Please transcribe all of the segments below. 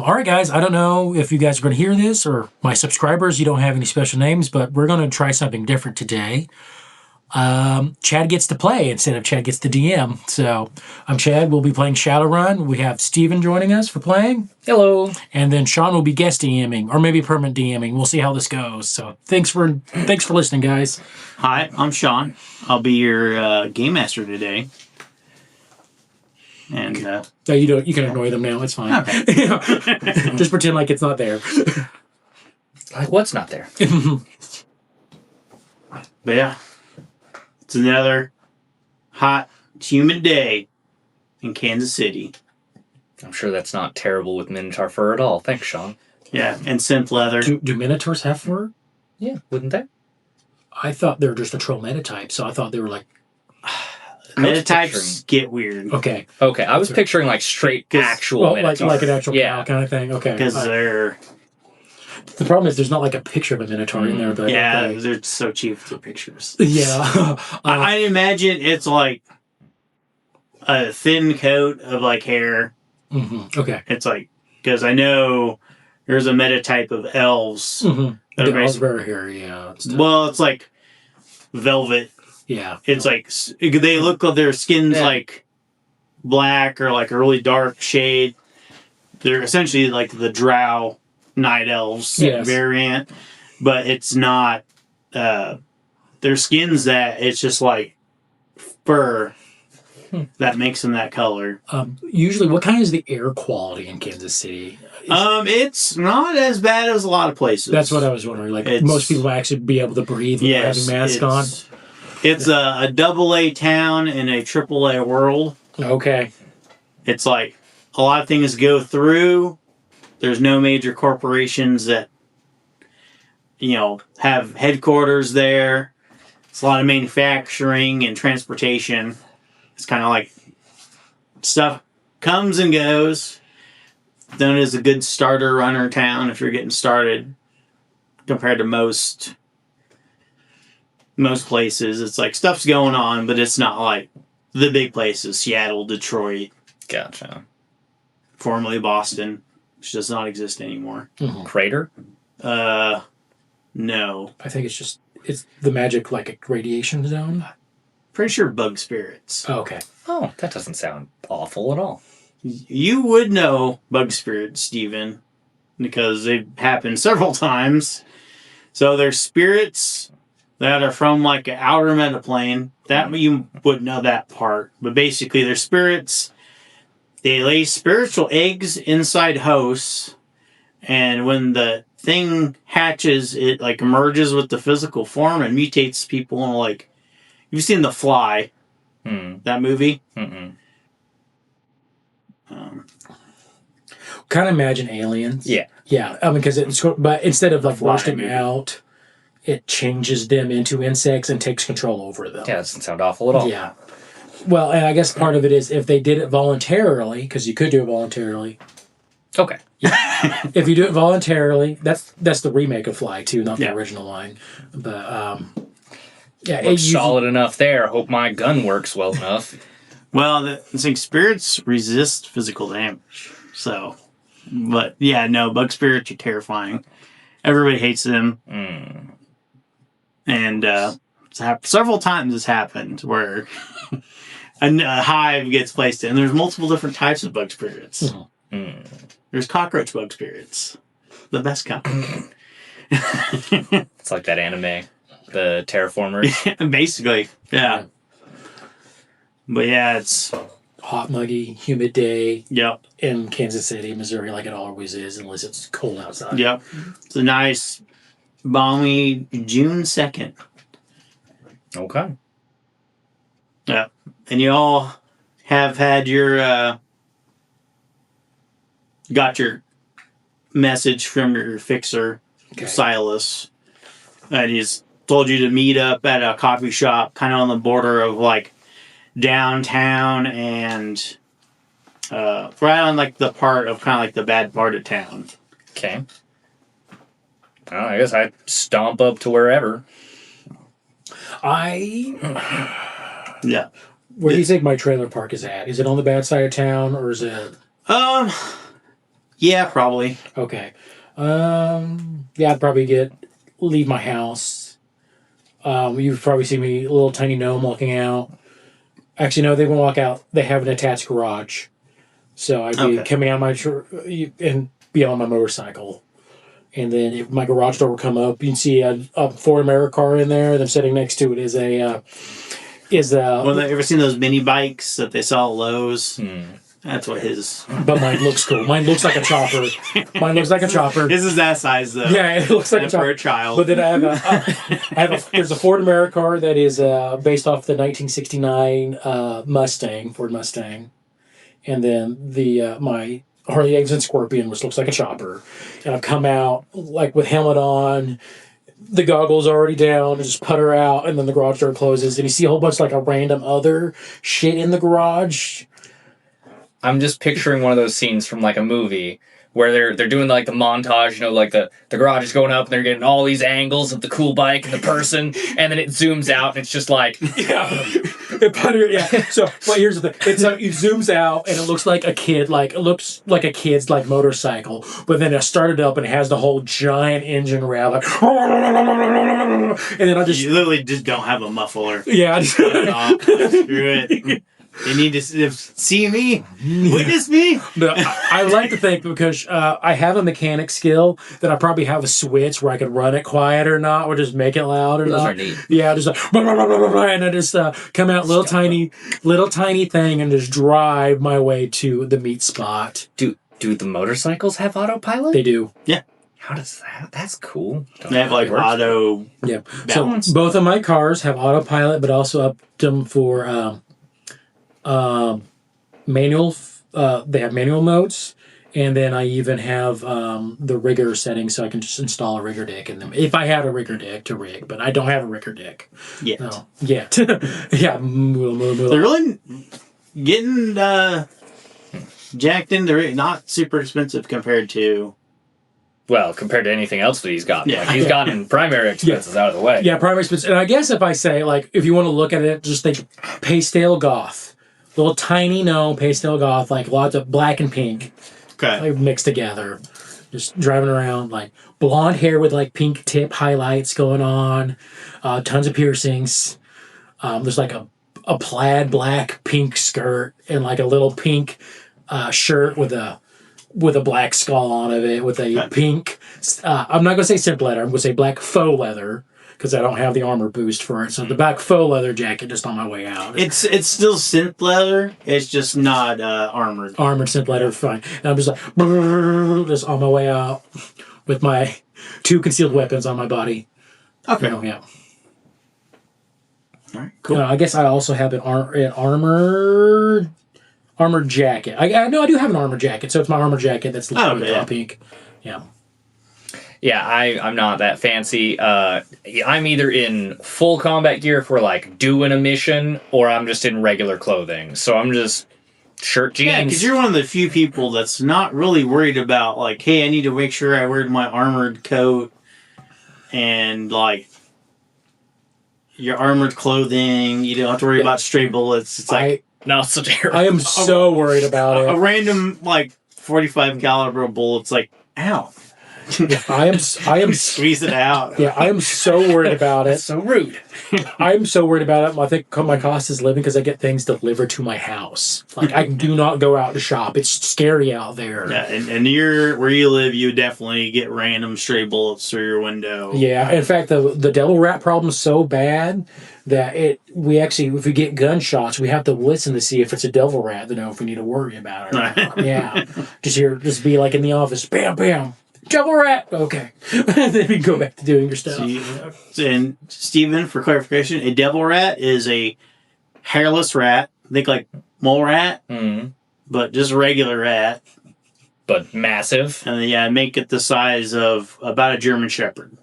All right, guys, I don't know if you guys are going to hear this or my subscribers, you don't have any special names, but we're going to try something different today. Chad gets to play instead of Chad gets to DM. So I'm Chad. We'll be playing Shadowrun. We have Steven joining us for playing. Hello. And then Sean will be guest DMing or maybe permanent DMing. We'll see how this goes. So thanks for listening, guys. Hi, I'm Sean. I'll be your game master today. And So you can annoy them now. It's fine. Okay. Just pretend like it's not there. Like what's not there? But yeah, it's another hot, humid day in Kansas City. I'm sure that's not terrible with Minotaur fur at all. Thanks, Sean. Yeah, and synth leather. Do Minotaurs have fur? Yeah, wouldn't they? I thought they were just a troll metatype, so I thought they were like... Metatypes get weird. Okay. I was picturing like straight actual Minotaur. Like an actual cow kind of thing. Okay. Because they're... The problem is there's not like a picture of a Minotaur in there. But they're so cheap for pictures. Yeah. I imagine it's like a thin coat of like hair. Mm-hmm. Okay. It's like... Because I know there's a metatype of elves. Mm-hmm. That are very hairy, yeah. Well, it's like velvet. Yeah. It's like they look like their skin's like black or like a really dark shade. They're essentially like the drow night elves variant, but it's not their skin's that it's just like fur that makes them that color. Usually, what kind is the air quality in Kansas City? It's not as bad as a lot of places. That's what I was wondering. Like most people actually be able to breathe without having masks on. It's a AA town in a AAA world. Okay. It's like a lot of things go through. There's no major corporations that, have headquarters there. It's a lot of manufacturing and transportation. It's kind of like stuff comes and goes. Known as a good starter runner town if you're getting started compared to most places. It's like stuff's going on, but it's not like the big places. Seattle, Detroit. Gotcha. Formerly Boston, which does not exist anymore. Mm-hmm. Crater? No. I think it's the magic like a radiation zone. Pretty sure bug spirits. Oh, okay. Oh, that doesn't sound awful at all. You would know bug spirits, Steven, because they've happened several times. So they're spirits that are from like an outer metaplane. That you would know that part. But basically they're spirits. They lay spiritual eggs inside hosts. And when the thing hatches, it like merges with the physical form and mutates people. And like, you've seen The Fly, that movie? Mm-mm. Kind of imagine aliens. Yeah. Yeah. I mean, but instead of like roasting out, it changes them into insects and takes control over them. Yeah, that doesn't sound awful at all. Yeah. Well, and I guess part of it is if they did it voluntarily, because you could do it voluntarily. Okay. If you do it voluntarily, that's the remake of Fly too, not the original line. But looks solid enough there. Hope my gun works well enough. Well, the thing, spirits resist physical damage. So, but yeah, no, bug spirits are terrifying. Everybody hates them. And several times it's happened where a hive gets placed in. There's multiple different types of bug spirits. There's cockroach bug spirits. The best kind. It's like that anime, the Terraformers. Basically, yeah. But yeah, it's hot, muggy, humid day. Yep. In Kansas City, Missouri, like it always is, unless it's cold outside. Yep. It's a nice, balmy June 2nd. Okay. Yep. And you all have had your, got your message from your fixer, Silas. And he's told you to meet up at a coffee shop kind of on the border of like downtown and right on like the part of kind of like the bad part of town. Okay. Well, I guess I stomp up to wherever. Yeah. Where do you think my trailer park is at? Is it on the bad side of town or is it? Yeah, probably. Okay. Yeah, I'd probably leave my house. You've probably seen me, a little tiny gnome walking out. Actually, no, they won't walk out. They have an attached garage. So I'd be coming out of my and be on my motorcycle. And then if my garage door will come up, you can see a Ford America car in there. Then sitting next to it is a Well, ever seen those mini bikes that they sell at Lowe's? That's what his. But mine looks cool. Mine looks like a chopper. His is that size though. Yeah, it looks like a chopper for a child. But then there's a Ford America car that is based off the 1969 Ford Mustang, and then the my Harley Davidson Scorpion, which looks like a chopper, and I've come out like with helmet on. The goggles already down, just putter out, and then the garage door closes, and you see a whole bunch like a random other shit in the garage. I'm just picturing one of those scenes from like a movie where they're doing like the montage, you know, like the garage is going up and they're getting all these angles of the cool bike and the person, and then it zooms out and it's just like So, but here's the thing: it zooms out and it looks like a kid, kid's like motorcycle, but then it started up and it has the whole giant engine rev, like, and then You literally just don't have a muffler. Yeah. Screw it. They need to see me, witness me. No, I like to think because I have a mechanic skill that I probably have a switch where I can run it quiet or not, or just make it loud or Those not. are neat. Yeah, just like, and I just come out little tiny thing and just drive my way to the meat spot. Do the motorcycles have autopilot? They do. Yeah. How does that? That's cool. They have like auto. Yeah. balance. So both of my cars have autopilot, but also up them for manual. They have manual modes, and then I even have the rigger setting, so I can just install a rigger dick in them if I had a rigger dick to rig. But I don't have a rigger dick Yet. no. Yet. Yeah, They're really getting jacked in. They're not super expensive compared to. Well, compared to anything else that he's gotten. Yeah. Like, he's gotten primary expenses out of the way. Yeah, primary expense. And I guess if I say, like, if you want to look at it, just think pastel goth. Little tiny gnome, pastel goth, like lots of black and pink. Okay. Like, mixed together. Just driving around, like, blonde hair with, like, pink tip highlights going on. Tons of piercings. There's, like, a plaid black pink skirt and, like, a little pink shirt with a black skull on it with a pink. I'm not going to say simp leather. I'm going to say black faux leather because I don't have the armor boost for it. So the black faux leather jacket just on my way out. It's still synth leather. It's just not armored. Armored synth leather, fine. And I'm just like just on my way out with my 2 concealed weapons on my body. Okay. Yeah. All right. Cool. I guess I also have an armored jacket. I do have an armor jacket, so it's my armor jacket that's pink. Yeah. Yeah, I'm not that fancy. I'm either in full combat gear if we're like doing a mission, or I'm just in regular clothing. So I'm just shirt, jeans. Yeah, because you're one of the few people that's not really worried about like, hey, I need to make sure I wear my armored coat and like your armored clothing. You don't have to worry about stray bullets. It's like not so terrible. I am so worried about it. A random like 45 caliber bullet's like, ow. I am Squeeze it out. Yeah, I am so worried about it. That's so rude. I'm so worried about it. I think my cost is living because I get things delivered to my house. Like, I do not go out to shop. It's scary out there. Yeah, and where you live, you definitely get random stray bullets through your window. Yeah, in fact, the devil rat problem is so bad that we actually, if we get gunshots, we have to listen to see if it's a devil rat to know if we need to worry about it or not. Yeah, just be like in the office, bam, bam. Devil rat. Okay. And then you go back to doing your stuff. And Stephen, for clarification, a devil rat is a hairless rat. Think like mole rat, but just regular rat. But massive. And then, make it the size of about a German Shepherd.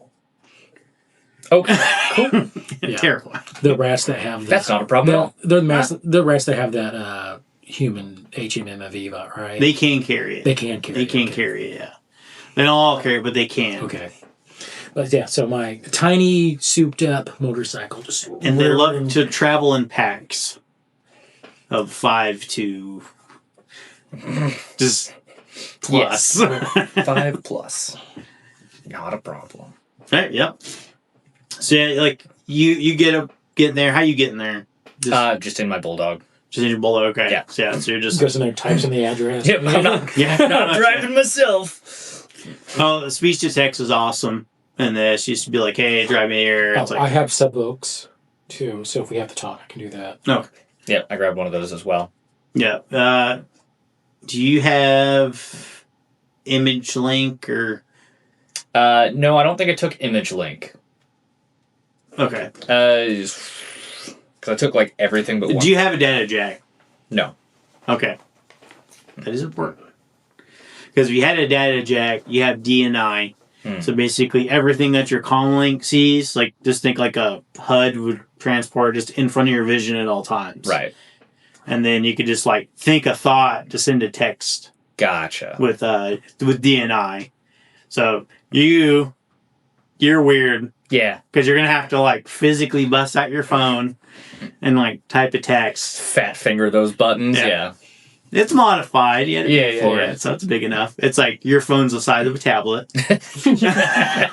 Okay, cool. Yeah. Terrifying. The rats that have That's not a problem at all. The rats that have that human H&M Aviva, right? They can carry it. They can carry it. They can carry it, yeah. They don't all carry it, but they can. Okay. But yeah, so my tiny, souped-up motorcycle just... And they love to travel in packs of 5 to... just plus. Yes. 5 plus. Not a problem. Right, yep. So yeah, like you get there. How you getting there? Just in my bulldog. Just in your bulldog. Okay. Yeah. So you're just Goes in there, types in the address. Yep, I'm not, yeah. not driving myself. Oh, the speech to text is awesome. And she used to be like, "Hey, drive me here." It's I like, have subvokes too, so if we have to talk, I can do that. no. Yep, I grabbed one of those as well. Yeah. Do you have image link or? No, I don't think I took image link. Okay. Because I took like everything but one. Do you have a data jack? No. Okay. That is important. Because if you had a data jack, you have DNI. So basically everything that your comm link sees, like just think like a HUD would transport just in front of your vision at all times. Right. And then you could just like think a thought to send a text Gotcha. with DNI. So you're weird. Yeah. Because you're going to have to like physically bust out your phone and like type a text. Fat finger those buttons. Yeah. It's modified. You had to pay for yeah. it, so it's big enough. It's like your phone's the size of a tablet. Yeah,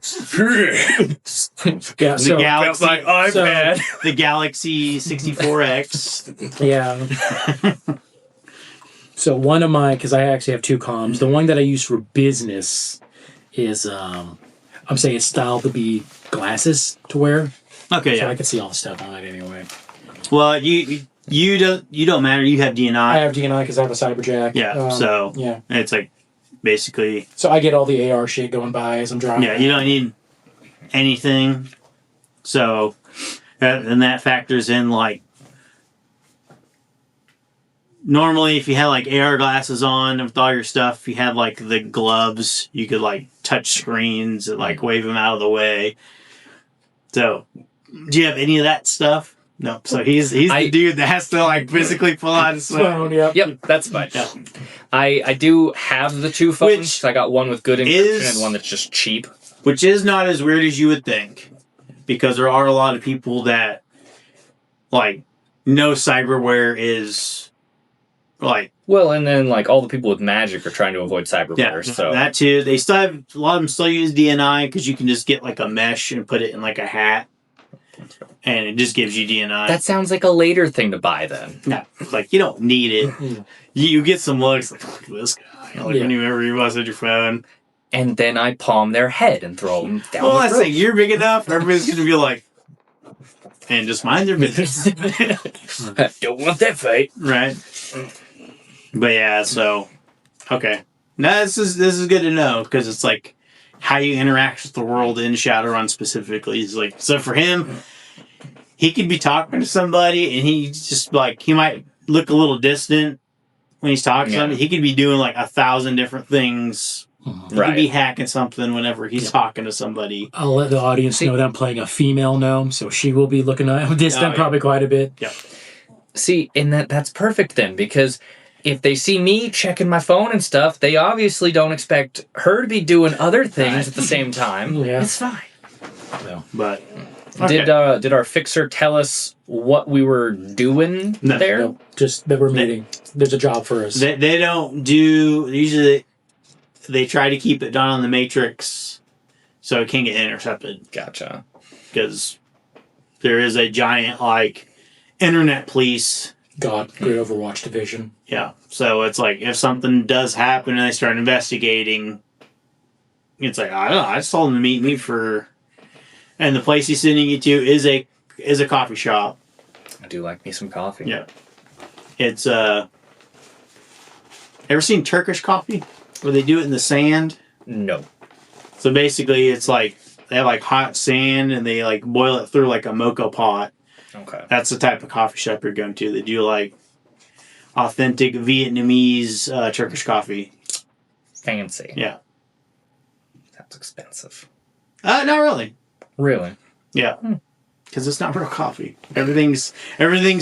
The so, Galaxy, my iPad. the Galaxy 64X. yeah. So one of my, because I actually have two comms. The one that I use for business is, I'm saying it's styled to be glasses to wear. Okay, So yeah. I can see all the stuff on it anyway. Well, you don't matter. You have DNI. I have DNI because I have a cyberjack. Yeah. So yeah. it's like basically. So I get all the AR shit going by as I'm driving. Yeah, you don't need anything. So, and that factors in like. Normally, if you had like AR glasses on with all your stuff, if you had like the gloves, you could like touch screens and like wave them out of the way. So, do you have any of that stuff? No. So he's the dude that has to like physically pull out his phone. Yep, that's fine. Yeah. I do have the two phones. Which So I got one with good encryption is- and one that's just cheap. Which is not as weird as you would think, because there are a lot of people that like know cyberware is like. Well, and then like all the people with magic are trying to avoid cyberware. Yeah, So that too. They still have a lot of them still use DNI because you can just get like a mesh and put it in like a hat, and it just gives you DNI. that sounds like a later thing to buy then. no, like you don't need it. You get some looks like look at this guy. Like Yeah. whenever you bust your phone. And then I palm their head and throw them down Well, the I throat. say you're big enough. Everybody's gonna be like, and just mind their business, Don't want that fight. right? But yeah, so okay. Now this is good to know because it's like how you interact with the world in Shadowrun specifically. Is like so for him, he could be talking to somebody and he's just like he might look a little distant when he's talking to somebody. He could be doing like 1,000 different things. He could be hacking something whenever he's talking to somebody. I'll let the audience know that I'm playing a female gnome, so she will be looking distant probably quite a bit. Yeah. See, and that's perfect then, because if they see me checking my phone and stuff, they obviously don't expect her to be doing other things at the same time. Yeah. It's fine. So, But Did our fixer tell us what we were doing No. there? no, just that we're meeting. There's a job for us. they don't do usually. They try to keep it done on the matrix so it can get intercepted Gotcha. because there is a giant like internet police. God, great Overwatch division. Yeah, so it's like if something does happen and they start investigating, it's like I don't know. I just told them to meet me for, and the place he's sending you to is a coffee shop. I do like me some coffee. Yeah, it's ever seen Turkish coffee? Where they do it in the sand. No. So basically, it's like they have like hot sand and they like boil it through like a mocha pot. Okay. That's the type of coffee shop you're going to. They do like authentic Vietnamese Turkish coffee. Fancy. Yeah. That's expensive. Not really. Really? Yeah. Because it's not real coffee. Everything's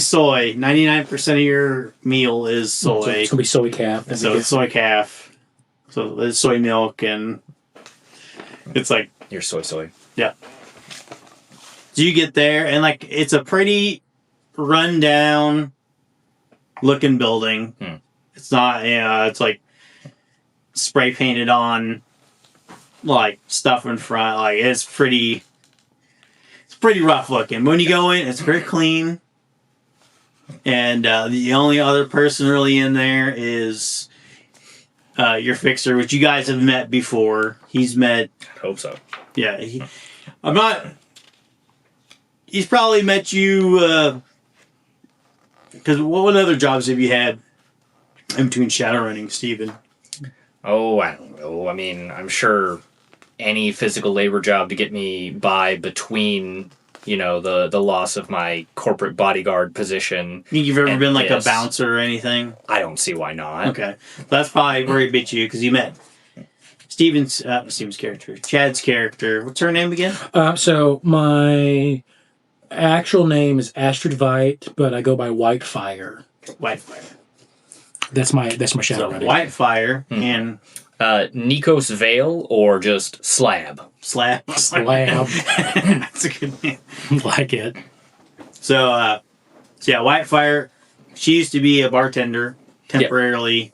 soy. 99% of your meal is So soy. it's gonna be soy calf. So it's soy calf. So there's soy milk and it's like You're soy. yeah. So you get there and like it's a pretty rundown looking building. It's not it's like spray painted on like stuff in front. Like it's pretty rough looking. When you go in, it's very clean. And the only other person really in there is your fixer, which you guys have met before. He's met. I hope so. Yeah, he's probably met you. Because what other jobs have you had in between Shadowrunning, Steven? Oh, I don't know. I mean, I'm sure any physical labor job to get me by between, the loss of my corporate bodyguard position. Think you've ever been like this. A bouncer or anything? I don't see why not. Okay. That's probably where he beat you, because you met Steven's character. Chad's character. What's her name again? So my actual name is Astrid Veit, but I go by Whitefire. Whitefire. That's my shadow So running. Whitefire and Nikos Vale or just Slab? Slab. Slab. That's a good name. Like it. So Whitefire, she used to be a bartender temporarily.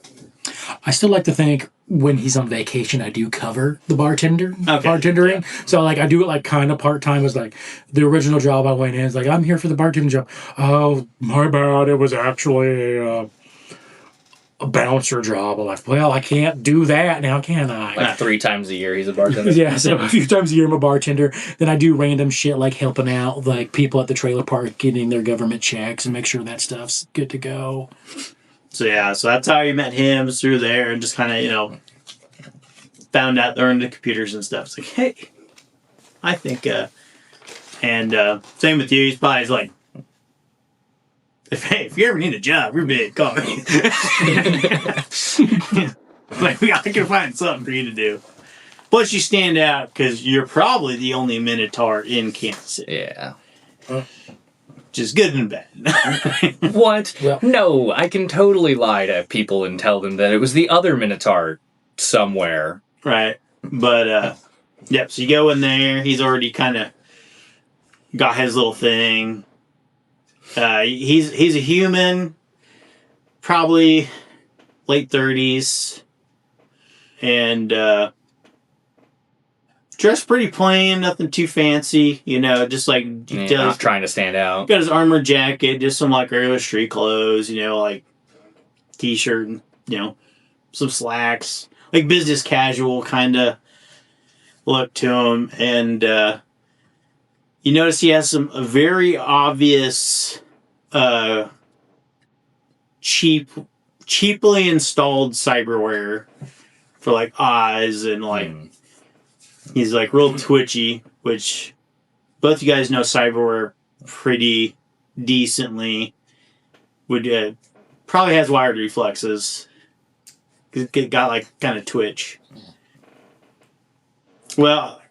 I still like to think when he's on vacation, I do cover the bartendering. Yeah. So like I do it like kind of part time. Was like the original job I went in. It's like I'm here for the bartending job. Oh, my bad. It was actually a bouncer job. I'm like, well, I can't do that now, can I? Like 3 times a year he's a bartender? Yeah, so a few times a year I'm a bartender. Then I do random shit like helping out like people at the trailer park getting their government checks and make sure that stuff's good to go. So that's how you met him, through there, and just kind of, found out they're into computers and stuff. It's like, hey, I think, and same with you. He's probably like, if you ever need a job, you're big, call me. Like, I can find something for you to do. Plus, you stand out because you're probably the only Minotaur in Kansas City. Yeah. Which is good and bad. What? Well- No, I can totally lie to people and tell them that it was the other Minotaur somewhere. Right. But, so you go in there. He's already kind of got his little thing. He's a human, probably late 30s, and dressed pretty plain, nothing too fancy, just like Not trying to stand out. got his armor jacket, just some like regular street clothes, like t-shirt and some slacks, like business casual kind of look to him. And you notice he has a very obvious cheaply installed cyberware for like eyes, and like he's like real twitchy, which both you guys know cyberware pretty decently. Would probably has wired reflexes. It got like kind of twitch. Well,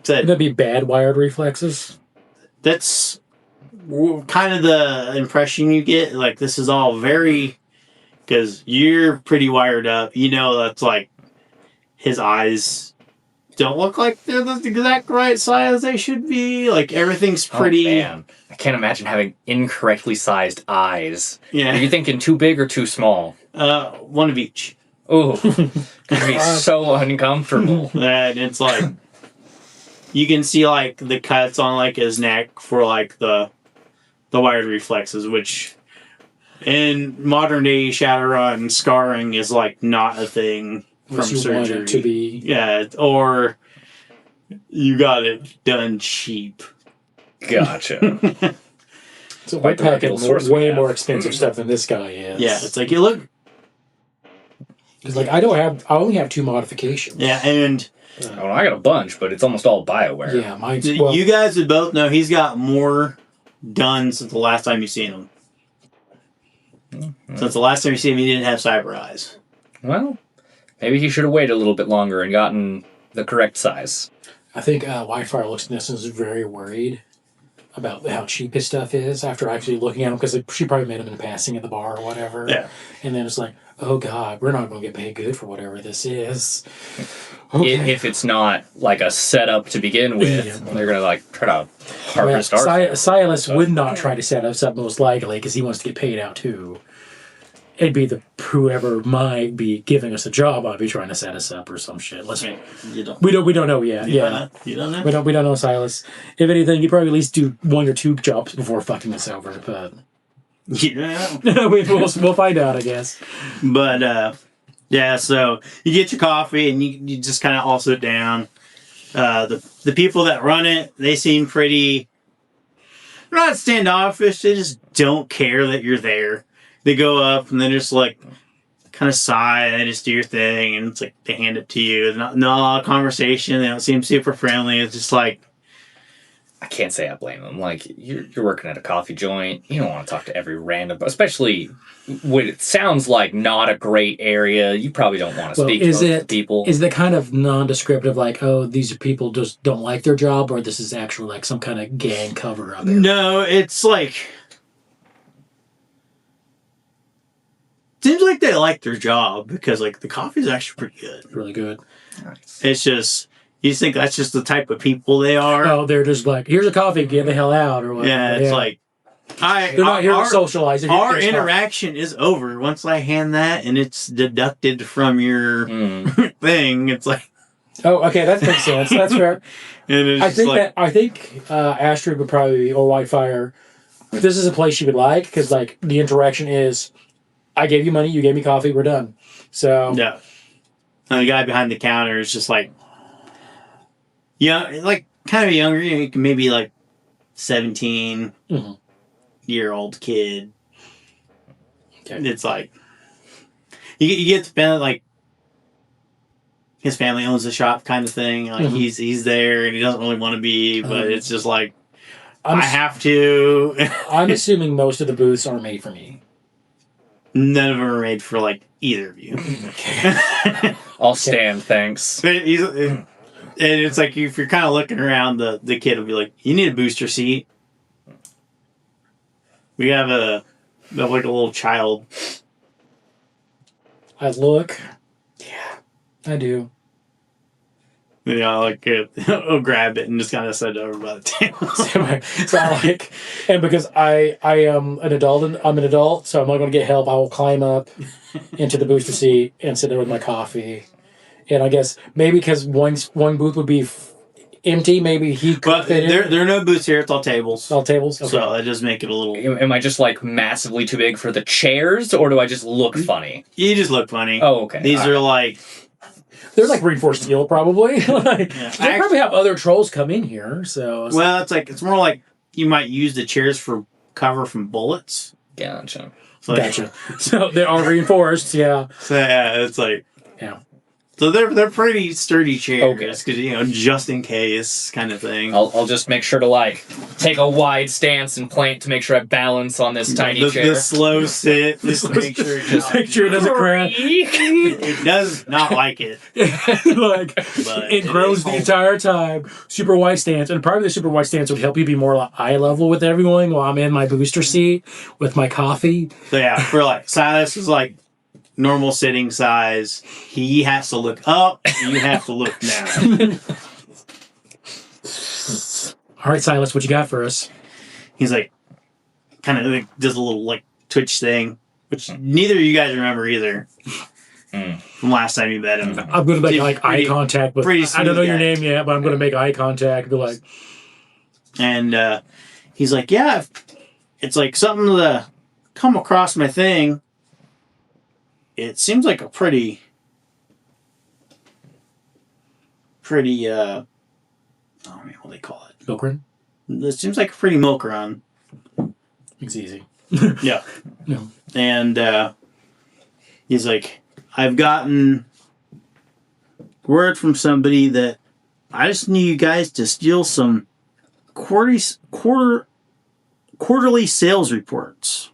That'd be bad wired reflexes. that's kind of the impression you get. Like, this is all very, because you're pretty wired up. That's like his eyes don't look like they're the exact right size they should be. Like, everything's pretty. Oh, man. I can't imagine having incorrectly sized eyes. Are Yeah. you thinking too big or too small? One of each. Oh, it'd be so uncomfortable. And it's like, you can see like the cuts on like his neck for like the wired reflexes, which in modern day Shadowrun, scarring is like not a thing from Unless you want surgery. it to be. Yeah, or you got it done cheap. Gotcha. So Quite the Whitepack reputable is source we way have. more expensive stuff than this guy is. Yeah, it's like you look. It's like I only have 2 modifications. Yeah, and Oh, I got a bunch, but it's almost all BioWare. Yeah, mine's well, you guys would both know he's got more done since the last time you seen him. Since the last time you seen him, he didn't have cyber eyes. Well, maybe he should have waited a little bit longer and gotten the correct size. I think Whitefire looks at this and is very worried about how cheap his stuff is after actually looking at him, because she probably met him in passing at the bar or whatever. Yeah. And then it's like, oh God, we're not going to get paid good for whatever this is. Okay. If it's not like a setup to begin with, Yeah. they're gonna like try to harvest our. Silas would not try to set us up most likely because he wants to get paid out too. it'd be whoever might be giving us a job might be trying to set us up or some shit. We don't know yet. You don't know. We don't know Silas. If anything, he'd probably at least do 1 or 2 jobs before fucking us over. But we'll find out, I guess. But yeah, so you get your coffee and you just kind of all sit down. The people that run it, they seem pretty not standoffish. They just don't care that you're there. They go up and they just like kind of sigh and they just do your thing and it's like they hand it to you. There's not a lot of conversation. They don't seem super friendly. It's just like I can't say I blame them. Like you're working at a coffee joint. You don't want to talk to every random, especially when it sounds like not a great area. You probably don't want to speak to most people. Is it kind of non-descriptive, like, oh, these are people just don't like their job, or this is actually like some kind of gang cover up? No, it's like seems like they like their job because like the coffee's actually pretty good. Really good. Nice. It's just you think that's just the type of people they are. Oh, they're just like, here's a coffee, get the hell out, or whatever. Yeah, it's like they're not here to socialize. Our interaction is over once I hand that and it's deducted from your thing. It's like, oh, okay, that makes sense. That's fair. And it's I think Astrid would probably be, or Whitefire. This is a place she would like because like the interaction is, I gave you money, you gave me coffee, we're done. So yeah, and the guy behind the counter is just like, yeah, like kind of younger, maybe like 17-year-old kid. Okay. It's like you get to spend like his family owns the shop kind of thing. Like he's there and he doesn't really want to be, but it's just like I have to. I'm assuming most of the booths are made for me. None of them are made for like either of you. Okay. I'll stand, thanks. And it's like if you're kind of looking around, the kid will be like, "You need a booster seat." We have like a little child. I look. Yeah, I do. You know, like I'll grab it and just kind of set it over by the table. So I like, and because I am an adult, so I'm not going to get help. I will climb up into the booster seat and sit there with my coffee. And I guess maybe because one booth would be empty, maybe he could. But there are no booths here. It's all tables. All tables. Okay. So that does make it a little. Am I just like massively too big for the chairs, or do I just look funny? You just look funny. Oh, okay. These are like. They're like reinforced steel, probably. They probably have other trolls come in here. So well, it's more like you might use the chairs for cover from bullets. Gotcha. Gotcha. So they are reinforced. Yeah. So yeah, it's like yeah. So they're pretty sturdy chairs because okay. Just in case kind of thing. I'll just make sure to like take a wide stance and plant to make sure I balance on this tiny chair. The slow sit, just to make sure it doesn't crash. It does not like it. Like it grows the entire time. Super wide stance, and probably the super wide stance would help you be more like eye level with everyone while I'm in my booster seat with my coffee. So yeah, for like Silas is like normal sitting size. He has to look up. You have to look down. All right, Silas, what you got for us? He's like, kind of like, does a little like twitch thing, which neither of you guys remember either. From last time you met him. I'm going to make like eye contact with. I don't know your name yet, but I'm going to make eye contact. Be like, and he's like, yeah, it's like something to come across my thing. It seems like a pretty, oh man, what do they call it? Milk run? It seems like a pretty milk run. It's easy. Yeah. No. And he's like, I've gotten word from somebody that I just need you guys to steal some quarterly sales reports.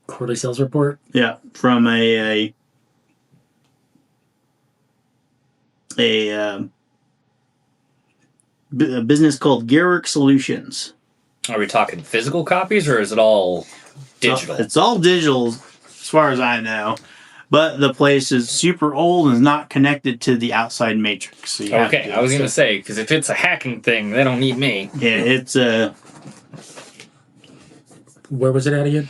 Quarterly sales report? Yeah, from a business called Gearwork Solutions. Are we talking physical copies or is it all digital? It's all digital as far as I know. But the place is super old and is not connected to the outside matrix. So okay, I was going to say, because if it's a hacking thing, they don't need me. Yeah, it's Where was it at again?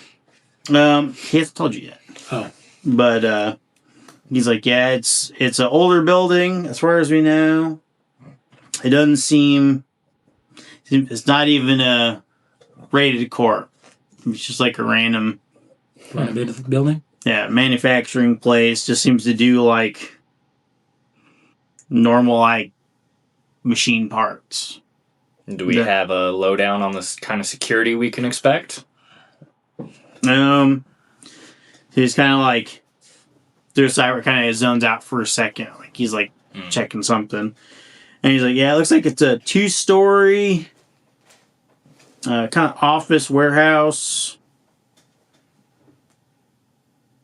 He hasn't told you yet. Oh. But he's like, yeah, it's an older building as far as we know. It doesn't seem... It's not even a rated corp. It's just like a random... building? Yeah, manufacturing place. Just seems to do like normal like machine parts. Do we have a lowdown on this kind of security we can expect? He's kind of like there's side where kind of zones out for a second, like he's like checking something, and he's like, "Yeah, it looks like it's a 2-story kind of office warehouse."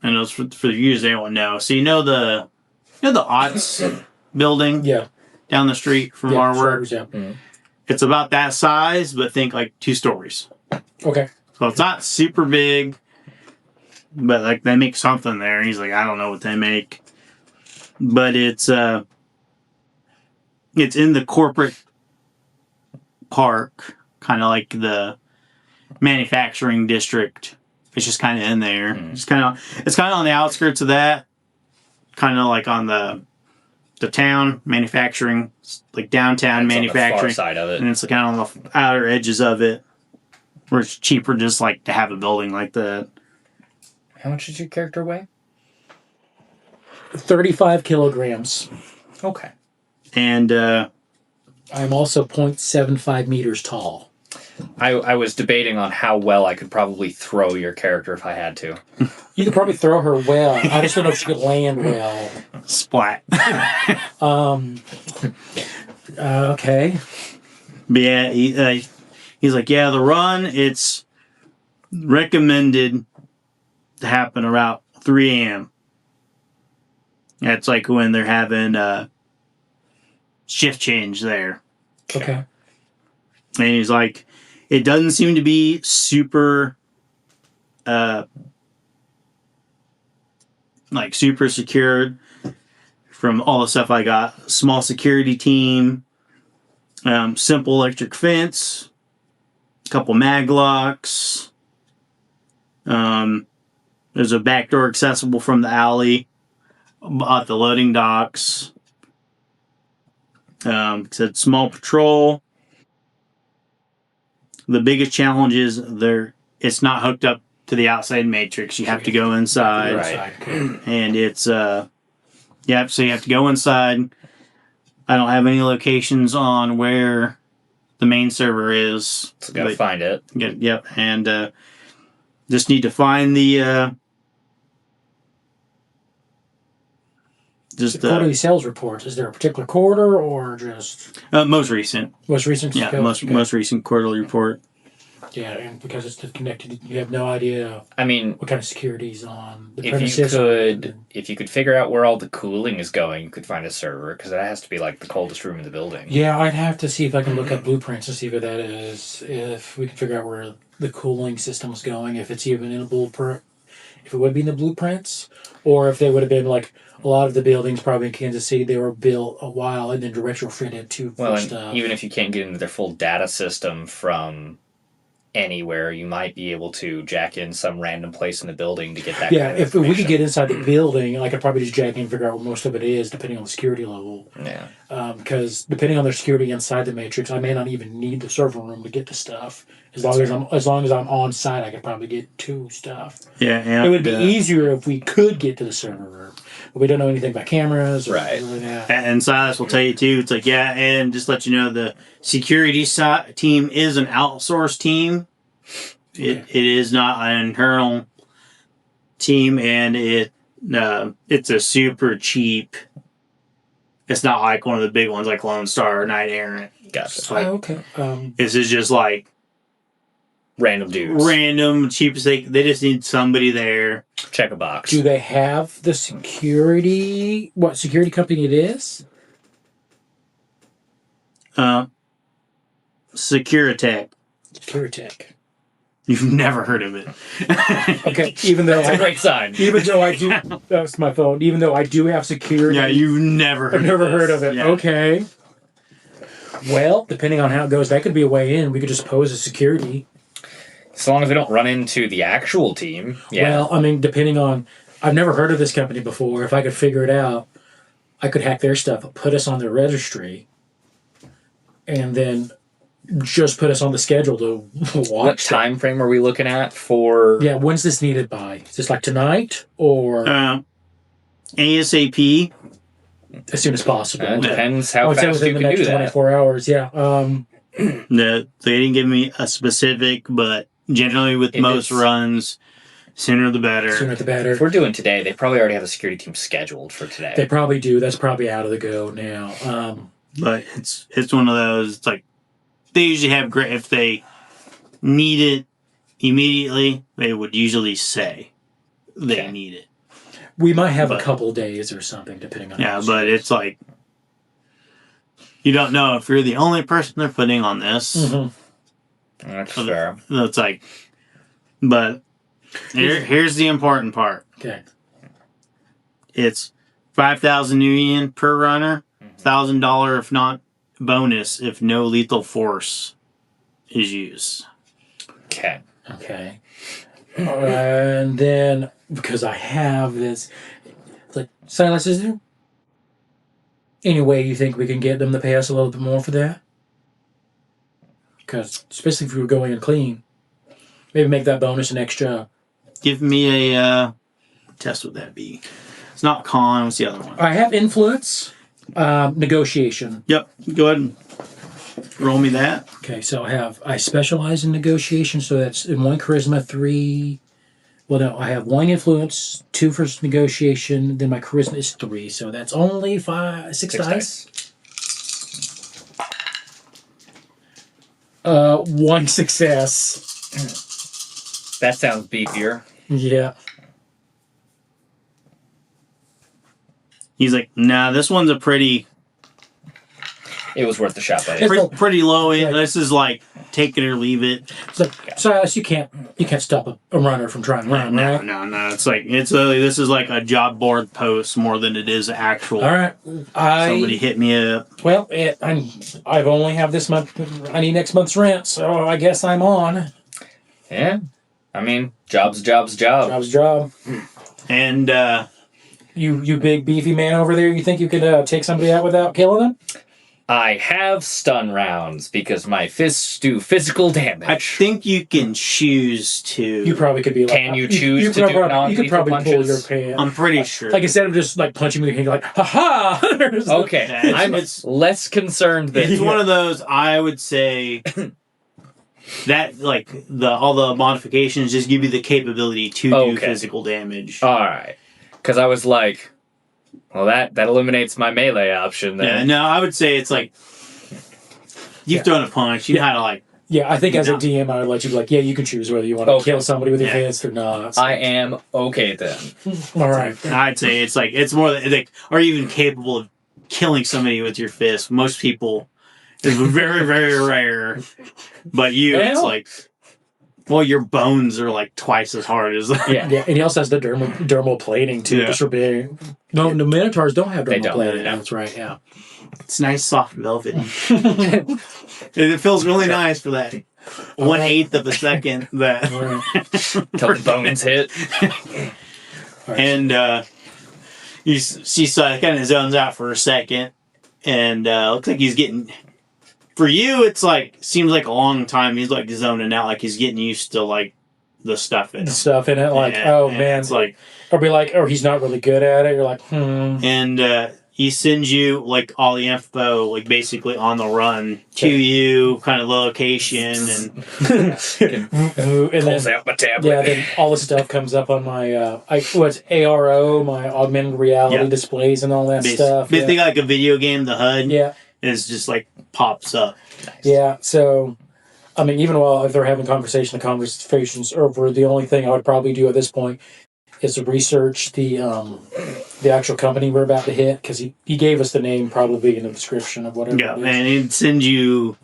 And those for the viewers, they won't know. So you know the Otts building, down the street from our work. It's about that size, but think like 2 stories. Okay. So it's not super big, but like they make something there. He's like, I don't know what they make, but it's in the corporate park, kind of like the manufacturing district. It's just kind of in there. It's kind of on the outskirts of that, kind of like on the town manufacturing, like downtown manufacturing, on the far side of it, and it's kind of on the outer edges of it, where it's cheaper just like to have a building like that. How much does your character weigh? 35 kilograms. Okay. And I'm also 0.75 meters tall. I was debating on how well I could probably throw your character if I had to. You could probably throw her well. I just don't know if she could land well. Splat. Okay. But yeah, he's like, yeah, the run, it's recommended to happen around 3 a.m. That's like when they're having shift change there. Okay. And he's like, it doesn't seem to be super, super secured from all the stuff I got. Small security team, simple electric fence, a couple mag locks. There's a back door accessible from the alley at the loading docks. It said small patrol. The biggest challenge is it's not hooked up to the outside matrix. You have to go inside. Right. And it's, so you have to go inside. I don't have any locations on where the main server is. So gotta find it. Yep. And just need to find the... the quarterly sales reports. Is there a particular quarter or just most recent? Most recent. Yeah, most recent quarterly report. Yeah, and because it's disconnected, you have no idea. I mean, what kind of security is on the premises. If you could figure out where all the cooling is going, you could find a server because that has to be like the coldest room in the building. Yeah, I'd have to see if I can look at blueprints and see where that is. If we can figure out where the cooling system is going, if it's even in a blueprint, if it would be in the blueprints, or if they would have been like. A lot of the buildings, probably in Kansas City, they were built a while and then retrofitted to stuff. Even if you can't get into their full data system from anywhere, you might be able to jack in some random place in the building to get that. Yeah, if we could get inside the building, I could probably just jack in and figure out where most of it is, depending on the security level. Yeah. Because depending on their security inside the matrix, I may not even need the server room to get the stuff. As long as I'm on site, I could probably get to stuff. Yeah. It would be easier if we could get to the server room, but we don't know anything about cameras. Right. And Silas will tell you too. It's like, yeah, and just let you know the security team is an outsourced team. It is not an internal team, and it's a super cheap. It's not like one of the big ones like Lone Star or Knight Errant. Gotcha. Okay. This is just like random dudes. Random, cheapest. They just need somebody there. Check a box. Do they have the security? What security company it is? Securitech. Securitech. You've never heard of it. Okay, even though that's a great sign. Even though I do, that's my phone. Even though I do have security. Yeah, you've never heard. I've never heard of it. Yeah. Okay. Well, depending on how it goes, that could be a way in. We could just pose as security. As long as we don't run into the actual team. Yeah. Well, I mean, depending on, I've never heard of this company before. If I could figure it out, I could hack their stuff, put us on their registry, and then just put us on the schedule to watch. What time frame are we looking at for? Yeah, when's this needed by? Is this like tonight or ASAP. as soon as possible? It depends I how would say fast within you the can next do that. 24 hours. Yeah. They didn't give me a specific, but generally with If most it's- runs, sooner the better. Sooner the If better. we're doing today, they probably already have a security team scheduled for today. They probably do. That's probably out of the go now. But it's one of those. It's like they usually have great if they need it immediately. They would usually say they Okay. need it. We might have a But- couple days or something, depending on. Yeah, how but it's like you don't know if you're the only person they're putting on this. Mhm. That's fair. It's like, but here's the important part. Okay. It's 5,000 New yen per runner, $1,000 if not bonus if no lethal force is used. Okay. Okay. And then because I have this, it's like Silas, is there any way you think we can get them to pay us a little bit more for that? Because especially if we were going in clean, maybe make that bonus an extra. Give me a what test would that be? It's not con. What's the other one? I have influence, negotiation. Yep. Go ahead and roll me that. Okay, so I specialize in negotiation, so that's in 1 charisma, 3. Well, no, I have 1 influence, 2 for negotiation, then my charisma is 3, so that's only 6 dice. 1 success. That sounds beefier. Yeah. He's like, nah, this one's a pretty It was worth the shot, buddy. It's pretty low end. Yeah. This is like take it or leave it. It's like, Silas, you can't stop a runner from trying to run, No, right? no. It's like this is like a job board post more than it is actual. All right. Somebody hit me up. Well, I've only have this month. I need next month's rent, so I guess I'm on. Yeah. I mean, job's a job. Job's job. And You big beefy man over there, you think you could take somebody out without killing them? I have stun rounds because my fists do physical damage. I think you can choose to. You probably could be like... Can you choose to could do probably, non-lethal You could probably pull punches? your pants. I'm pretty sure. Like, instead of just, like, punching me, you're like, ha-ha! Okay, Yeah, I'm less concerned than It's one of those. I would say that like all the modifications just give you the capability to do Okay. physical damage. All right, because I was like, well, that eliminates my melee option. Yeah, Then no, I would say it's like you've thrown a punch. You know how to like. Yeah, I think as a No. DM, I would let you be like, yeah, you can choose whether you want to Okay. kill somebody with your Yeah. fist or not. I am okay then. All right. I'd say it's like it's more like are you even capable of killing somebody with your fist? Most people is very very rare, but you it's Well- like. Well, your bones are like twice as hard as Yeah. Yeah, and he also has the dermal plating, too, Yeah. just for being... No, the Minotaurs don't have They dermal don't, plating. yeah. That's right, yeah. It's nice soft velvet. It feels really nice for that 1/8 of a second that. All right. Till the bones hit. And you see, so kind of zones out for a second, and looks like he's getting. For you, it's like seems like a long time. He's like zoning out, like he's getting used to like the stuff in The it. stuff in it, like, Yeah, oh, and man. it's like, Or be like, or he's not really good at it. You're like, and he sends you like all the info, like basically on the run to you, kind of location, and Ooh, and Pulls then, out my tablet. yeah, then all the stuff comes up on my, what's ARO, my augmented reality Yeah. displays and all that stuff. basically like a video game. The HUD Yeah. is just like pops up. Yeah, so I mean, even while if they're having conversations over, the only thing I would probably do at this point is to research the actual company we're about to hit, because he gave us the name probably in the description of whatever Yeah, it is, and it sends you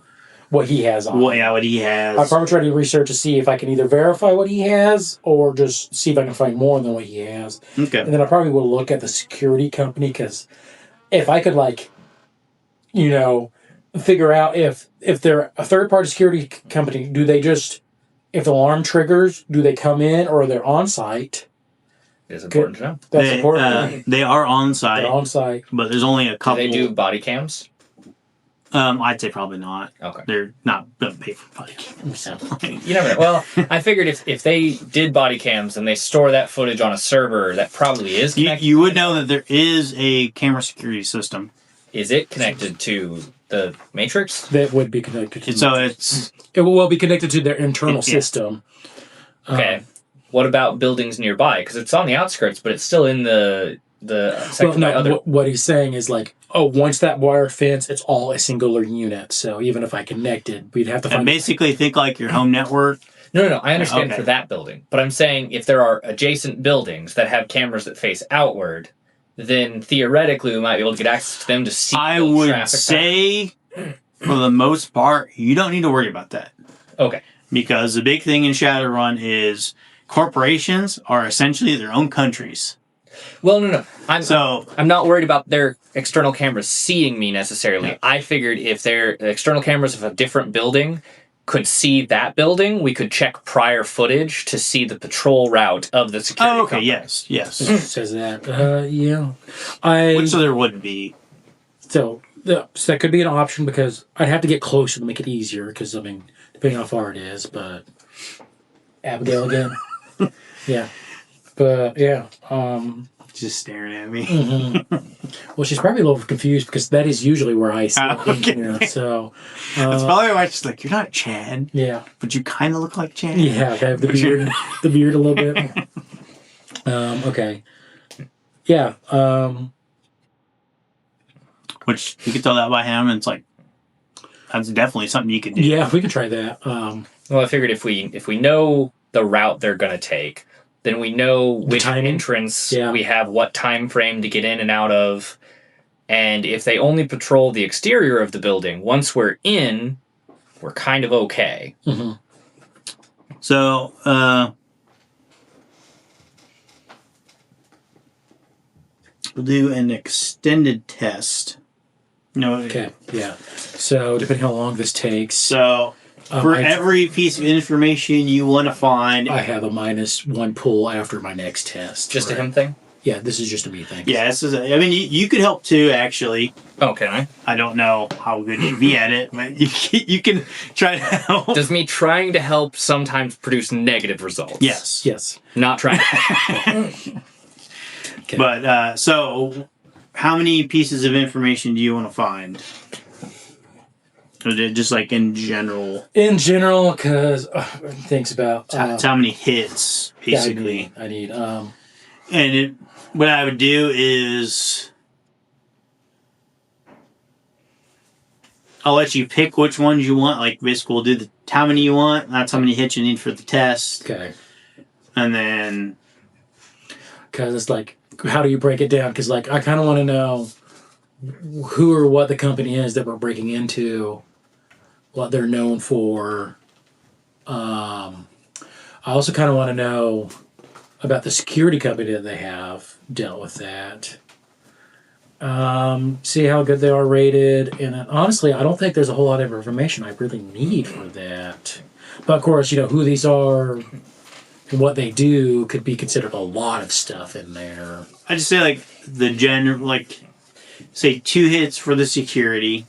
what he has on. what he has. I'll probably try to research to see if I can either verify what he has or just see if I can find more than what he has. Okay. And then I probably will look at the security company, because if I could, like, you know, figure out if they're a third-party security company, do they just if the alarm triggers, do they come in or they're on site? It's important to know. That's important. They are on site. They're on site. But there's only a couple. Do they do body cams? I'd say probably not. Okay. They're not going to pay for body cams. You never know. Well, I figured if they did body cams and they store that footage on a server, that probably is connected. You would know that there is a camera security system. Is it connected to the Matrix? That would be connected to It will be connected to their internal system. Okay. What about buildings nearby? Because it's on the outskirts, but it's still in the section by other... What he's saying is like, once that wire fence, it's all a singular unit. So even if I connected, we'd have to find... And basically think like your home network. No. I understand for that building. But I'm saying if there are adjacent buildings that have cameras that face outward, then theoretically we might be able to get access to them to see I would say, for the most part, you don't need to worry about that. Okay. Because the big thing in Shadowrun is corporations are essentially their own countries. Well, no. I'm not worried about their external cameras seeing me necessarily. Yeah. I figured if their external cameras of a different building could see that building, we could check prior footage to see the patrol route of the security company. Yes. Says that. Yeah. So there would be. So that could be an option because I'd have to get closer to make it easier because, I mean, depending on how far it is, but... Abigail again? Yeah. But, yeah. Just staring at me. Mm-hmm. Well, she's probably a little confused because that is usually where I sit. Okay. Yeah, so... That's probably why she's like, you're not Chad. Yeah. But you kind of look like Chad. Yeah, I have the beard a little bit. Okay. Yeah. Which you could tell that by him, and it's like, that's definitely something you could do. Yeah, we could try that. Well, I figured if we know the route they're going to take, then we know which entrance we have, what time frame to get in and out of, and if they only patrol the exterior of the building, once we're in, we're kind of okay. Mm-hmm. So, we'll do an extended test. Okay, yeah. So, depending how long this takes. So, for every piece of information you want to find... I have a -1 pull after my next test. Just a him thing? Yeah, this is just a me thing. Yeah, I mean, you could help too, actually. Oh, can I? I don't know how good you'd be at it, but you can try to help. Does me trying to help sometimes produce negative results? Yes. Not trying to help. Okay. But, so, how many pieces of information do you want to find? Or just like in general? In general, because thinks about... how many hits, basically. I need and what I would do is... I'll let you pick which ones you want. Like, basically, we'll do how many you want. That's how many hits you need for the test. Okay. And then... Because it's like, how do you break it down? Because, like, I kind of want to know who or what the company is that we're breaking into, what they're known for. I also kind of want to know about the security company that they have dealt with that. See how good they are rated. And honestly, I don't think there's a whole lot of information I really need for that. But of course, who these are and what they do could be considered a lot of stuff in there. I just say like the general, like say 2 hits for the security.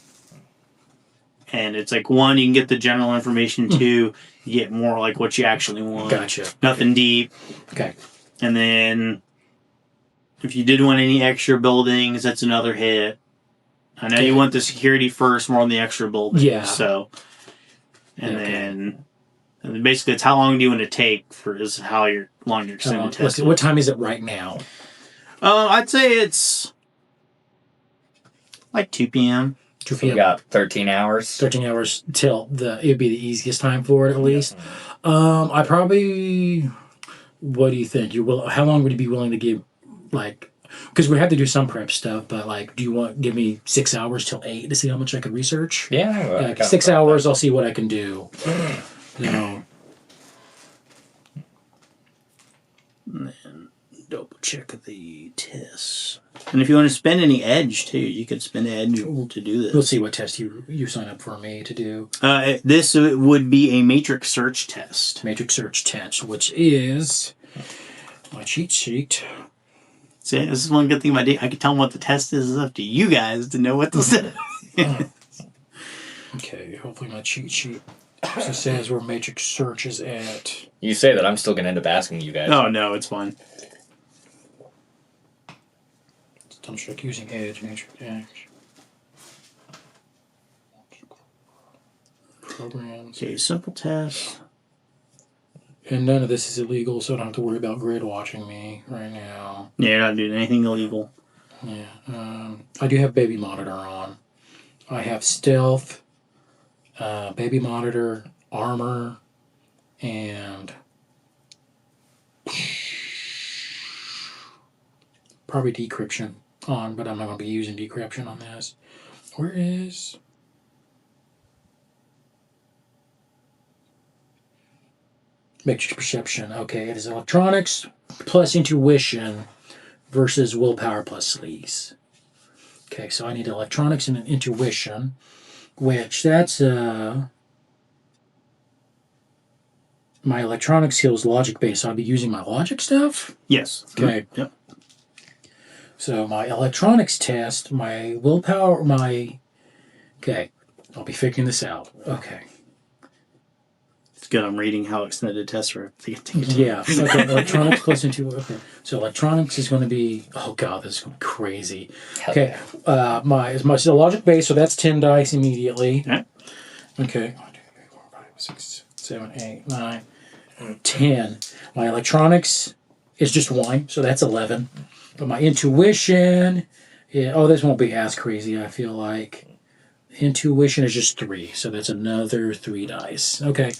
And it's like 1, you can get the general information. 2, you get more like what you actually want. Gotcha. Nothing deep. Okay. And then if you did want any extra buildings, that's another hit. I know you want the security first, more on the extra buildings. Yeah. So, and then basically it's how long do you want to take is how long your extended test is. What time is it right now? I'd say it's like 2 p.m. 2 So p.m. we got 13 hours. 13 hours till it'd be the easiest time for it at least. I probably... What do you think? How long would you be willing to give? Like, because we have to do some prep stuff, but like, do you give me 6 hours till 8 to see how much I could research? Yeah. 6 hours, I'll see what I can do. double check the tests. And if you want to spend any edge too, you could spend edge to do this. We'll see what test you sign up for me to do. This would be a matrix search test. Matrix search test, which is my cheat sheet. See, this is one good thing about it. I can tell them what the test is. It's up to you guys to know what to say. Okay, hopefully my cheat sheet says where matrix search is at. You say that, I'm still going to end up asking you guys. Oh, no, it's fine. Double check using edge, matrix edge. Programs. Okay, simple test. And none of this is illegal, so I don't have to worry about grid watching me right now. Yeah, you're not doing anything illegal. Yeah. I do have baby monitor on. I have stealth, baby monitor, armor, and probably decryption on, but I'm not going to be using decryption on this. Where is... Matrix perception. Okay, it is electronics plus intuition versus willpower plus sleaze. Okay, so I need electronics and an intuition, which that's my electronic skills logic based. So I'll be using my logic stuff. Yes. Okay. Yep. So my electronics test, my willpower, okay, I'll be figuring this out. Okay. It's good. I'm reading how extended tests are. Yeah. Okay. Electronics plus intuition. Okay. So electronics is going to be. Oh god, this is going to be crazy. Hell Okay. yeah. My logic base, so that's 10 dice immediately. Okay. Okay. 1, 2, 3, 4, 5, 6, 7, 8, 9, 10. My electronics is just 1, so that's 11. But my intuition, this won't be as crazy, I feel like. Intuition is just 3, so that's another 3 dice. Okay.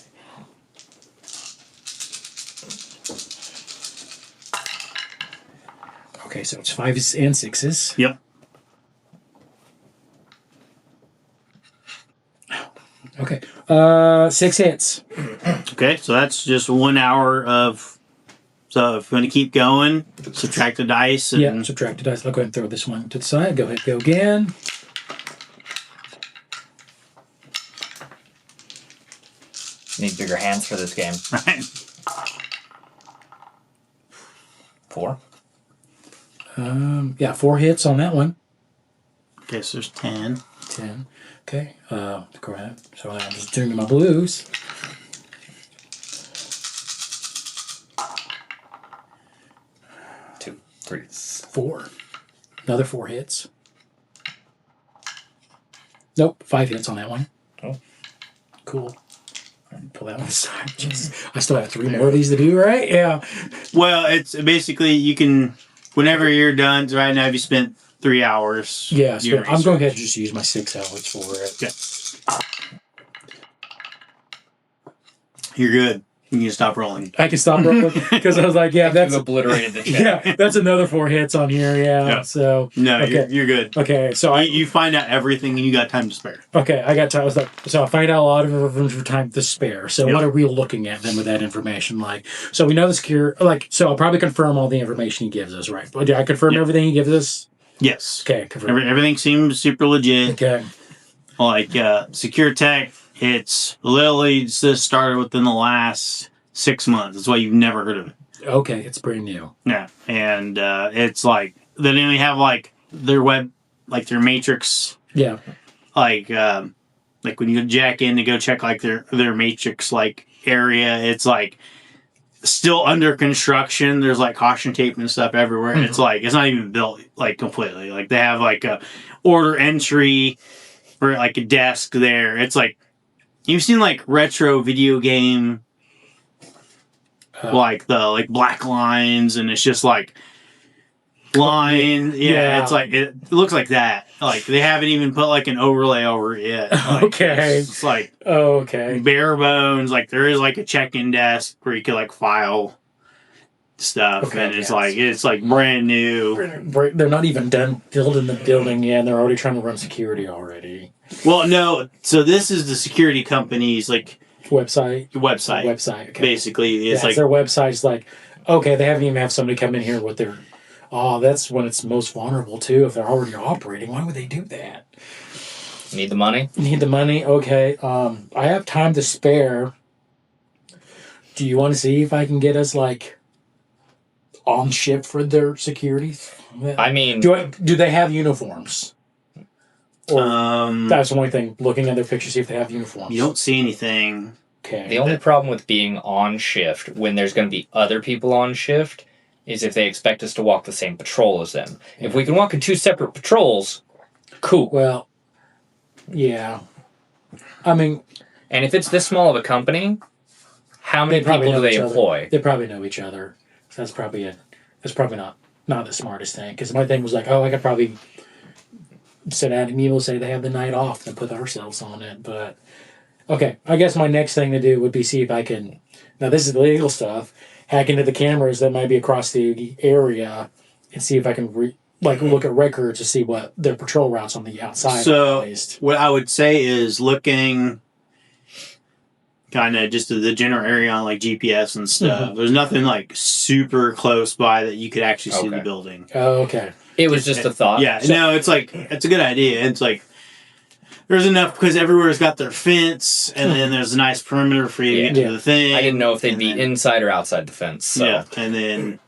Okay, so it's 5s and 6s. Yep. Okay. 6 hits. Okay, so that's just 1 hour of. So if you want to keep going, subtract the dice. And Yeah, subtract the dice. I'll go ahead and throw this one to the side. Go ahead, go again. Need bigger hands for this game. Right. 4. Yeah, 4 hits on that one. Okay, so there's 10. 10. Okay. Go ahead. So I'm just doing my blues. Two, 3. 4. Another 4 hits. Nope, 5 hits on that one. Oh. Cool. Pull that one aside. Jeez. I still have 3 more of these to do, right? Yeah. Well, it's basically you can, whenever you're done, right now you spent 3 hours. Yeah, doing I'm going to research. just use my 6 hours for it. Yeah. You're good. You can stop rolling. I can stop real quick because I was like, yeah, that's You obliterated the chat. yeah, that's another 4 hits on here. Yeah. Yeah. So No, okay. you're good. Okay, so You find out everything and you got time to spare. I got time. I was like, so I find out a lot of time to spare. So Yep. what are we looking at then with that information? Like, so we know the secure. Like, so I'll probably confirm all the information he gives us, right? Did I confirm everything he gives us? Yes. Okay, confirm. Everything seems super legit. Okay. Like Secure Tech, it's literally just started within the last 6 months. That's why you've never heard of it. Okay, it's brand new. Yeah, and it's like they didn't even have like their web, like their matrix, Yeah. like when you jack in to go check like their matrix like area. It's like still under construction. There's like caution tape and stuff everywhere. Mm-hmm. It's like it's not even built like completely. Like they have like a order entry or like a desk there. It's like you've seen like retro video game. Like the like black lines, and it's just like line. Yeah, it's like it looks like that. Like they haven't even put like an overlay over it yet. Like, Okay. it's like Okay. bare bones. Like there is like a check-in desk where you could like file stuff, Okay, and it's yes. like brand new. They're not even done building the building yet, and they're already trying to run security already. Well, no. So this is the security company's like Website. website. Website. Okay. Basically, it's Yeah, like their website's like Okay, they haven't even have somebody come in here with their. Oh, that's when it's most vulnerable too. If they're already operating, why would they do that? Need the money? Need the money? Okay. I have time to spare. Do you want to see if I can get us like on shift for their security? I mean, Do they have uniforms? Or that's the only thing. Looking at their pictures, see if they have uniforms. You don't see anything. Okay. the only problem with being on shift when there's going to be other people on shift is if they expect us to walk the same patrol as them. Yeah. If we can walk in 2 separate patrols, cool. Well, yeah. I mean, And if it's this small of a company, how many people do they employ? They probably know each other. So that's probably it. That's probably not the smartest thing. Because my thing was like, I could probably sit at and say they have the night off and put ourselves on it. But okay, I guess my next thing to do would be see if I can. Now this is the legal stuff. Hack into the cameras that might be across the area and see if I can look at records to see what their patrol routes on the outside. So what I would say is looking kind of just to the general area on like GPS and stuff. Mm-hmm. There's nothing like super close by that you could actually see the building. Oh, okay. It was just a thought. Yeah, no, it's like it's a good idea. It's like there's enough because everywhere's got their fence, and then there's a nice perimeter for you to get to the thing. I didn't know if they'd be inside or outside the fence. So. Yeah, and then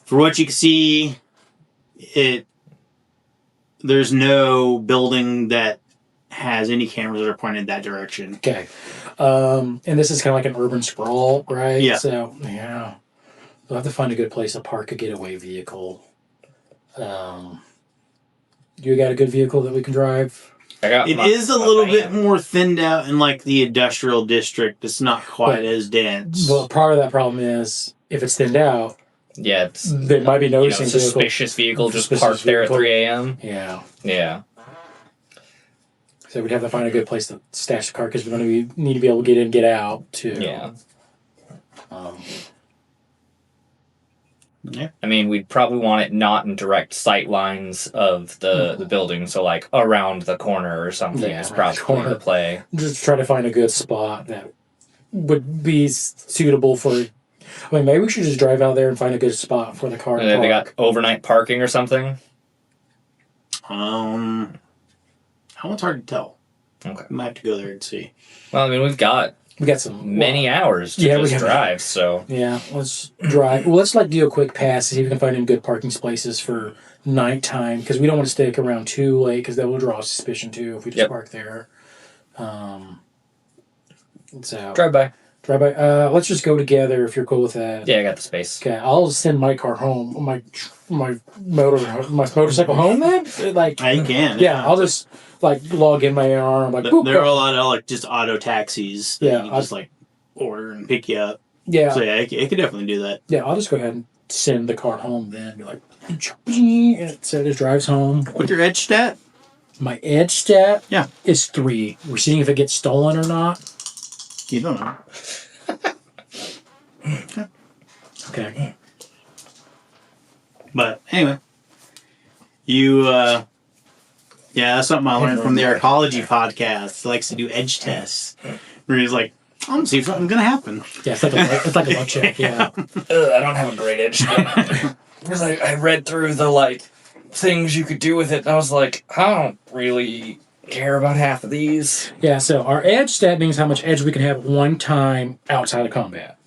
for what you can see, there's no building that has any cameras that are pointed that direction. Okay. And this is kind of like an urban sprawl, right? Yeah. So, yeah. We'll have to find a good place to park a getaway vehicle. You got a good vehicle that we can drive? It is a little bit more thinned out in like the industrial district. It's not quite as dense. Well, part of that problem is if it's thinned out, yeah, they might be noticing suspicious vehicle just parked there at 3 a.m. Yeah. Yeah. So we'd have to find a good place to stash the car because we're going to need to be able to get in and get out, too. Yeah. Yeah. I mean, we'd probably want it not in direct sight lines of the building, so like around the corner or something is probably the play. Just try to find a good spot that would be suitable for. I mean, maybe we should just drive out there and find a good spot for the car. And then they got overnight parking or something. That one's hard to tell. Okay, we might have to go there and see. Well, I mean, we got some many hours to just drive, so yeah, let's drive. Well, let's do a quick pass to see if we can find any good parking spaces for nighttime because we don't want to stick around too late because that will draw suspicion too if we just park there. So drive by. Let's just go together if you're cool with that. Yeah, I got the space. Okay, I'll send my car home. My motorcycle home then. You can. Yeah, I'll just log in my arm. There are a lot of just auto taxis. That you can just order and pick you up. Yeah. So yeah, it could definitely do that. Yeah, I'll just go ahead and send the car home then. Be like, and so it just drives home. What's your edge stat? My edge stat. Yeah. Is 3. We're seeing if it gets stolen or not. You don't know. Okay. But anyway, that's something I learned from the Arcology podcast. He likes to do edge tests. Where he's like, I'm going to see if something's going to happen. Yeah, it's like a luck check, yeah. I don't have a great edge stat. Because I read through the, things you could do with it, and I was like, I don't really care about half of these. Yeah, so our edge stat means how much edge we can have at one time outside of combat.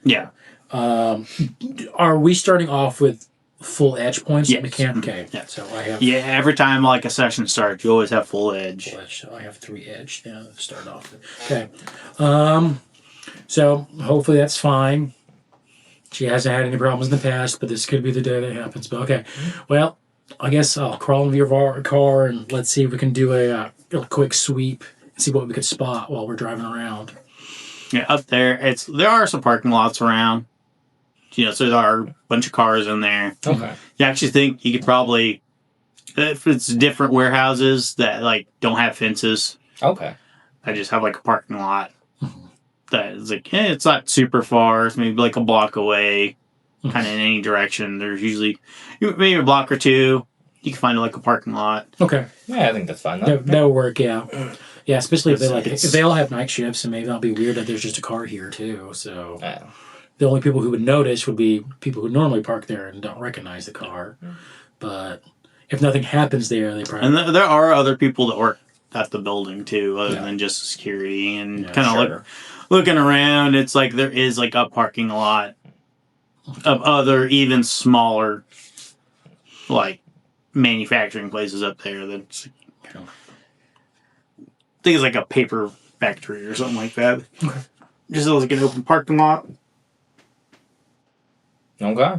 Yeah. Are we starting off with full edge points? Yes. We can? Okay. Yeah. So I have... Yeah, every time a session starts, you always have full edge. Full edge. So I have 3 edge now to start off with. Okay. So hopefully that's fine. She hasn't had any problems in the past, but this could be the day that happens. But okay. Well, I guess I'll crawl into your car and let's see if we can do a quick sweep and see what we could spot while we're driving around. Yeah, up there, there are some parking lots around. So there are a bunch of cars in there. Okay. You actually think you could probably, if it's different warehouses that don't have fences. Okay. I just have a parking lot that is it's not super far. It's maybe a block away, kind of in any direction. There's usually maybe a block or two. You can find a parking lot. Okay. Yeah, I think that's fine. That'll work. Yeah. Yeah, especially if they if they all have night shifts, and maybe that'll be weird that there's just a car here too. So the only people who would notice would be people who normally park there and don't recognize the car. But if nothing happens there, they probably... And there are other people that work at the building, too, other than just security. And kind of looking around, it's like there is like a parking lot of other, even smaller, like, manufacturing places up there that's... I think it's like a paper factory or something like that. Okay. Just like an open parking lot. Okay.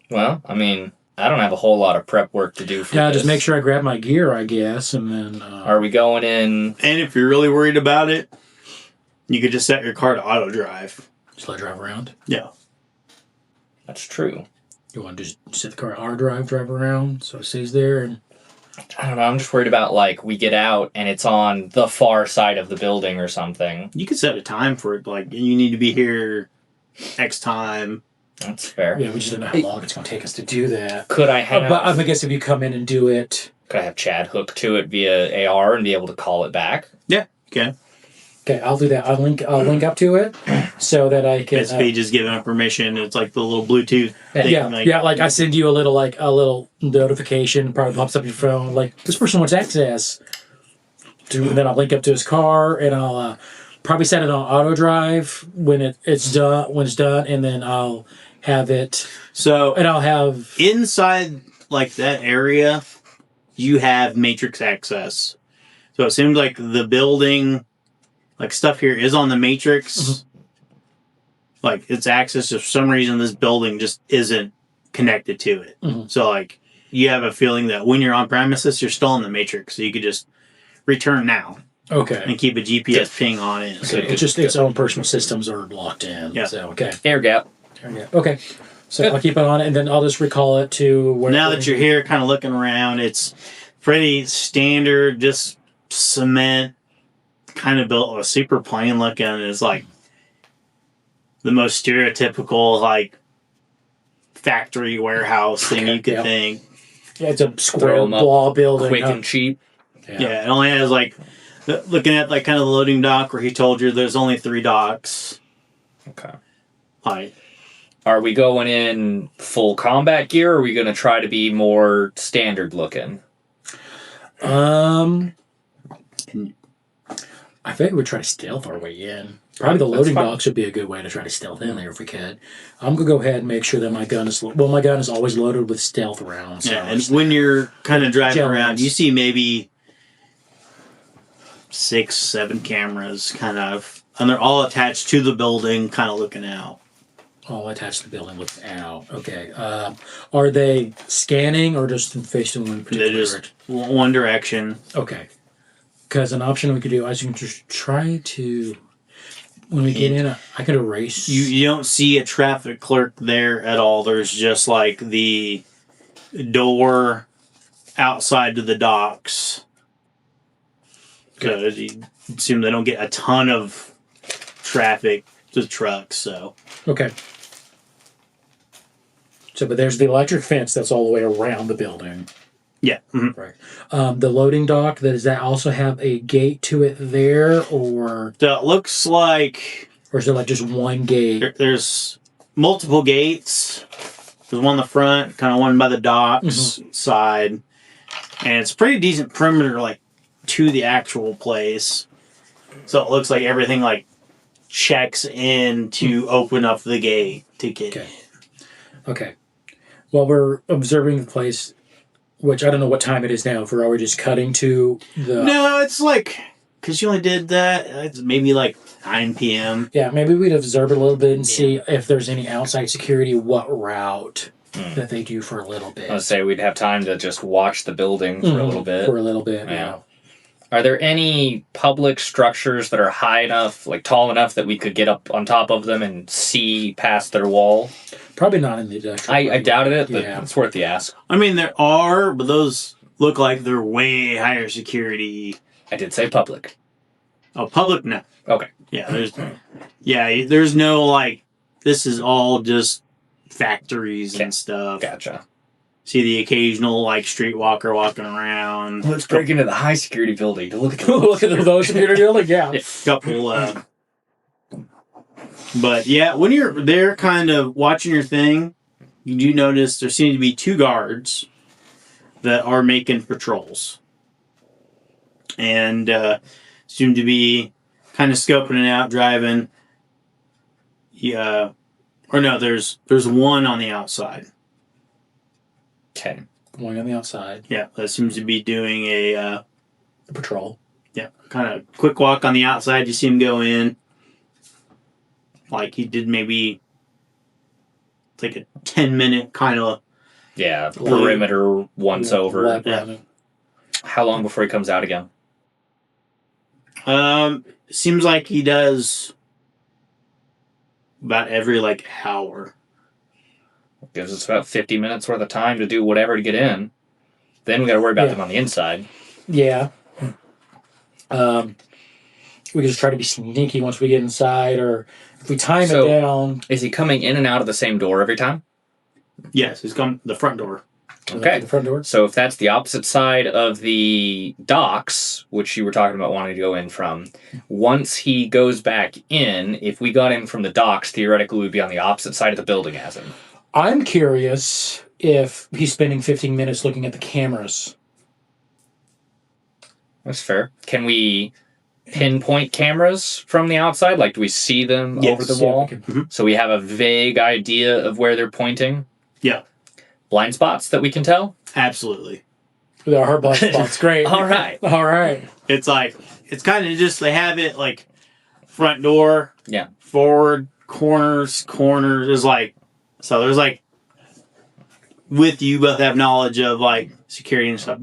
Well, I mean, I don't have a whole lot of prep work to do for this. Just make sure I grab my gear, I guess, and then... Are we going in... And if you're really worried about it, you could just set your car to auto drive. Just let it drive around? Yeah. That's true. You want to just set the car to auto drive around, so it stays there, and... I don't know, I'm just worried about, like, we get out and it's on the far side of the building or something. You could set a time for it, like, you need to be here X time. That's fair. Yeah, we just don't know how long it's going to take us to do that. Could I have... But I guess if you come in and do it... Could I have Chad hook to it via AR and be able to call it back? Yeah, okay. Okay, I'll do that. I'll link up to it so that I can... This page is giving it permission. It's like the little Bluetooth thing. Like I send you a little notification, probably pops up your phone, like, this person wants access. And then I'll link up to his car, and I'll probably set it on auto drive when it's done, and then I'll have it... So... And I'll have... Inside, like, that area, you have matrix access. So it seems like the building... Like, stuff here is on the matrix. Mm-hmm. Like, it's access. For some reason, this building just isn't connected to it. Mm-hmm. So, like, you have a feeling that when you're on premises, you're still in the matrix. So you could just return now. Okay. And keep a GPS ping on it. So it's just its own personal systems are locked in. Yeah. So, okay. Air gap. Okay. So I'll keep it on it, and then I'll just recall it to where... Now that you're here kind of looking around, it's pretty standard, just cement... kind of built a super plain looking. It's like the most stereotypical like factory warehouse thing you could think. Yeah, it's a square wall building, quick and cheap. Yeah, it only has like looking at like kind of the loading dock where he told you there's only 3 docks. Okay. Like, are we going in full combat gear, or are we going to try to be more standard looking? I think we'd try to stealth our way in. Probably the loading docks would be a good way to try to stealth in there if we could. I'm going to go ahead and make sure that my gun is... my gun is always loaded with stealth rounds. Yeah, and when you're kind of driving around, you see maybe 6, 7 cameras kind of... And they're all attached to the building, kind of looking out. All attached to the building looking out. Okay. Are they scanning or just facing one particular direction? They're just one direction. Okay. Because an option we could do is you can just try to, when we get in, I could erase. You don't see a traffic clerk there at all. There's just like the door outside to the docks. Because you assume they don't get a ton of traffic to trucks, so. Okay. So, but there's the electric fence that's all the way around the building. Yeah. Mm-hmm. Right. The loading dock, does that also have a gate to it there, or? That looks like... Or is it like just one gate? There's multiple gates. There's one in the front, kind of one by the docks side. And it's pretty decent perimeter, like, to the actual place. So it looks like everything, like, checks in to open up the gate to get in. Okay. While we're observing the place... Which, I don't know what time it is now, if we're already just cutting to the... No, it's like... Because you only did that, it's maybe like 9 p.m. Yeah, maybe we'd observe it a little bit and see if there's any outside security, what route that they do for a little bit. I would say we'd have time to just watch the building for a little bit. For a little bit, yeah. Are there any public structures that are high enough, like tall enough, that we could get up on top of them and see past their wall? Probably not in the industrial. I doubted it, but it's worth the ask. I mean, there are, but those look like they're way higher security. I did say public. Oh, public? No. Okay. Yeah, there's no, like, this is all just factories and stuff. Gotcha. See the occasional, like, streetwalker walking around. Let's break into the high security building to look at those security building, yeah. Couple, But yeah, when you're there kind of watching your thing, you do notice there seem to be 2 guards that are making patrols. And seem to be kind of scoping it out, driving. Yeah. Or no, there's one on the outside. Okay. Going on the outside. Yeah, that seems to be doing a Patrol. yeah, kind of quick walk on the outside. You see him go in. Like he did maybe like a 10-minute kind of. Yeah, perimeter once over. Yeah. How long before he comes out again? Seems like he does about every like hour. Gives us about 50 minutes worth of time to do whatever to get in. Then we got to worry about them on the inside. Yeah. We could just try to be sneaky once we get inside, or if we time it down. Is he coming in and out of the same door every time? Yes, he's come the front door. Okay. The front door. So if that's the opposite side of the docks, which you were talking about wanting to go in from, once he goes back in, if we got in from the docks, theoretically we'd be on the opposite side of the building as him. I'm curious if he's spending 15 minutes looking at the cameras. That's fair. Can we pinpoint cameras from the outside? Like, do we see them over the wall? So we have a vague idea of where they're pointing? Yeah. Blind spots that we can tell? Absolutely. There are blind spots. Great. All right. All right. It's like, it's kind of just, they have it like front door, Yeah. forward, corners is like, so there's like, with you both have knowledge of like security and stuff.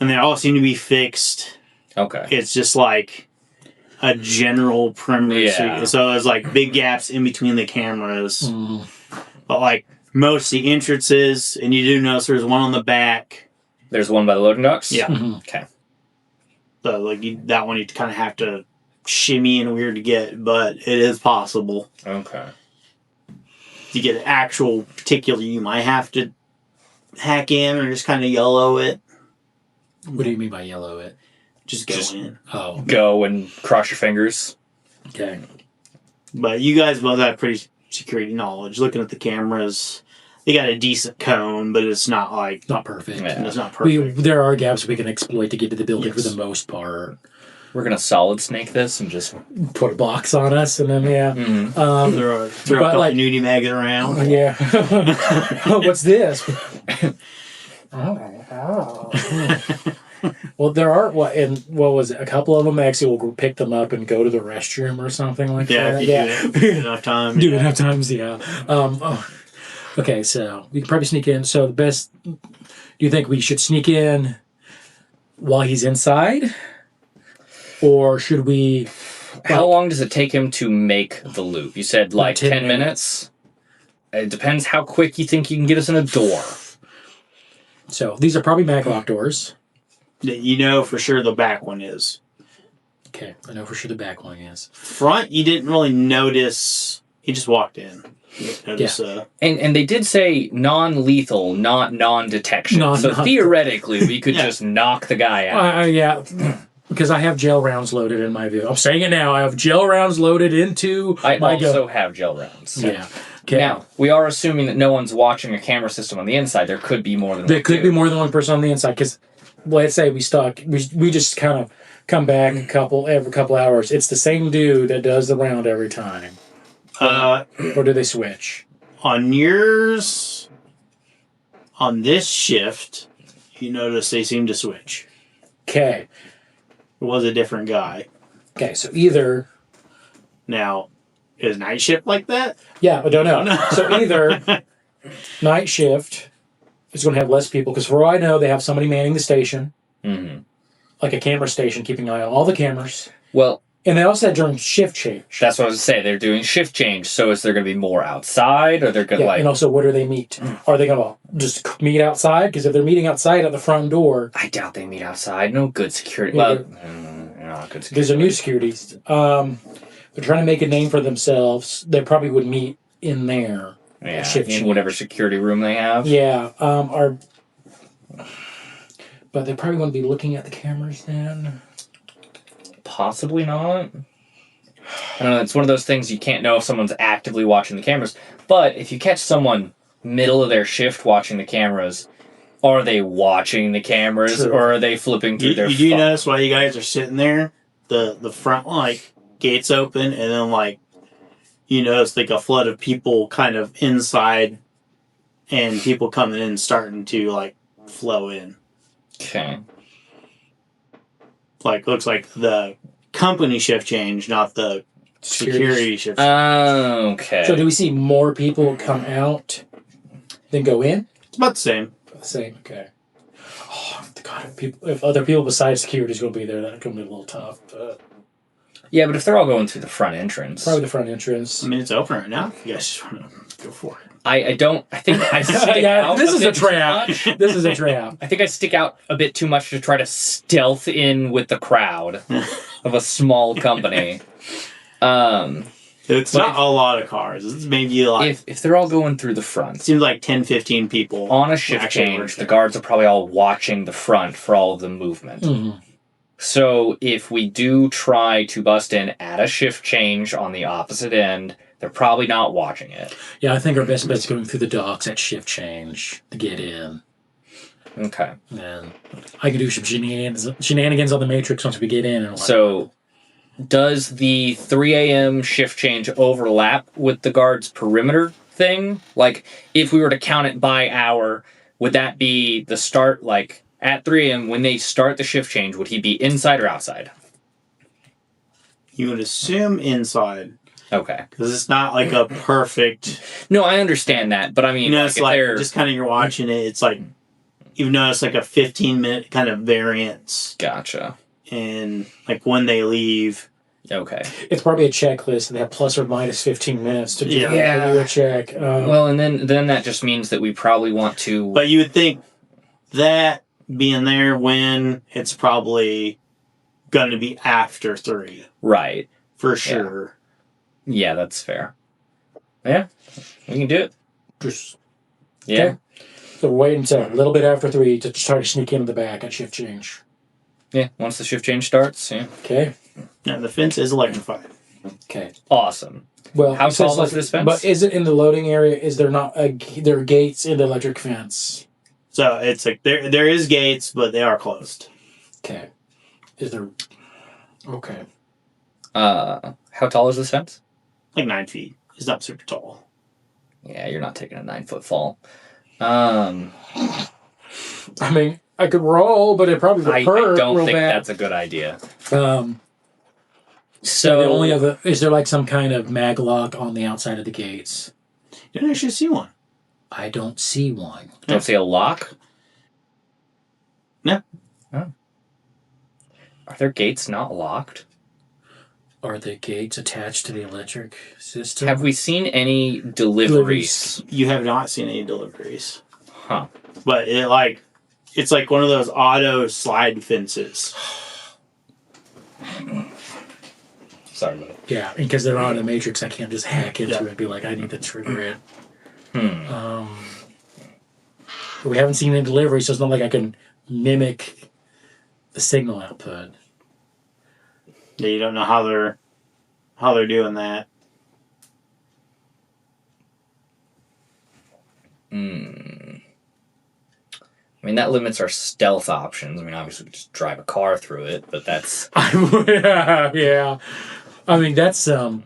And they all seem to be fixed. Okay. It's just like a general perimeter. Yeah. So there's like big gaps in between the cameras. But like most of the entrances, and you do notice there's one on the back. There's one by the loading docks? Yeah. Okay. So like that one you kind of have to shimmy and weird to get, but it is possible. Okay. To get an actual particular, you might have to hack in or just kind of yellow it. What do you mean by yellow it? Just go in. Oh. Go and cross your fingers. Okay. But you guys both have pretty security knowledge. Looking at the cameras, they got a decent cone, but it's not like... Not perfect. Yeah. It's not perfect. There are gaps we can exploit to get to the building for Yes. the most part. We're going to solid snake this and just... Put a box on us and then, yeah. There are throw a couple nudie maggots around. Yeah. What's this? Well, there are what was it? A couple of them actually will pick them up and go to the restroom or something like that. If you do enough time. Do it enough times, yeah. Okay, so we can probably sneak in. So the best. Do you think we should sneak in while he's inside, or should we? How long does it take him to make the loop? You said like 10 10 minutes? It depends how quick you think you can get us in a door. So these are probably maglock doors. You know for sure the back one is. Okay, I know for sure the back one is. Front, you didn't really notice. He just walked in. Notice, And they did say non-lethal, not non-detection. So theoretically, we could just knock the guy out. Yeah, because I have gel rounds loaded in my vehicle. I'm saying it now. I have gel rounds loaded into I my also have gel rounds. So. Yeah. Okay. Now, we are assuming that no one's watching a camera system on the inside. There could be more than There could be more than one person on the inside because, let's say we just kind of come back every couple hours. It's the same dude that does the round every time. Or do they switch? On yours, on this shift, you notice they seem to switch. Okay. It was a different guy. Okay, so either... Now, is night shift like that? Yeah, I don't know. So either night shift is going to have less people, because for all I know, they have somebody manning the station. Mm-hmm. Like a camera station, keeping an eye on all the cameras. Well... And they also said during shift change. That's what I was going to say. They're doing shift change. So is there going to be more outside? Or they're going to And also, where do they meet? Are they going to just meet outside? Because if they're meeting outside at the front door... I doubt they meet outside. No good security. Yeah, Well, not good security. Because they're new securities. They're trying to make a name for themselves. They probably would meet in there. Yeah, Shift in change. whatever security room they have. Yeah. But they probably want to be looking at the cameras then. Possibly not. I don't know, it's one of those things you can't know if someone's actively watching the cameras. But if you catch someone middle of their shift watching the cameras, are they watching the cameras True. or are they flipping through their You do phone? notice while you guys are sitting there, the front like gates open, and then like you notice like a flood of people kind of inside, and people coming in starting to like flow in. Okay. Like looks like the company shift change, not the security shift change. Okay. So do we see more people come out than go in? It's about the same. The same. Okay. Oh God! If other people besides security is going to be there, that's going to be a little tough. But Yeah, but if they're all going through the front entrance, probably the front entrance. I mean, it's open right now. You guys just want to go for it. I think I stick Yeah, out this is a bit too trap. much. This is a trap. I think I stick out a bit too much to try to stealth in with the crowd of a small company. It's not a lot of cars. It's maybe like If they're all going through the front seems like 10, 15 people on a shift actually change, work the there. guards are probably all watching the front for all of the movement. Mhm. So if we do try to bust in at a shift change on the opposite end, they're probably not watching it. Yeah, I think our best bet is going through the docks at shift change to get in. Okay. And I can do some shenanigans on the Matrix once we get in. And So does the 3 a.m. shift change overlap with the guard's perimeter thing? Like, if we were to count it by hour, would that be the start, like, at 3 a.m., when they start the shift change, would he be inside or outside? You would assume inside Okay. because it's not like a perfect. No, I understand that, but I mean, You know, like, it's if like they're... just kind of you're watching it. It's like you've noticed like a 15-minute kind of variance, Gotcha. and like when they leave. Okay. it's probably a checklist, and they have plus or minus 15 minutes to do Yeah. a check. Well, and then that just means that we probably want to... But you would think that being there when it's probably going to be after 3 Right. for sure. Yeah, that's fair. Yeah, we can do it. Just, Yeah. Okay. So we're waiting until a little bit after 3 to try to sneak into the back at shift change. Yeah, once the shift change starts, yeah. Okay. Now the fence is electrified. Okay. Awesome. Well, How it says tall is this fence? But is it in the loading area? Is there not there are gates in the electric fence? So it's like there is gates, but they are closed. Okay. Is there? Okay. How tall is this fence? Like 9 feet. It's not super tall. Yeah, you're not taking a 9-foot fall. I mean, I could roll, but it probably would I hurt don't real think bad. that's a good idea. So So the only other is there like some kind of mag lock on the outside of the gates? You don't actually see one. I don't see one. don't see a lock. No. Oh. Are their gates not locked? Are the gates attached to the electric system? Have we seen any deliveries? You have not seen any deliveries. Huh. But it's like one of those auto slide fences. Sorry about it. Yeah, because they're on the Matrix, I can't just hack into Yeah. it and be like, I need to trigger it. Hmm. But we haven't seen any delivery, so it's not like I can mimic the signal output. Yeah, you don't know how they're doing that. I mean, that limits our stealth options. I mean, obviously, we just drive a car through it, but that's... Yeah. I mean, that's, mirror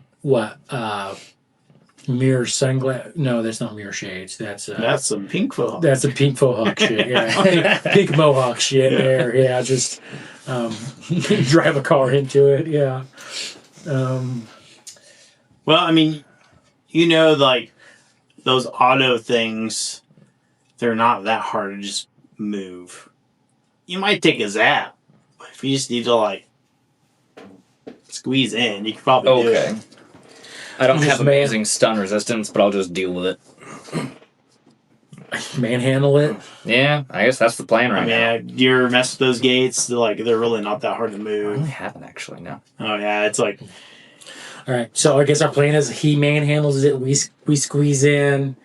sunglass? No, that's not mirror shades. That's some pink foot. that's a pink mohawk shit. Yeah, pink mohawk shit there. Yeah, just drive a car into it. Yeah. Well, I mean, like those auto things, they're not that hard to just move. You might take a zap, but if you just need to like squeeze in, you could probably do Okay. it. I don't Just have amazing stun resistance, but I'll just deal with it. Manhandle it. Yeah, I guess that's the plan I right mean, now. you're messing with those gates. They're really not that hard to I move. really haven't, actually, no. Oh yeah, it's like All right. So I guess our plan is he manhandles it. We squeeze in.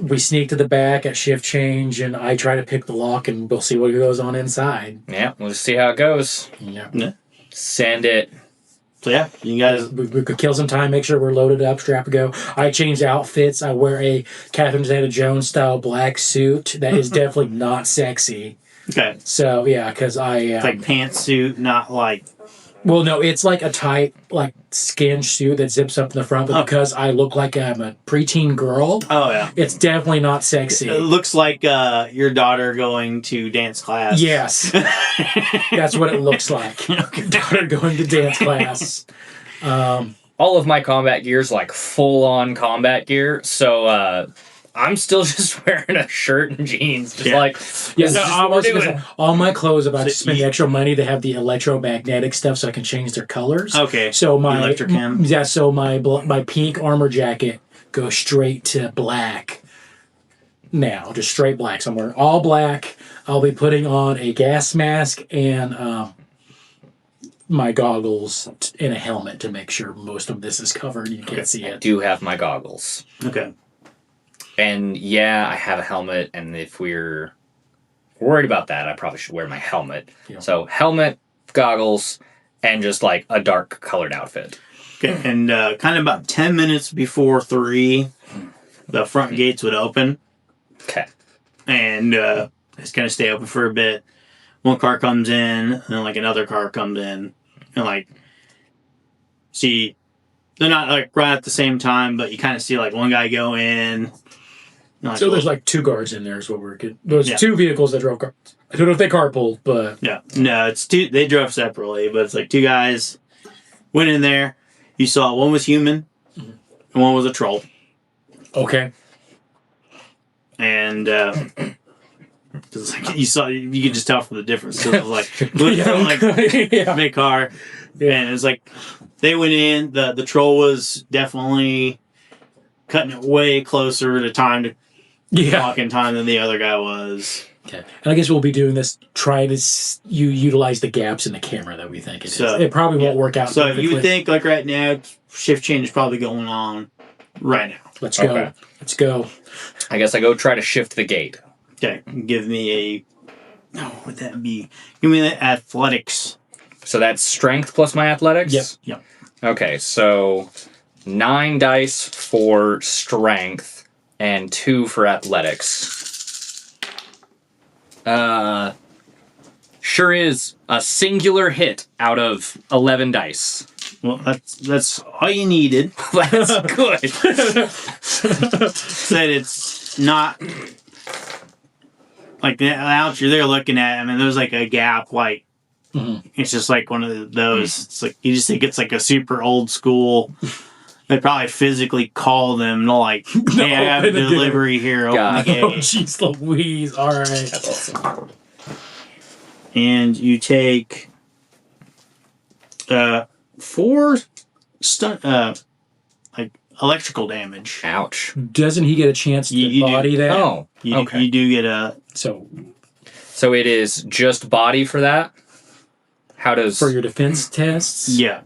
We sneak to the back at shift change, and I try to pick the lock, and we'll see what goes on inside. Yeah, we'll just see how it goes. Yeah. yeah. Send it. So yeah, you guys. We could kill some time, make sure we're loaded up, strap to go. I change outfits. I wear a Catherine Zeta-Jones style black suit that is definitely not sexy. Okay. So yeah, because I It's like pantsuit, not like. well, no, it's like a tight, like skin suit that zips up in the front. But because I look like I'm a preteen girl, Oh yeah, it's definitely not sexy. it looks like your daughter going to dance class. Yes, that's what it looks like. Daughter going to dance class. All of my combat gear is like full on combat gear, so I'm still just wearing a shirt and jeans, just like Yeah, this is I what we're was gonna doing. say, all my clothes about to So spend extra money to have the electromagnetic stuff so I can change their colors. Okay. So my Electrocam. yeah, so my pink armor jacket goes straight to black. Now, just straight black. So I'm wearing all black. I'll be putting on a gas mask and my goggles and a helmet to make sure most of this is covered. You can't see I it. do have my goggles. Okay. And yeah, I have a helmet, and if we're worried about that, I probably should wear my helmet. Yeah. So helmet, goggles, and just like a dark colored outfit. Okay. And kind of about 10 minutes before 3, the front gates would open, Okay. and it's gonna stay open for a bit. One car comes in, and then like another car comes in, and like see, they're not like right at the same time, but you kind of see like one guy go in. Like, So there's like 2 guards in there is what we're getting. There's Yeah. 2 vehicles that drove cars. I don't know if they carpooled, but yeah, no, it's 2. They drove separately, but it's like 2 guys went in there. You saw one was human, and one was a troll, okay. and it's like you could just tell from the difference. So it was like Yeah. big car, and it's like they went in. The troll was definitely cutting it way closer to time to Yeah. talking time than the other guy was. Okay. And I guess we'll be doing this, trying to utilize the gaps in the camera that we think it is. So, It probably won't work out. So perfectly. you would think like right now, shift change is probably going on right now. Let's go. Okay. Let's go. I guess I go try to shift the gate. Okay, give me a. Oh, what would that be? Give me the athletics. So that's strength plus my athletics? Yep. Okay, so 9 dice for strength and 2 for athletics. Sure is a singular hit out of 11 dice. Well, that's all you needed. That's good. Said it's not like out you're there looking at. I mean, there's like a gap. Like it's just like one of those. It's like you just think it's like a super old school. They probably physically call them to like, hey, I have a Open the delivery here. Open God. the Oh, gate. jeez Louise. All right. That's awesome. And you take 4 like electrical damage. Ouch. Doesn't he get a chance to You do. body that? Oh, You, okay. you do get a So it is just body for that? How does... For your defense tests? yeah.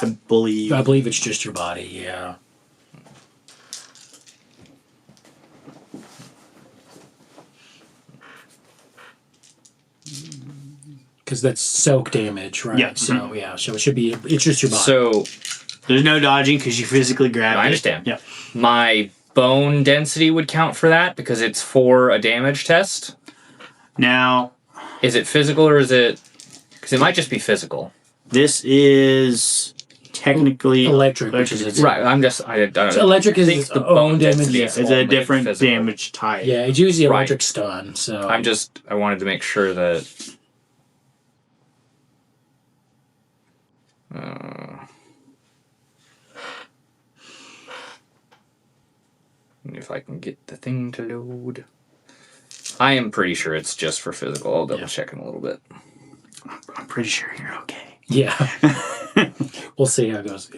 I believe. I believe it's just your body, yeah. Because that's soak damage, right? Yeah. So, yeah. So it should be, it's just your body. So There's no dodging because you physically grab it. I understand. Yeah. my bone density would count for that because it's for a damage test. Now, Is it physical or is it... Because it might just be physical. this is technically Electric, which is Right, I'm just... I don't So electric is think its the own bone damage. density Yeah. is It's a only different physical. damage type. Yeah, it's usually Right. electric stun. So I wanted to make sure that... if I can get the thing to load. I am pretty sure it's just for physical. I'll double check in a little bit. I'm pretty sure you're okay. yeah. We'll see how it goes.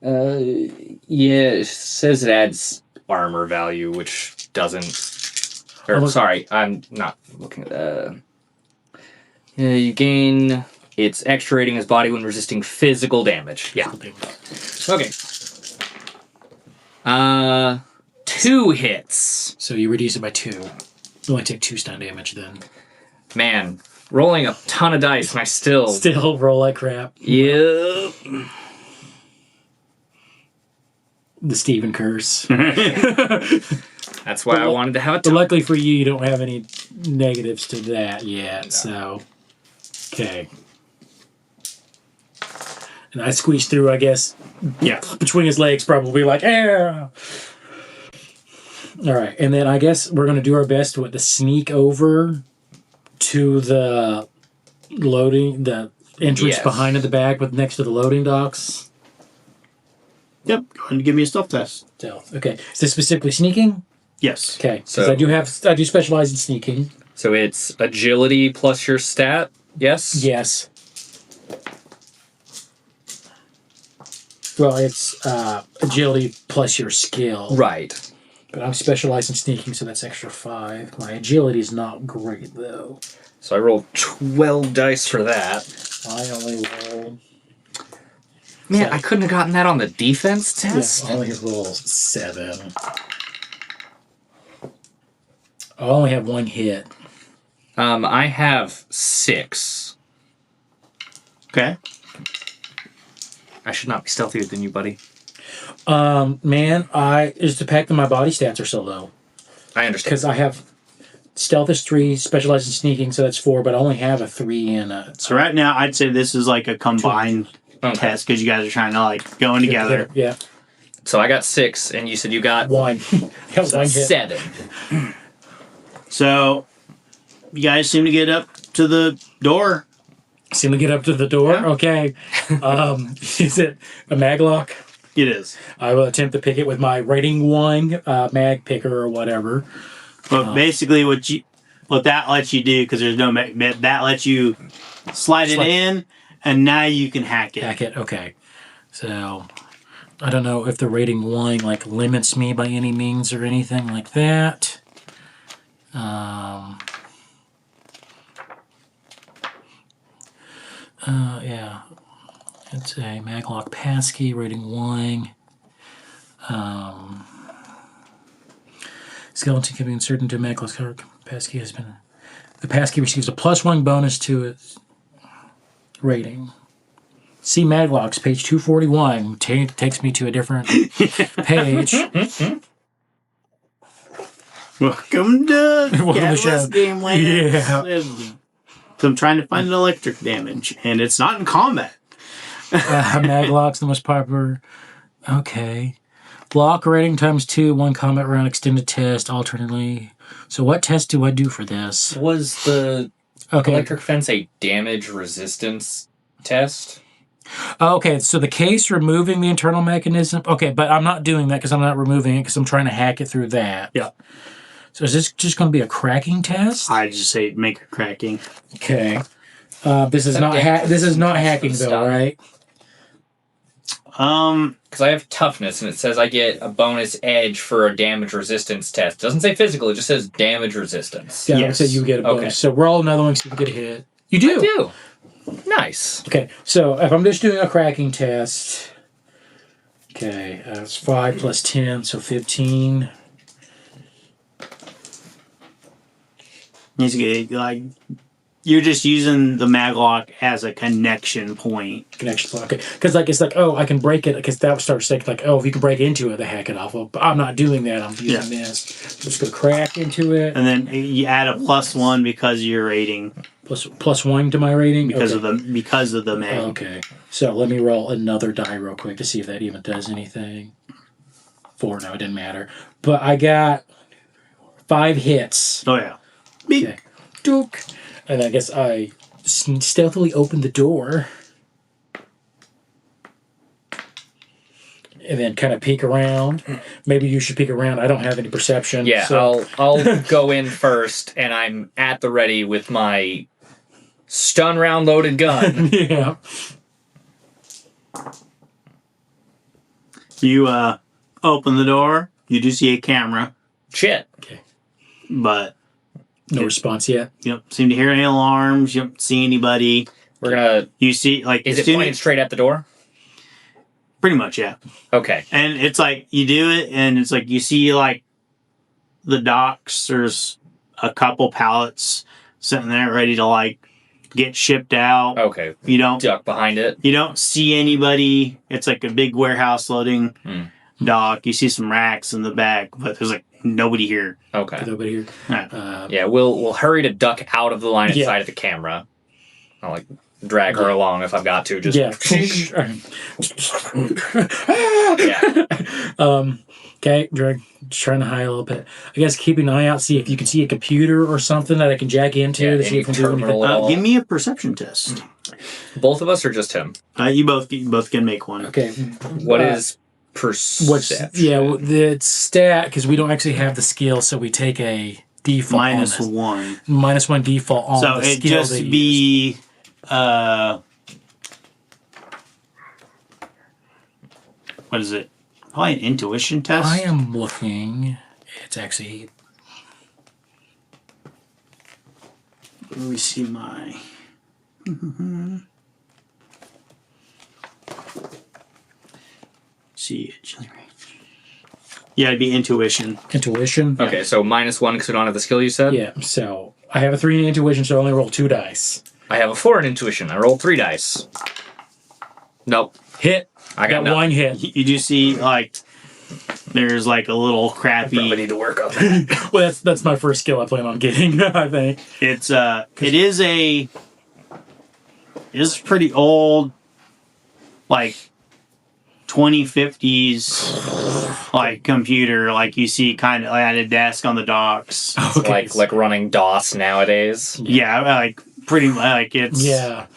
Yeah, it says it adds armor value, which doesn't. Or, Almost- sorry, I'm not looking at yeah, you gain its extra rating as body when resisting physical damage. Yeah. Okay. 2 hits. So you reduce it by 2. You only take 2 stun damage then. Man, rolling a ton of dice and I still roll like crap. Yep. The Steven curse. That's why I wanted to have a But luckily for you, you don't have any negatives to that yet. No. So, okay. And I squeezed through, I guess. Yeah. Between his legs, probably like, yeah. All right, and then I guess we're gonna do our best to sneak over to the entrance behind the back, with next to the loading docks. Yep. Go ahead and give me a stealth test. Stealth. Okay. Is this specifically sneaking? Yes. Okay. Because I do specialize in sneaking. So it's agility plus your stat. Yes. Yes. Well, it's agility plus your skill. Right. But I'm specialized in sneaking, so that's extra 5. My agility is not great though. So I rolled 12 dice for that. I only roll. Man, I couldn't have gotten that on the defense test? Yeah, I only roll 7. I only have 1 hit. I have 6. Okay. I should not be stealthier than you, buddy. Man, it's the fact that my body stats are so low. I understand. Because I have stealth is 3, specialized in sneaking, so that's 4, but I only have a 3 in it. So right now, I'd say this is like a combined test because you guys are trying to like go in together. Yeah. So I got 6, and you said you got 1. So 7. So you guys seem to get up to the door. Seem to get up to the door? Yeah. Okay. Is it a maglock? It is. I will attempt to pick it with my rating 1 mag picker or whatever. But basically what that lets you do, because there's no that lets you slide it in, and now you can hack it. Hack it, okay. So I don't know if the rating 1 like limits me by any means or anything like that. Yeah. It's a maglock passkey, rating 1. Skeleton can be inserted into a maglock card. Passkey has been... The passkey receives a +1 bonus to its rating. See Maglocks, page 241. Takes me to a different page. Welcome to Catalyst Game Land. Yeah. So I'm trying to find an electric damage, and it's not in combat. Maglocks, the most popular. Okay. Block rating ×2, 1 combat round, extended test, alternately. So what test do I do for this? Was the electric fence a damage resistance test? Okay, so the case removing the internal mechanism. Okay, but I'm not doing that because I'm not removing it because I'm trying to hack it through that. Yeah. So is this just going to be a cracking test? I just say make a cracking. Okay. This is not hacking though, right? Because I have toughness, and it says I get a bonus edge for a damage resistance test. It doesn't say physical; it just says damage resistance. Yeah, yes. So you get a bonus. Okay. So roll another one so you get a hit. You do. I do. Nice. Okay, so if I'm just doing a cracking test, okay, it's 5 + 10, so 15. You're just using the maglock as a connection point. Connection point, okay. Because it's like, oh, I can break it, because that starts saying, like, oh, if you can break into it, they hack it off. Well, but I'm not doing that. I'm using this. So just going to crack into it. And then you add a +1 because of your rating. +1 to my rating? Because of the mag. Okay. So let me roll another die real quick to see if that even does anything. 4, no, it didn't matter. But I got 5 hits. Oh, yeah. Okay. Dook. And I guess I stealthily opened the door. And then kind of peek around. Maybe you should peek around. I don't have any perception. Yeah, so. I'll go in first, and I'm at the ready with my stun round loaded gun. Yeah. You open the door. You do see a camera. Shit. Okay. But no response yet. You don't seem to hear any alarms. You don't see anybody. You see, like... Is it pointing straight at the door? Pretty much, yeah. Okay. And it's like, you do it, and it's like, you see, like, the docks. There's a couple pallets sitting there ready to like get shipped out. Okay. You don't Duck behind it. You don't see anybody. It's like a big warehouse loading dock. You see some racks in the back, but there's like nobody here. Okay. Nobody here. Yeah, we'll hurry to duck out of the line of sight of the camera. I'll like drag her along if I've got to. Just Okay, drag. Just trying to hide a little bit. I guess keeping an eye out, see if you can see a computer or something that I can jack into to see if I can do anything. Give me a perception test. Both of us or just him? You both can make one. Okay. What is perception? The stat, because we don't actually have the skill, so we take a default -1. -1 default on so the skill. So it'd just be what is it? Probably an intuition test. I am looking. It's actually. Let me see my. See it. Yeah, it'd be intuition. Intuition. Okay, so -1 because we don't have the skill you said? Yeah, so I have a 3 in intuition, so I only roll 2 dice. I have a 4 in intuition. I rolled 3 dice. Nope. Hit. I got one hit. You do see, like, there's like a little crappy. Probably need to work on that. Well, that's my first skill I plan on getting, I think. It is pretty old, like 2050s, like computer, like you see kind of at a desk on the docks. Okay. Like running DOS nowadays. Yeah, like pretty like it's. Yeah.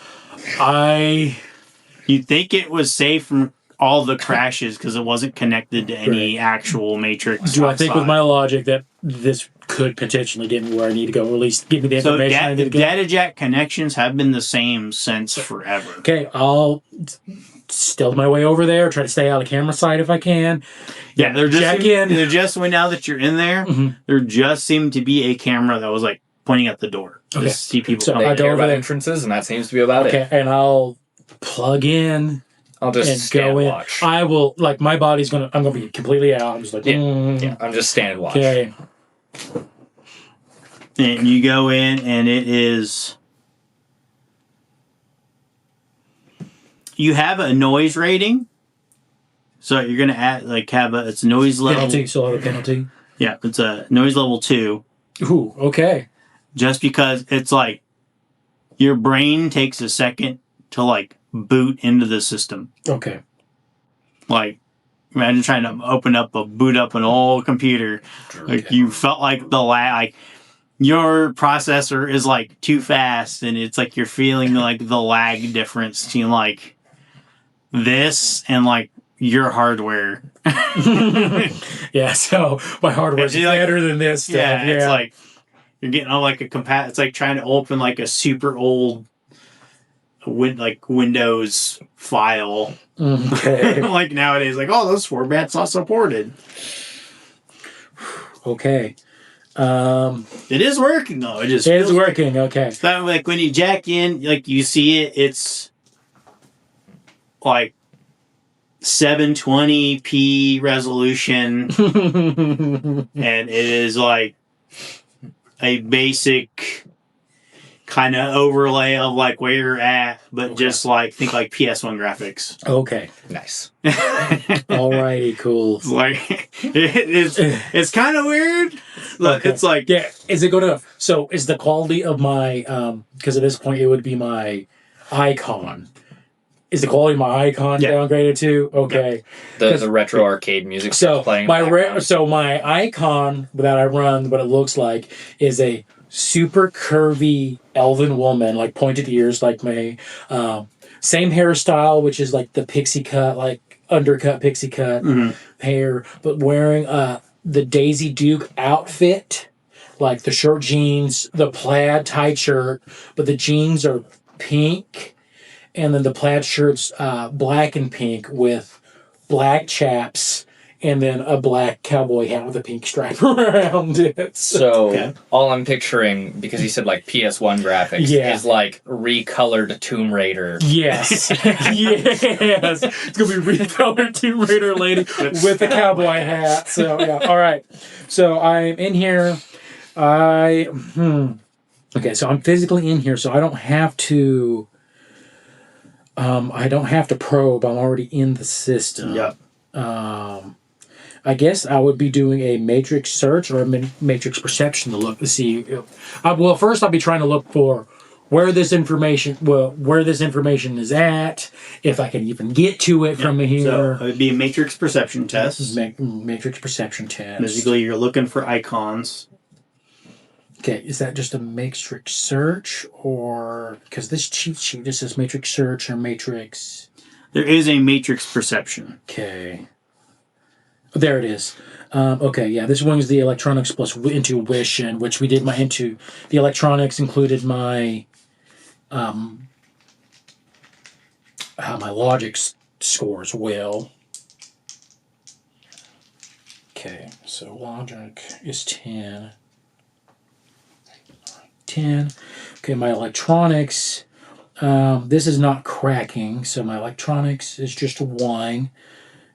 You'd think it was safe from all the crashes because it wasn't connected to any actual matrix. Do I think with my logic that this could potentially get me where I need to go, or at least give me the information I need to go? Data jack connections have been the same since forever. Okay, I'll stealth my way over there, try to stay out of camera sight if I can. Yeah, they're in. just when now that you're in there, there just seemed to be a camera that was like pointing at the door. Okay. Just see people. So I go over the entrances, and that seems to be about it. Okay, and I'll plug in. I'll just and stand go in. watch. I will, like, my body's I'm gonna be completely out. I'm just like, yeah, I'm just stand and watch. Okay. And you go in, and it is. You have a noise rating, so you're gonna it's noise level. Penalty, so I have a penalty. Yeah, it's a noise level 2. Ooh, okay. Just because it's like your brain takes a second to like boot into the system. Okay. Like, imagine trying to boot up an old computer. Like you felt like like your processor is like too fast, and it's like you're feeling like the lag difference between like this and like your hardware. Yeah, so my hardware's better than this stuff. Yeah, it's like you're getting on like it's like trying to open like a super old Windows file. Okay. Like nowadays, like, oh, those formats not supported. Okay. It is working though. It is working. Okay. It's not like when you jack in, like you see it, it's like 720p resolution, and it is like a basic kind of overlay of like where you're at, but just like think like PS1 graphics. Okay. Nice. Alrighty, cool. Like it's kind of weird. Okay. It's like, yeah. Is it gonna? So is the quality of my because at this point it would be my icon. Is the quality of my icon downgraded too? Okay. The retro arcade music playing. So my icon that I run, what it looks like is a super curvy elven woman, like pointed ears, like me. Same hairstyle, which is like the pixie cut, like undercut pixie cut hair, but wearing the Daisy Duke outfit, like the short jeans, the plaid tight shirt, but the jeans are pink. And then the plaid shirt's black and pink with black chaps, and then a black cowboy hat with a pink stripe around it. So all I'm picturing, because you said like PS1 graphics, is like recolored Tomb Raider. Yes. Yes. It's going to be recolored Tomb Raider lady with a cowboy hat. So, yeah. All right. So I'm in here. Okay, so I'm physically in here, so I don't have to. I don't have to probe. I'm already in the system. Yep. I guess I would be doing a matrix search or a matrix perception to look to see. Well, first I'll be trying to look for where this information is at, if I can even get to it from here. So it would be a matrix perception test. Matrix perception test. Basically, you're looking for icons. Okay, is that just a matrix search, or because this cheat sheet just says matrix search or matrix? There is a matrix perception. Okay. There it is. Okay, yeah, this one is the electronics plus intuition, which we did my the electronics included my my logic scores will. Okay, so logic is 10. 10. Okay, my electronics, this is not cracking, so my electronics is just 1.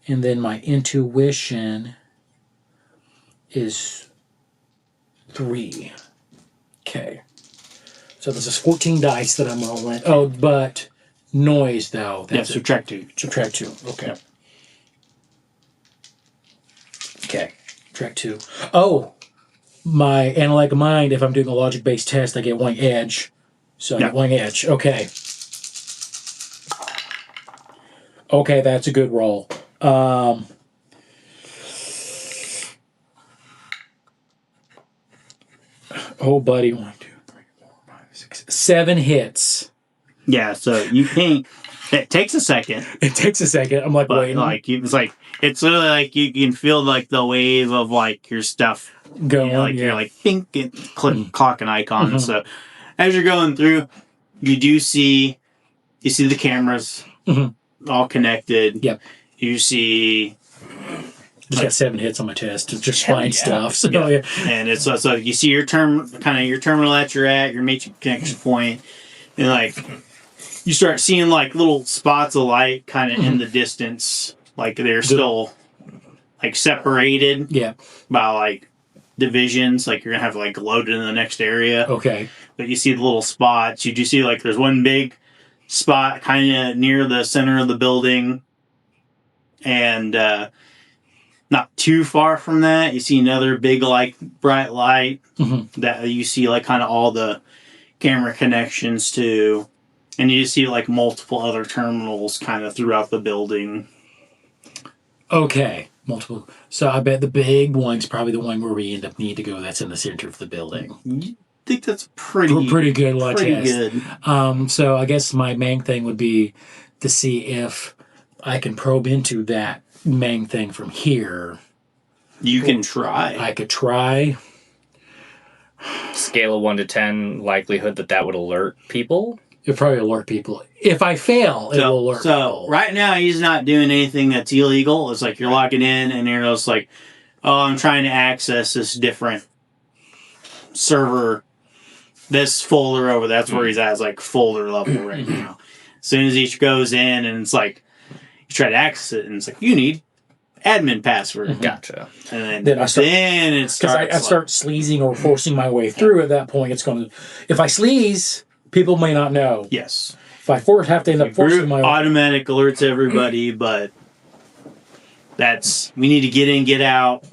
And then my intuition is 3. Okay. So this is 14 dice that I'm rolling. Oh, but noise, though. That's subtract 2. Subtract 2. Okay. Yep. Okay. Subtract 2. Oh! My analytic mind, if I'm doing a logic-based test, I get 1 edge. So I get 1 edge. Okay. Okay, that's a good roll. Oh, buddy. 1, 2, 3, 4, 5, 6, 7 hits. Yeah, so you can't. It takes a second. It takes a second. I'm like, But waiting. It's literally like you can feel like the wave of like your stuff going. You're like pink and clock and icon. Mm-hmm. So as you're going through, you see the cameras all connected. Yep. You see. Just got 7 hits on my test to just find stuff. So yeah. And it's so you see your terminal that you're at, your matrix connection point, and like you start seeing like little spots of light kind of in the distance, like they're still like separated by like divisions, like you're gonna have like loaded in the next area. Okay. But you see the little spots. You do see like there's one big spot kind of near the center of the building, and not too far from that, you see another big like bright light that you see like kind of all the camera connections to, and you see like multiple other terminals kind of throughout the building. Okay, multiple. So I bet the big one's probably the one where we end up need to go. That's in the center of the building. You think that's pretty good? Pretty Test. good. So I guess my main thing would be to see if I can probe into that main thing from here. You can try. I could try. Scale of 1 to 10, likelihood that would alert people. It'll probably alert people. If I fail, it will alert people. Right now, he's not doing anything that's illegal. It's like you're logging in and you're just like, oh, I'm trying to access this different server, this folder over. That's where he's at. It's like folder level right now. As soon as each goes in and it's like, you try to access it and it's like, you need admin password. Gotcha. And then it starts. Because I start sleazing or forcing my way through at that point. It's going to. If I sleaze, people may not know. Yes. If I have to end up forcing my way. Automatic alerts everybody, but we need to get in, get out.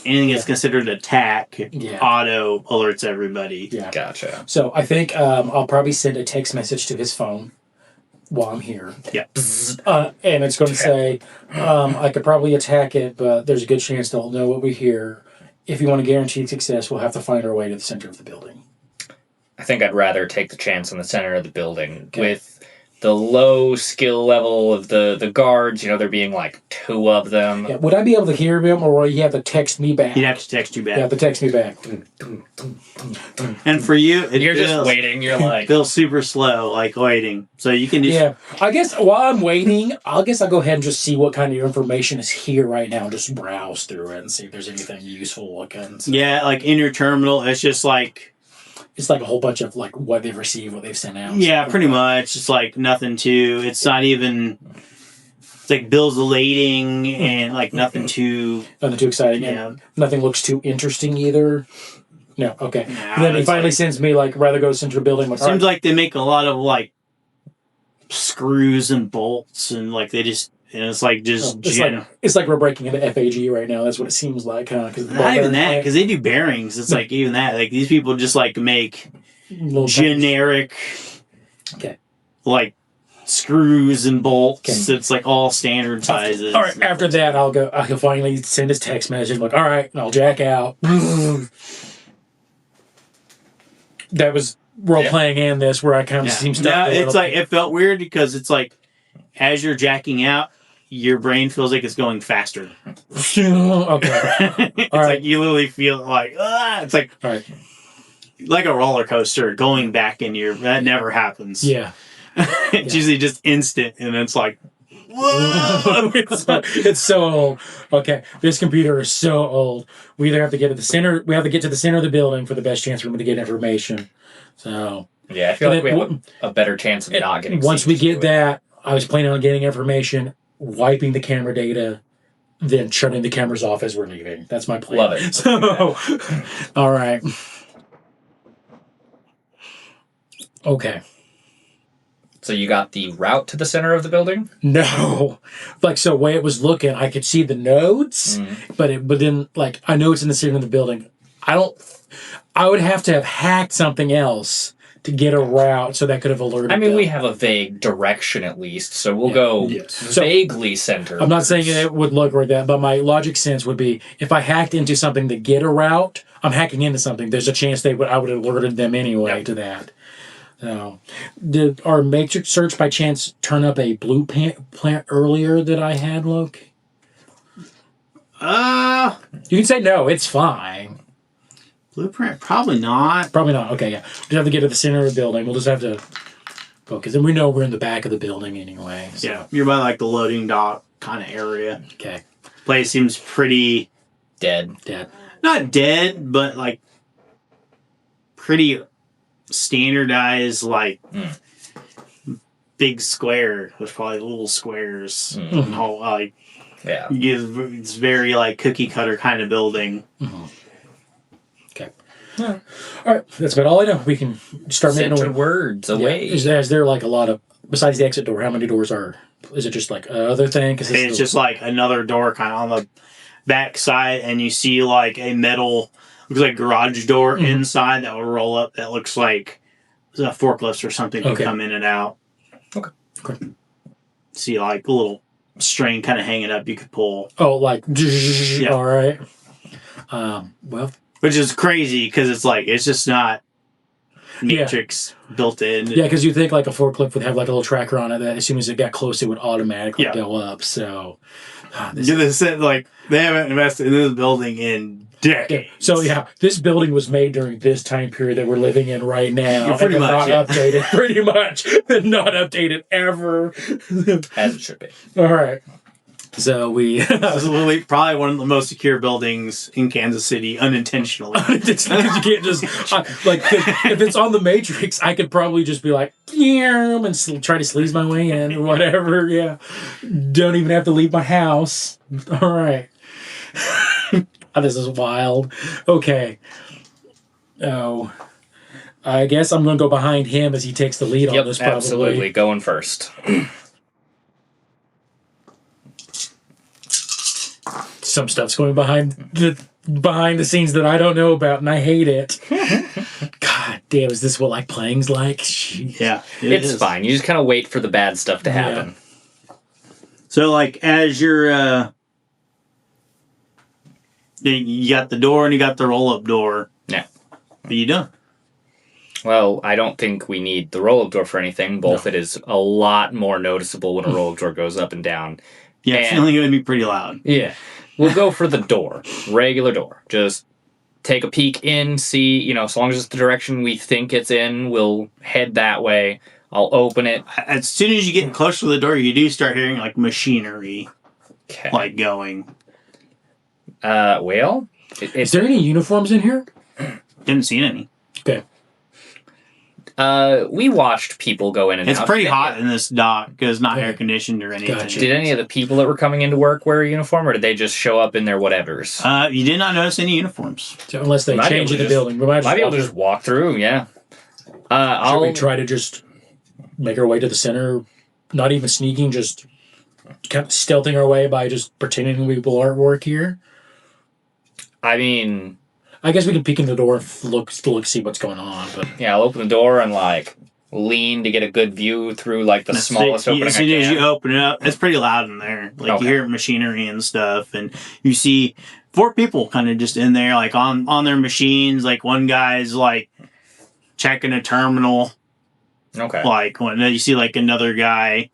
Anything that's considered attack, auto alerts everybody. Yeah. Gotcha. So I think I'll probably send a text message to his phone while I'm here. Yeah. And it's going to say, I could probably attack it, but there's a good chance they'll know what we're here. If you want to guarantee success, we'll have to find our way to the center of the building. I think I'd rather take the chance in the center of the building with the low skill level of the guards. There being like 2 of them. Yeah. Would I be able to hear him, or will you have to text me back? He'd have to text you back. You have to text me back. And for you, you're just waiting. You're like feels super slow, like waiting. So you can just... Yeah. I guess while I'm waiting, I'll go ahead and just see what kind of information is here right now. Just browse through it and see if there's anything useful looking. So. Yeah, like in your terminal, it's just like... It's like a whole bunch of like what they've received, what they've sent out. Yeah, pretty much. It's like nothing too... It's not even... It's like bills of lading and like nothing too... Nothing too exciting. Yeah. And nothing looks too interesting either. No. Okay. Nah, And then he it's finally like- sends me like rather go to central building. Like, Seems like they make a lot of like screws and bolts, and like they just and it's like just it's like we're breaking into FAG right now. That's what it seems like, huh? Because not even that, because they do bearings. It's like even that, like these people just like make generic, okay, like screws and bolts. Okay. It's like all standard sizes. All right. After that, I'll go. I can finally send his text message. Like, all right, and I'll jack out. That was role playing and this where I kind of seem stuck. Yeah, a it's little like bit. it felt weird because it's like as you're jacking out, your brain feels like it's going faster. Okay. It's All right. like you literally feel like it's like All right. like a roller coaster going back in your. That never happens. Yeah. It's usually just instant, and it's like, whoa! It's so old. Okay, this computer is so old. We either have to get to the center. We have to get to the center of the building for the best chance for me to get information. So Yeah, I feel And like we then have a better chance of not getting. once we sieged get to it. that, I was planning on getting information, wiping the camera data, then shutting the cameras off as we're leaving. That's my plan. Love it. So, all right. Okay. So you got the route to the center of the building? No, like so. The way it was looking, I could see the nodes, but then like I know it's in the center of the building. I would have to have hacked something else to get a route, so that could have alerted. I mean, them. we have a vague direction at least, so we'll go vaguely center. I'm not saying it would look like that, but my logic sense would be if I hacked into something to get a route, I'm hacking into something. There's a chance I would have alerted them anyway to that. So, did our matrix search by chance turn up a blue plant earlier that I had, Luke? You can say no. It's fine. Blueprint, probably not. Probably not. Okay, yeah. We just have to get to the center of the building. We'll just have to focus, and we know we're in the back of the building anyway. So. Yeah, you're by like the loading dock kind of area. Okay. Place seems pretty Dead. not dead, but like pretty standardized, like big square. There's probably little squares. And whole, like Yeah. it's very like cookie cutter kind of building. Okay. All right. That's about all I know. We can start making Center a words away. Is there like a lot of besides the exit door? How many doors are? Is it just like other thing? Because It's just like another door kind of on the back side, and you see like a metal, looks like garage door inside that will roll up. That looks like forklifts or something can come in and out. Okay. See like a little string kind of hanging up you could pull. Oh, like all right. Well, Which is crazy because it's like it's just not matrix built in. yeah, because you think like a forklift would have like a little tracker on it that as soon as it got close, it would automatically go up. So, Like they haven't invested in this building in decades. So this building was made during this time period that we're living in right now. Pretty and much, not updated. Pretty much, not updated ever. As it should be. All right. So we. This is literally probably one of the most secure buildings in Kansas City, unintentionally. You can't just like if it's on the Matrix, I could probably just be like, yeah, and try to sleaze my way in or whatever. Yeah, don't even have to leave my house. All right, this is wild. Okay, oh, I guess I'm gonna go behind him as he takes the lead on this. Probably. Absolutely. Going first. Some stuff's going behind the scenes that I don't know about, and I hate it. God damn, is this what like playing's like? Jeez. Yeah, It's fine. You just kind of wait for the bad stuff to happen. So, like, as you're, you got the door and you got the roll-up door. Yeah. What are you doing? Well, I don't think we need the roll-up door for anything. Both it is a lot more noticeable when a roll-up door goes up and down. Yeah, And- feeling it would be pretty loud. Yeah. We'll go for the door. Regular door. Just take a peek in, see, as long as it's the direction we think it's in, we'll head that way. I'll open it. As soon as you get close to the door, you do start hearing, like, machinery, Okay. like, going. Well, Is there any uniforms in here? Didn't see any. Okay. We watched people go in and It's out. pretty hot in this dock because it's not Okay. air conditioned or anything. Gotcha. Did any of the people that were coming into work wear a uniform, or did they just show up in their whatevers? You did not notice any uniforms. So unless they Might be change able in to the just- building, we might Might be able to just walk through, yeah. Should we try to just make our way to the center, not even sneaking, just kind of stealthing our way by just pretending we people aren't work here? I mean, I guess we can peek in the door and look, see what's going on. But yeah, I'll open the door and like lean to get a good view through like the smallest opening As I soon as can. you open it up, it's pretty loud in there. Like Okay. you hear machinery and stuff, and you see 4 people kind of just in there, like on their machines. Like one guy's like checking a terminal. Okay. Like when you see like another guy,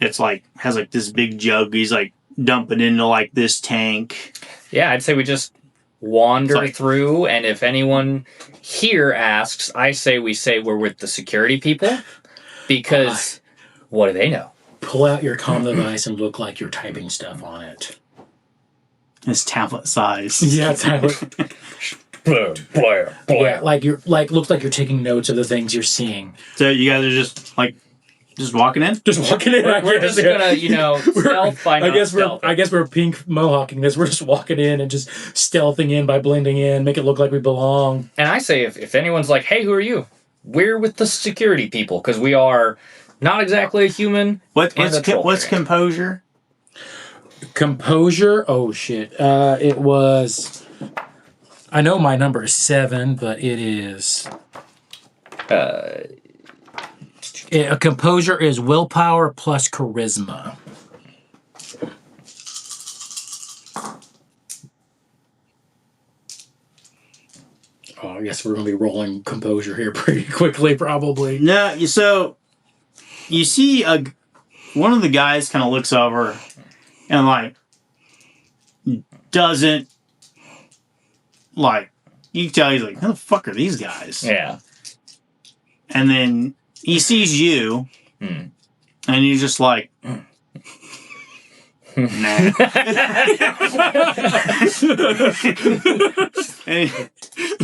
it's like has like this big jug. He's like dumping into like this tank. Yeah, I'd say we just wander It's like- through, and if anyone here asks, I say we say we're with the security people, because what do they know? pull out your comm device and look like you're typing stuff on it. It's tablet size. Yeah, Tyler. Yeah, like you're looks like you're taking notes of the things you're seeing. So you guys are just walking in. Just walking in. We're just gonna, stealth by not stealth. I guess we're pink mohawking this. We're just walking in and just stealthing in by blending in, make it look like we belong. And I say, if anyone's like, "Hey, who are you?" We're with the security people, because we are not exactly a human. What's troll composure? Composure. Oh shit. It was. I know my number is 7, but it is. A composure is willpower plus charisma. Oh, I guess we're gonna be rolling composure here pretty quickly, probably. No, so you see one of the guys kind of looks over and like doesn't like you can tell he's like, who the fuck are these guys? Yeah. And then he sees you and he's just like nah. And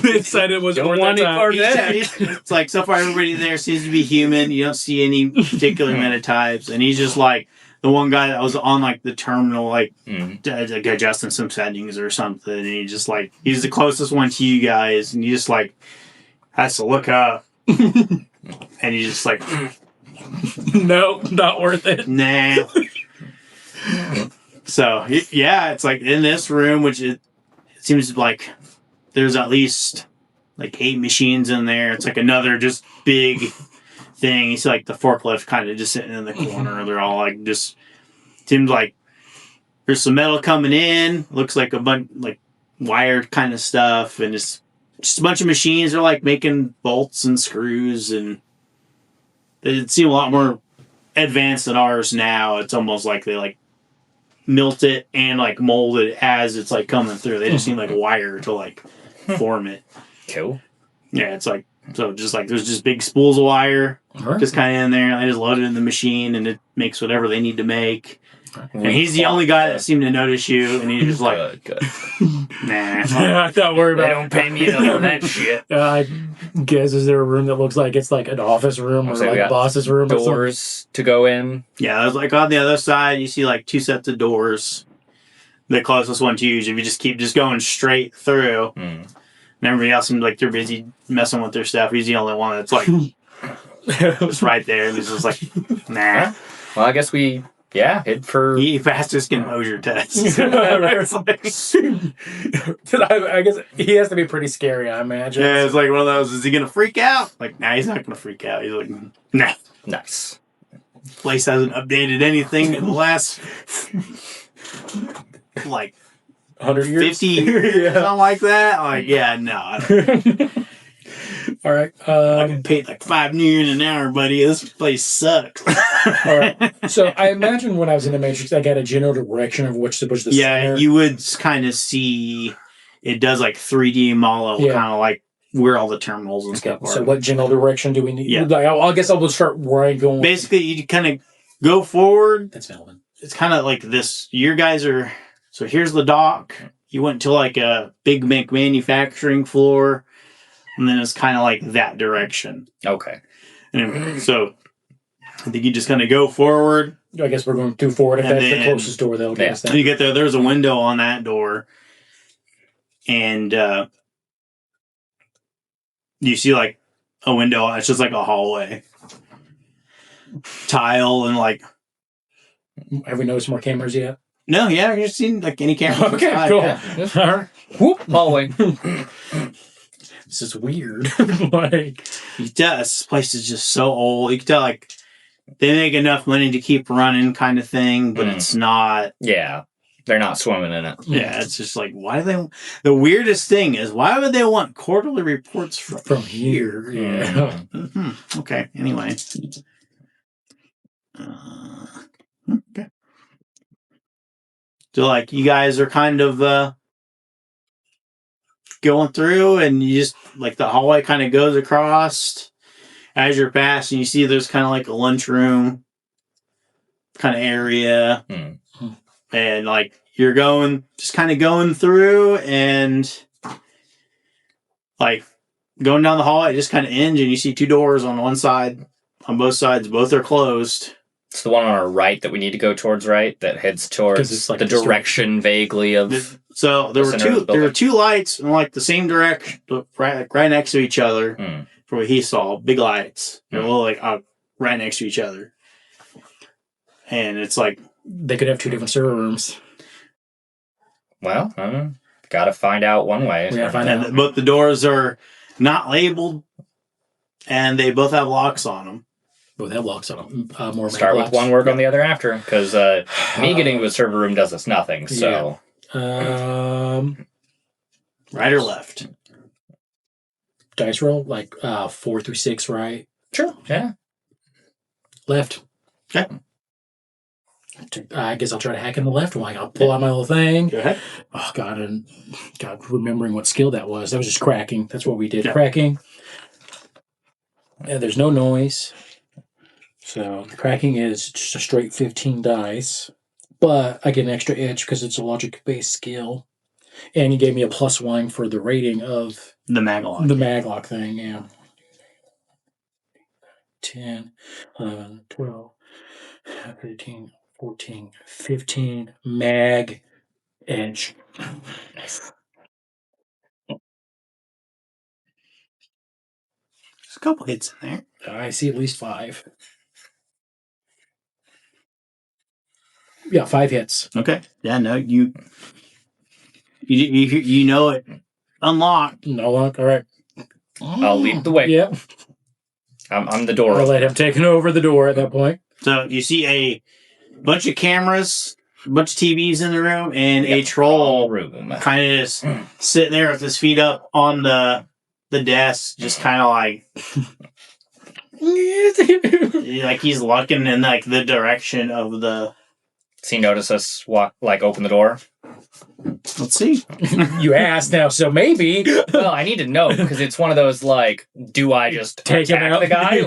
They said it was Don't worth want that it time. for that. it's like so far everybody there seems to be human. You don't see any particular metatypes, and he's just like the one guy that was on like the terminal, like adjusting some settings or something. And he just like he's the closest one to you guys, and he just like has to look up, and he's just like, No, not worth it. nah. So yeah, it's like in this room, which it seems like there's at least like 8 machines in there. It's like another just big thing. You see like the forklift kind of just sitting in the corner. They're all like just seems like there's some metal coming in. Looks like a bunch like wired kind of stuff, and it's just a bunch of machines. They're like making bolts and screws, and they seem a lot more advanced than ours now. It's almost like they like milt it and like mold it as it's like coming through. They just seem like wire to like form it. Cool. Yeah, it's like so just like there's just big spools of wire Alright. just kind of in there. They just load it in the machine and it makes whatever they need to make. And he's the only guy that seemed to notice you, and he's just like, good. nah. Yeah, don't worry They about don't pay me enough for that shit. it. I guess is there a room that looks like it's like an office room or I'll say we like a got boss's room? Or something? Doors to go in. Yeah, there's like on the other side, you see like 2 sets of doors. The closest one to you, if you just keep just going straight through, and everybody else seems like they're busy messing with their stuff. He's the only one that's like just right there. And he's just like, nah. Well, I guess we head for. He passed his composure test. I guess he has to be pretty scary, I imagine. Yeah, it's like one of those. Is he gonna freak out? Like, nah, he's not gonna freak out. He's like, nah. Nice. Place hasn't updated anything in the last like 100 years? 50 years, something like that. Like, yeah, no. I don't. All right. I get paid like $5 an hour, buddy. This place sucks. All right. So I imagine when I was in the Matrix, I got a general direction of which was the Yeah, center. you would kind of see it does like 3D model, Yeah. kind of like where all the terminals and stuff are. So what general direction do we need? Yeah. Like, I guess I'll just start where I'm going. Basically, you kind of go forward. That's Melvin. It's kind of like this. Your guys are. So here's the dock. You went to like a big manufacturing floor, and then it's kind of like that direction. Okay. Anyway, so I think you just kind of go forward. I guess we're going too forward. If And that's the then- closest door, they'll get us When there. you get there, there's a window on that door. And you see like a window. It's just like a hallway. Tile and like... Have we noticed more cameras yet? No, yeah, you've seen like any camera. Okay, outside, cool. yeah. All right. Whoop, hallway. This is weird. Like, You tell this place is just so old. You can tell like they make enough money to keep running, kind of thing, but it's not. Yeah, they're not swimming in it. Yeah, it's just like why do they? The weirdest thing is why would they want quarterly reports from here. Yeah. Okay. Anyway. Okay. So like you guys are kind of going through, and you just like the hallway kind of goes across as you're passing. You see there's kind of like a lunchroom kind of area, and like you're just kind of going through, and like going down the hallway, it just kind of ends, and you see two doors on one side, on both sides, both are closed. It's the one on our right that we need to go towards, right? That heads towards it's like the direction vaguely of... So there The were center of the two. There were building. two lights in like the same direction, right next to each other. From what he saw, big lights. They're all like right next to each other, and it's like They could have two different server rooms. Well, gotta find out one way. We gotta find out. both the doors are not labeled, and they both have locks on them. Both have locks on them. More Start with locks. one, work on the other after, because me getting to a server room does us nothing, so... Right or left? Dice roll, like 4 through 6, right? Sure, yeah. Left. Okay. I guess I'll try to hack in the left one. I'll pull out my little thing. Go ahead. Oh, God, and God, remembering what skill that was. That was just cracking. That's what we did. Yeah. Cracking. And there's no noise. So the cracking is just a straight 15 dice. But I get an extra edge because it's a logic-based skill. And he gave me a +1 for the rating of The maglock. the maglock thing, yeah. 10, 11, 12, 13, 14, 15, mag, edge. There's a couple hits in there. I see at least 5. Yeah, 5 hits. Okay. Yeah. No. You know it. Unlocked. No luck. All right. I'll lead the way. Yep. I'm the door I'll opener. let him take over the door at that point. So you see a bunch of cameras, a bunch of TVs in the room, and a troll room. kind of just sitting there with his feet up on the desk, just kind of like he's looking in like the direction of the. Does he notice us open the door? Let's see. You asked now, so maybe. Well, I need to know, because it's one of those, do I just Take him attack out? the guy?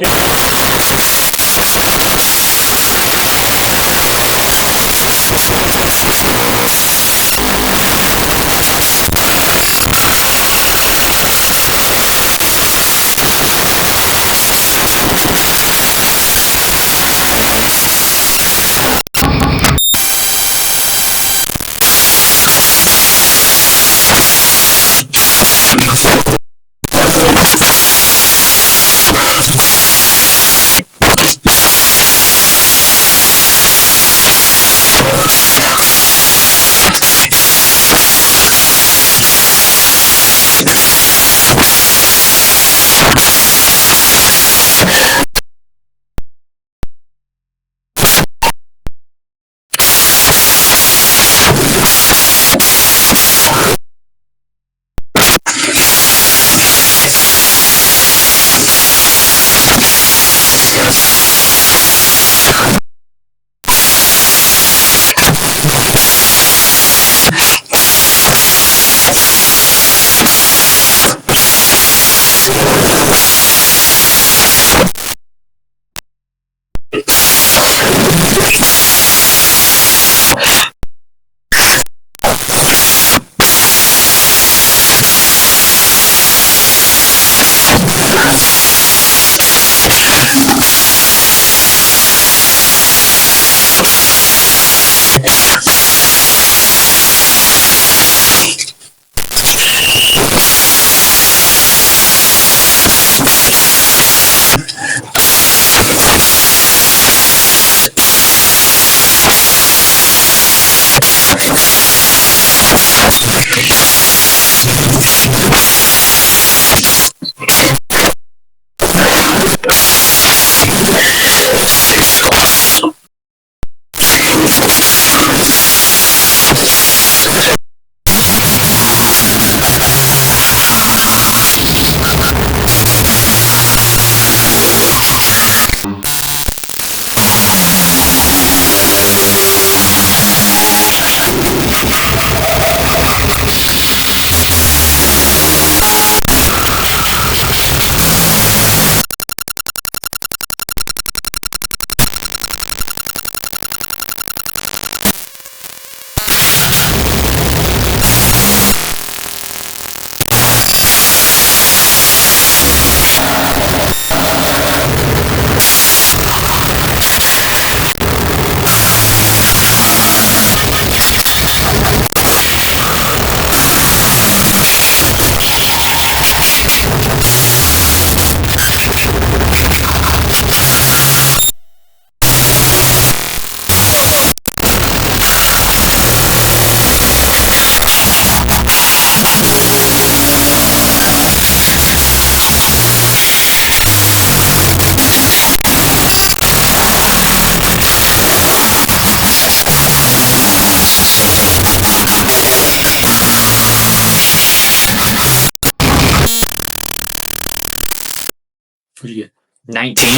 What'd you get? 19. Okay, I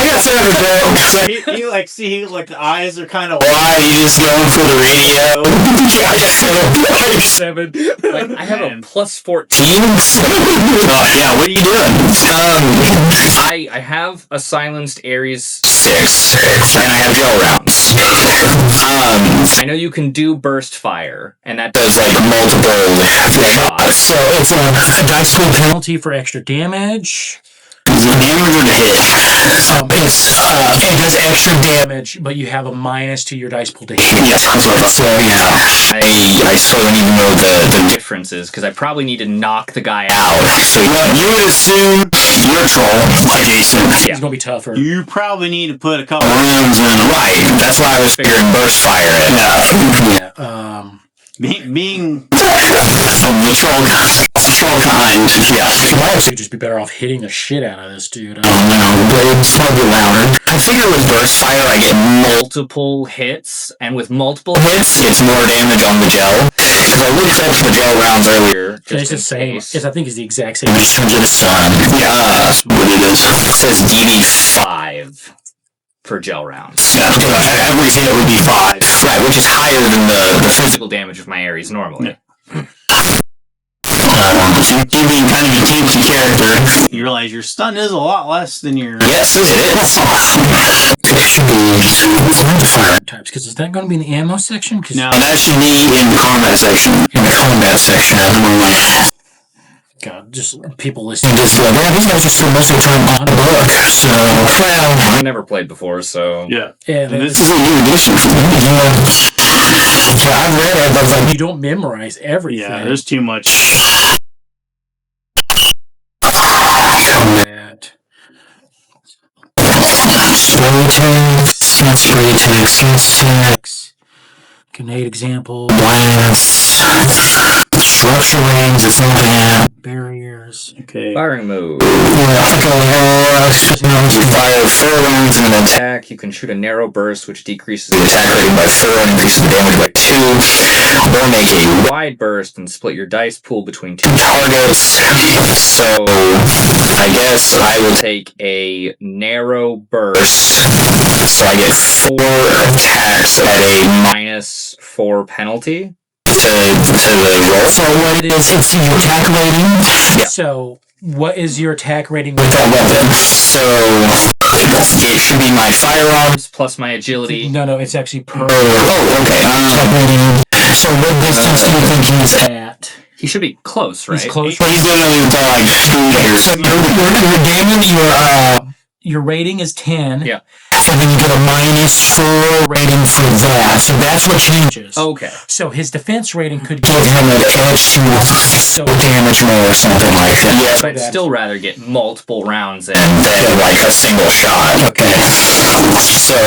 got 7 then. So he like see like the eyes are kind of wide. You just going for the radio? Yeah, I got 7. Like, I have a plus 14. Yeah, what are you doing? I have a silenced Ares. 6. And I have gel rounds. I know you can do burst fire, and that Does like multiple shots. So it's a dice pool penalty for extra damage. Is it damage or to hit? It does extra damage, but you have a minus to your dice pool to hit. Yes, that's what I thought. So yeah, I still don't even know the differences, because I probably need to knock the guy out. So you would assume you're a troll, Jason. It's gonna be tougher. You probably need to put a couple Rounds in. Right. That's why I was figuring burst fire it. Yeah. being The troll kind. Yeah. You might actually just be better off hitting the shit out of this dude. Oh no, blades might be louder. I figure with burst fire I get Multiple hits, and with multiple hits, it's more damage on the gel. Because I looked up the gel rounds earlier. It's the same. I think it's the exact same. It just turns into sun. Yeah, that's what it is. It says DD5. 5 for gel rounds. Yeah, every hit would be 5. Right, which is higher than the Physical damage of my Ares normally. you being kind of a tanky character. you realize your stun is a lot less than your Yes, it is. It should be fire types, because is that going to be in the ammo section? No. That should be in the combat section. In the combat section. God, just people listening. Just like, yeah, these guys just spend most of the time on a book. So, well, I've never played before, so... yeah. Yeah, And this is a new edition. Yeah, I've read it, but like, you don't memorize everything. Yeah, there's too much. Combat. spray attacks, Grenade example. blasts, structure rings, it's not that. Barriers. Okay. Firing move. You fire 4 rounds in an attack. Attack, you can shoot a narrow burst, which decreases the attack rating by 4 and increases the damage by 2. Or make a wide burst and split your dice pool between 2 targets. So, I guess I will take a narrow burst, So I get 4 attacks at a -4 penalty. to the roll. So what it is, it's your attack rating. Yeah. So, what is your attack rating With that weapon. So it should be my firearms. Plus my agility. No, it's actually per. Oh, okay. Attack rating. So what distance do you think he's At. He should be close, right? He's close. He's doing it until like 2 years. So your damage, Your rating is 10. Yeah. so then you get a -4 rating for that. So that's what changes. Okay. So his defense rating could Give him an edge to damage more or something like that. Yeah, So but I'd that's- still rather get multiple rounds in. Than like a single shot. Okay. So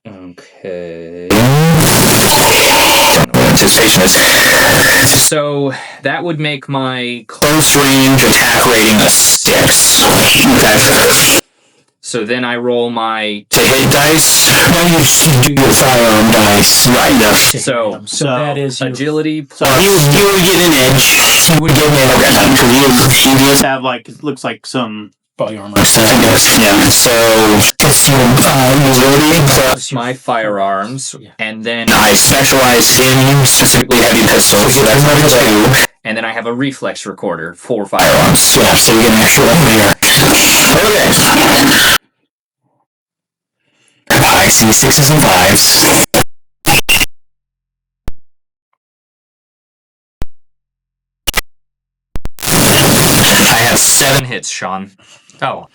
Okay. don't know what anticipation is. So that would make my Close range attack rating a 6. Okay. so then I roll my To hit dice? No, you just do your firearm dice. Right. so So that is your, agility So plus You would get an edge. You would get an edge. Because you just have like it looks like some body armor. I guess. Yeah. So it's your agility plus my firearms, Yeah. and then I specialize in specifically heavy pistols. So that's number 2. and then I have a reflex recorder for firearms. Firearms. Yeah. So you get an extra one there. Okay. I see 6s and 5s. I have 7 hits, Sean. Oh,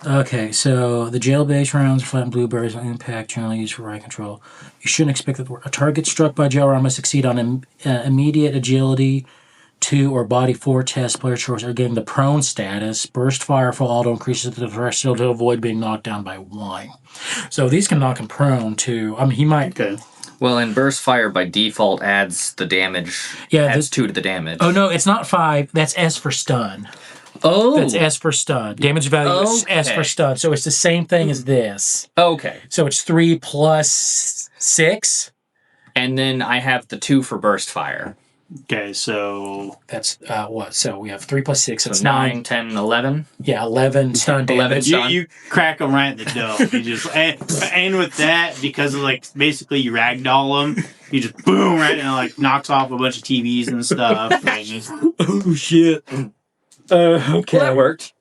Okay, so the jail-based rounds are flattened blueberries on impact, generally used for riot control. You shouldn't expect that a target struck by jail round must succeed on immediate agility 2 or body 4 test. Player choice are getting the prone status. Burst fire for auto increases the threshold to avoid being knocked down by 1. So these can knock him prone too. I mean, he might. okay. well, and burst fire by default adds the damage. Yeah, adds 2 to the damage. Oh no, it's not 5. That's S for stun. Oh, That's S for stun. Damage value is S Okay. for stun. So it's the same thing as this. okay. So it's 3 plus 6. And then I have the 2 for burst fire. Okay, so That's what? So we have 3 plus 6. That's So 9. 9, 10, 11. Yeah, 11 stun 11 damage. stun. you crack them right in the dough. You just and with that, because of like basically you ragdoll them, you just boom right and like knocks off a bunch of TVs and stuff. And just, Oh shit. Okay. Well, that worked.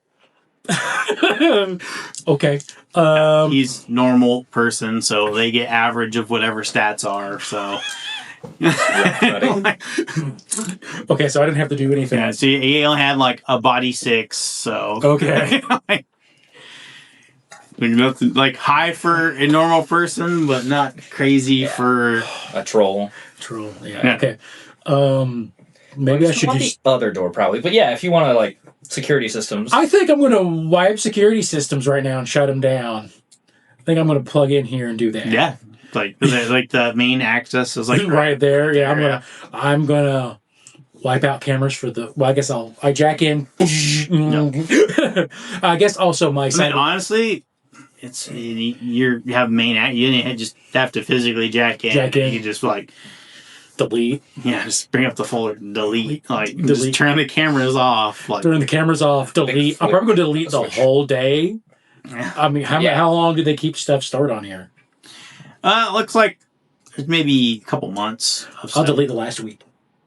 Okay. he's normal person, so they get average of whatever stats are. So. Okay, so I didn't have to do anything. Yeah, so he only had like a body 6, so Okay. nothing like high for a normal person, but not crazy for A troll. True. Yeah. Yeah. Okay. Maybe I should want just. the other door probably, but yeah, if you want to like security systems. I think I'm going to wipe security systems right now and shut them down. I think I'm going to plug in here and do that. yeah, like the main access is like right there. Yeah, I'm gonna wipe out cameras for the. Well, I guess I jack in. I guess also my I side. mean, honestly, it's you have main act. You didn't just have to physically jack in. Jack in. You just like delete. just bring up the folder, delete, like Delete. just turn the cameras off. Like Turn the cameras off. Delete. I'm probably going to delete the switch. whole day. I mean, how long do they keep stuff stored on here? it looks like there's maybe a couple months. Of I'll stuff. delete the last week.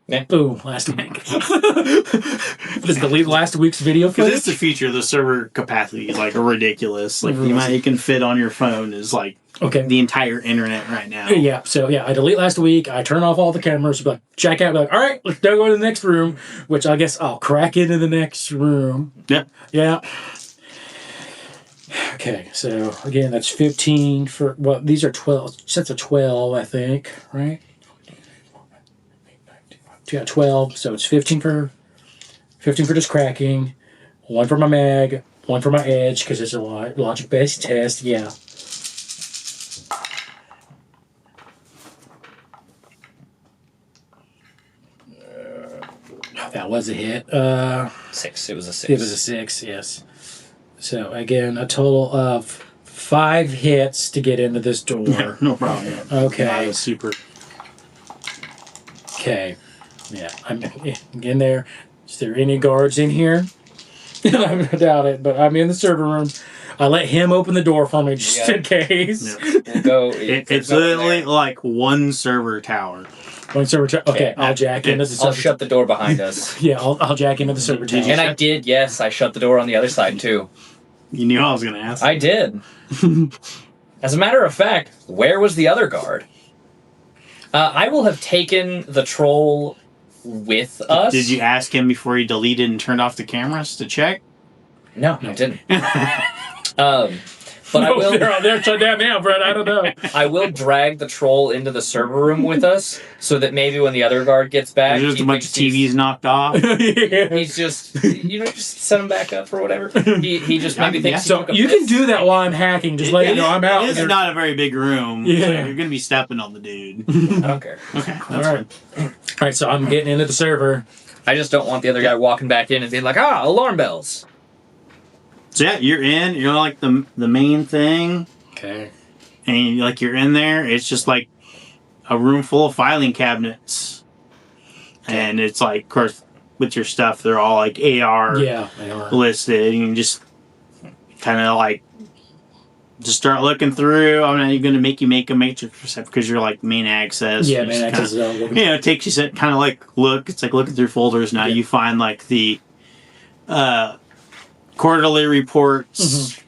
Yeah. Boom, last week. Just delete last week's video Because footage. it's the feature, the server capacity is like ridiculous. Like the amount you can fit on your phone is like Okay. the entire internet right now. Yeah, so I delete last week. I turn off all the cameras. Be like, check out. Be like, all right, let's go to the next room. Which I guess I'll crack into the next room. Yeah. Yeah. Okay, so again, that's 15 for. Well, these are 12 sets of 12, I think, right? Yeah, 12. So it's 15 for just cracking, 1 for my mag, 1 for my edge because it's a logic-based test. Yeah. That was a hit. 6. It was a 6. It was a 6, yes. So again, a total of 5 hits to get into this door. No problem. Okay. That was super. Okay. Yeah, I'm in there. Is there any guards in here? I doubt it, but I'm in the server room. I let him open the door for me just in case. Yeah. We'll go. It's literally like one server tower. One server tower. Okay, I'll jack into the server I'll shut the door behind us. Yeah, I'll jack into the server tower. And I did, yes. I shut the door on the other side too. You knew I was going to ask. I did. As a matter of fact, where was the other guard? I will have taken the troll with us. Did you ask him before he deleted and turned off the cameras to check? No, I didn't. But I will. They're shut down now, Brett. I don't know. I will drag the troll into the server room with us, so that maybe when the other guard gets back, There's just he a bunch of thinks TVs knocked off. He's just, just set him back up or whatever. He just maybe thinks. he So took a you can piss. do that while I'm hacking. Just let you know I'm out. It's not a very big room. Yeah. So you're going to be stepping on the dude. I don't care. Okay. All right. All right, so I'm getting into the server. I just don't want the other guy walking back in and being like, alarm bells. So yeah, you're in. You're like the main thing. Okay. And like you're in there. It's just like a room full of filing cabinets. And it's like, of course, with your stuff, they're all like AR Yeah, they are. listed. And you just kind of like just start looking through. I'm not even going to make you make a matrix percept because you're like main access. Yeah, You man, just access is kinda, it takes you kind of like look. It's like looking through folders now. Yeah. You find like the quarterly reports,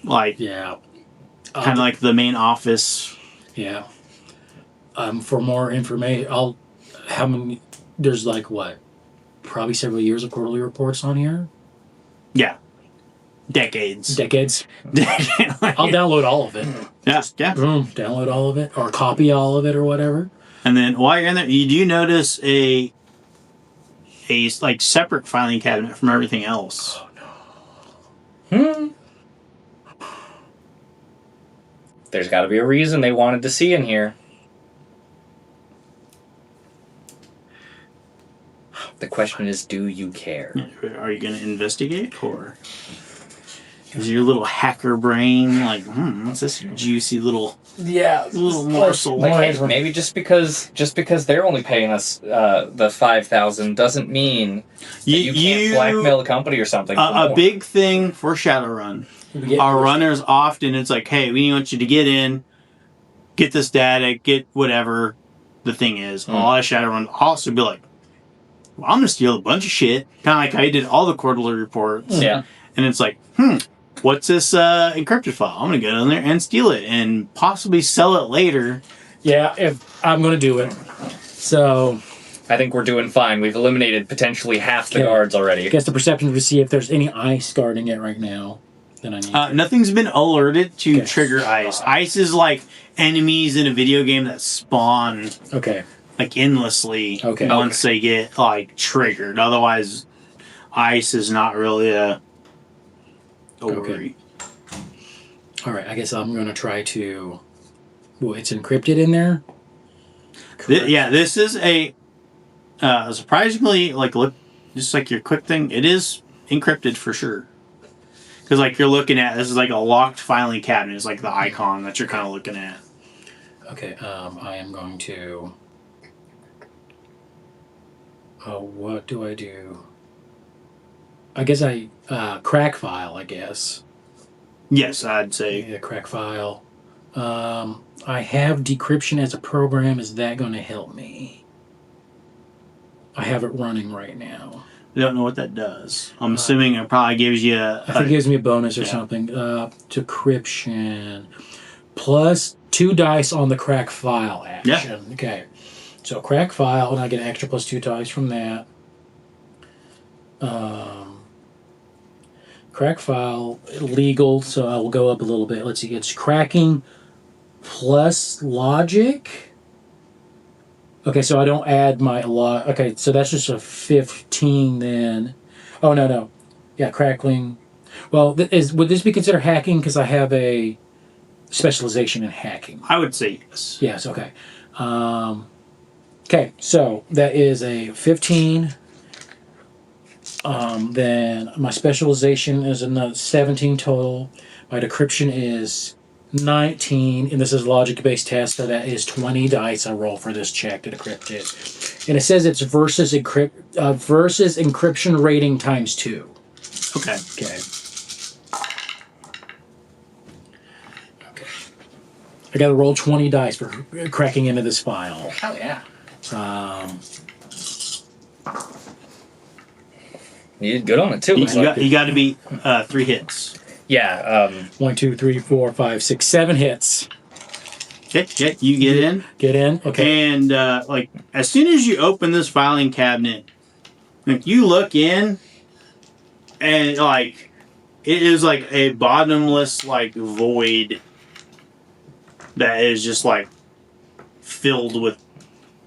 like Yeah. kind of like the main office. Yeah. For more information, how many? There's like what? Probably several years of quarterly reports on here. Yeah, decades. Decades. Like, I'll download all of it. yeah. Boom. Download all of it, or copy all of it, or whatever. And then while you're in there, you do notice a like separate filing cabinet from everything else. There's got to be a reason they wanted to see in here. The question is, do you care? Are you going to investigate or? Is your little hacker brain like, what's this juicy little morsel? Like, hey, maybe just because they're only paying us the 5,000 doesn't mean that you can't blackmail a company or something. A big thing for Shadowrun, our runners often it's like, hey, we want you to get in, get this data, get whatever the thing is. A lot of Shadowrun also be like, well, I'm gonna steal a bunch of shit, kind of like I did all the quarterly reports. Yeah, and it's like, what's this encrypted file? I'm going to go in there and steal it and possibly sell it later. Yeah, if I'm going to do it. So I think we're doing fine. We've eliminated potentially half the guards already. I guess the perception to see if there's any ice guarding it right now. Then I need nothing's been alerted to trigger ice. Ice is like enemies in a video game that spawn like endlessly once they get like triggered. Otherwise, ice is not really a worry. All right, I guess I'm going to try to... Well, it's encrypted in there? This is a... surprisingly, like, look, just like your quick thing, it is encrypted for sure. Because, like, you're looking at... This is like a locked filing cabinet. It's like the icon that you're kind of looking at. Okay, I am going to... what do I do? I guess crack file, I guess. Yes, I'd say. Yeah, crack file. I have decryption as a program. Is that going to help me? I have it running right now. I don't know what that does. I'm assuming it probably gives you I think it gives me a bonus or something. Decryption. Plus 2 dice on the crack file action. Yeah. Okay. So crack file, and I get an extra plus 2 dice from that. Crack file, legal, so I will go up a little bit. Let's see, it's cracking plus logic. Okay, so I don't add my okay, so that's just a 15 then. Oh, no. Yeah, crackling. Well, would this be considered hacking because I have a specialization in hacking? I would say yes. Yes, okay. Okay, so that is a 15. Then my specialization is another 17 total. My decryption is 19, and this is a logic-based test, so that is 20 dice I roll for this check to decrypt it. And it says it's versus encryption rating times 2. Okay. I got to roll 20 dice for cracking into this file. Hell yeah. You did good on it too. You got to be 3 hits. Yeah. 1, 2, 3, 4, 5, 6, 7 hits. Okay, you get in. Get in. Okay. And like as soon as you open this filing cabinet, like you look in, and like it is like a bottomless like void that is just like filled with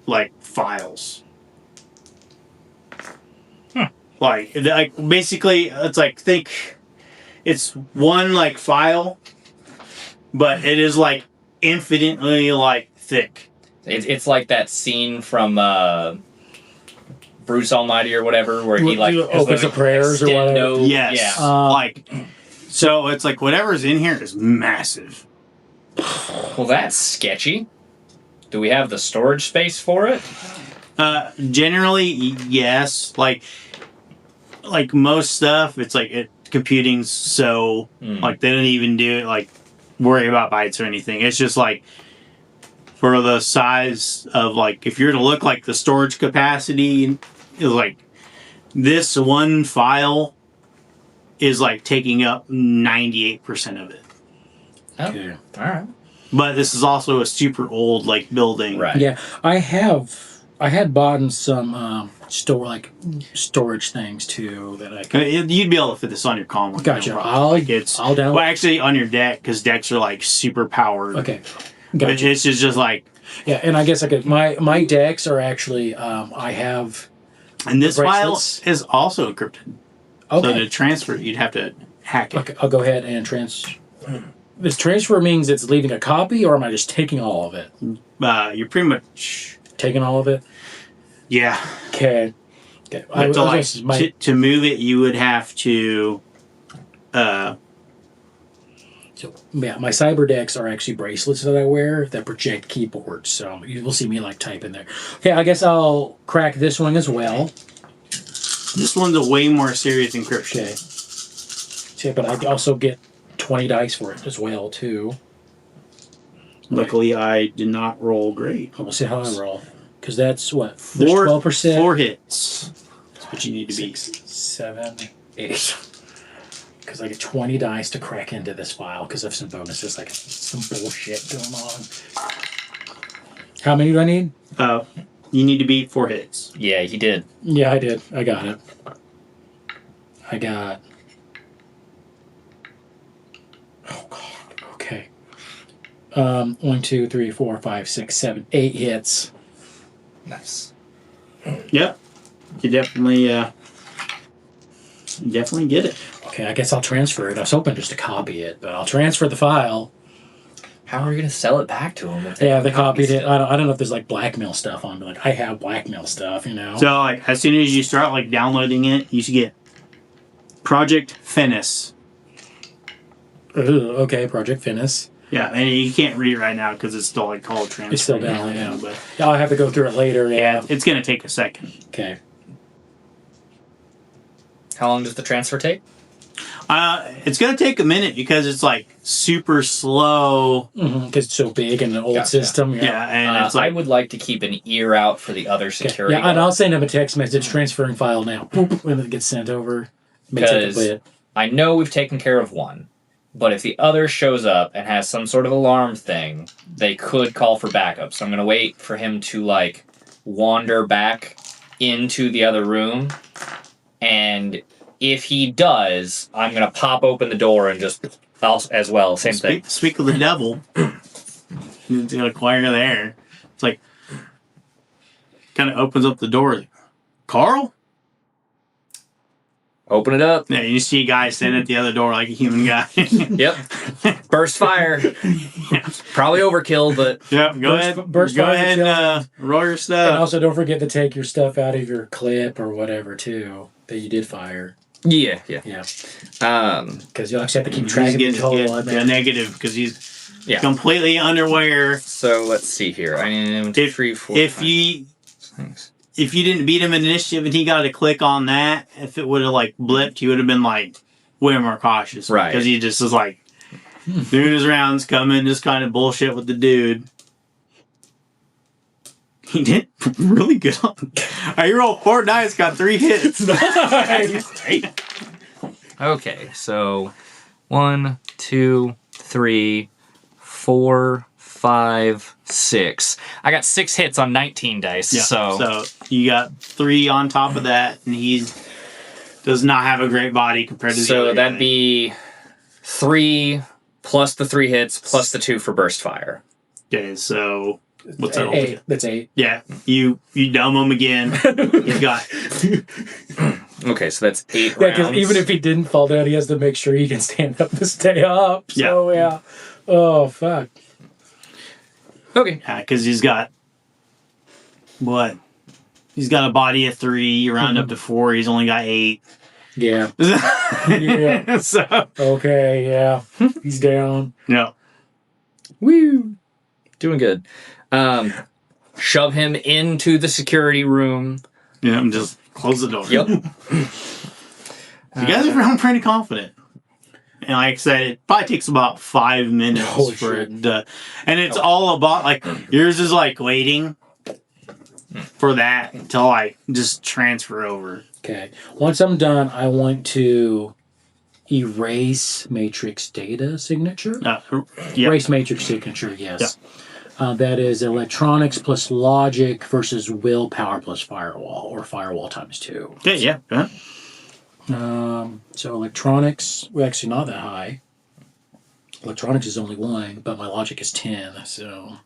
like files. Like basically, it's like think it's one like file, but it is like infinitely like thick. It's like that scene from Bruce Almighty or whatever, where he like opens the prayers or whatever. Yes, like so it's like whatever's in here is massive. Well, that's sketchy. Do we have the storage space for it? Generally, yes. Like most stuff, it's like computing's so like they don't even do it like worry about bytes or anything. It's just like for the size of like if you're to look like the storage capacity is like this one file is like taking up 98% of it. Okay. All right. But this is also a super old like building. Right. Yeah, I had bought some storage things too that I could. You'd be able to fit this on your column. Gotcha. I'll download. Well, actually, on your deck because decks are like super powered. Okay. Gotcha. It's just like and I guess I could. My decks are actually I have. And this file is also encrypted. Okay. So to transfer it, you'd have to hack it. Okay, I'll go ahead and This transfer means it's leaving a copy, or am I just taking all of it? You're pretty much taking all of it. Yeah. Okay. To move it, you would have to So yeah, my cyber decks are actually bracelets that I wear that project keyboards. So you will see me like type in there. Okay, I guess I'll crack this one as well. This one's a way more serious encryption. Okay. See, but I also get 20 dice for it as well too. Luckily, I did not roll great. We'll see how I roll. Because that's what? 12%. 4 hits. That's what you need to beat. 6, 7, 8. Because I get 20 dice to crack into this file because of some bonuses, like some bullshit going on. How many do I need? You need to beat 4 hits. Yeah, he did. Yeah, I did. I got it. I got... Oh, God. Okay. 1, 2, 3, 4, 5, 6, 7, 8 hits. Nice. Yep. You definitely get it. Okay, I guess I'll transfer it. I was hoping just to copy it, but I'll transfer the file. How are you going to sell it back to him? Yeah, they copied it. I don't know if there's like blackmail stuff on it. Like, I have blackmail stuff, you know? So, like, as soon as you start, like, downloading it, you should get Project Finis. Ooh, okay, Project Finis. Yeah, and you can't read it right now because it's still, like, called transfer. It's still down, now, yeah. but Yeah, I'll have to go through it later, yeah. it's going to take a second. Okay. How long does the transfer take? It's going to take a minute because it's, like, super slow. Because it's so big and an old Gotcha. system. Yeah, and it's like... I would like to keep an ear out for the other security. Yeah, and I'll send him a text message, transferring file now. Boop, when it gets sent over. Because I know we've taken care of one. But if the other shows up and has some sort of alarm thing, they could call for backup. So I'm going to wait for him to, like, wander back into the other room. And if he does, I'm going to pop open the door and just, as well, same thing. Speak of the devil. It's going to acquire there. It's like, kind of opens up the door. Carl? Open it up. Yeah, you see a guy standing at the other door like a human guy. Yep. Burst fire. Probably overkill, but... Yep, go ahead and roll your stuff. And also don't forget to take your stuff out of your clip or whatever, too, that you did fire. Yeah. Yeah. Because you'll actually have to keep track of the total. negative, because he's completely underwear. So, let's see here. I am 3, 4, If 5. you... If you didn't beat him in initiative and he got to click on that, if it would have, like, blipped, he would have been, like, way more cautious. Right. Because he just was, like, doing his rounds, coming, just kind of bullshit with the dude. He did really good on... I rolled 4 dice, got 3 hits. Nice. Okay, so 1, 2, 3, 4, 5, 6. I got 6 hits on 19 dice. Yeah. So you got 3 on top of that, and he does not have a great body compared to the other. So that'd be 3 plus the 3 hits plus the 2 for burst fire. Okay, so what's that? 8. That's 8. Yeah, you dumb him again. He's got... Okay, so that's 8 Yeah, because rounds. even if he didn't fall down, he has to make sure he can stand up to stay up. So, yeah. Oh, fuck. Okay. Yeah, because he's got... What? He's got a body of 3, you round up to 4, he's only got 8. Yeah. Yeah. So... Okay, yeah. He's down. Yeah. Woo! Doing good. Shove him into the security room. Yeah, and just close the door. Yep. You guys are feeling pretty confident. And like I said, it probably takes about 5 minutes Holy for shit. it to... And it's all about, like, yours is, like, waiting for that to, like, just transfer over. Okay. Once I'm done, I want to erase matrix data signature. Yep. Erase matrix signature, yes. That is electronics plus logic versus willpower plus firewall, or firewall times 2. Okay, yeah. Uh-huh. So electronics, well, actually not that high. Electronics is only 1, but my logic is 10. So,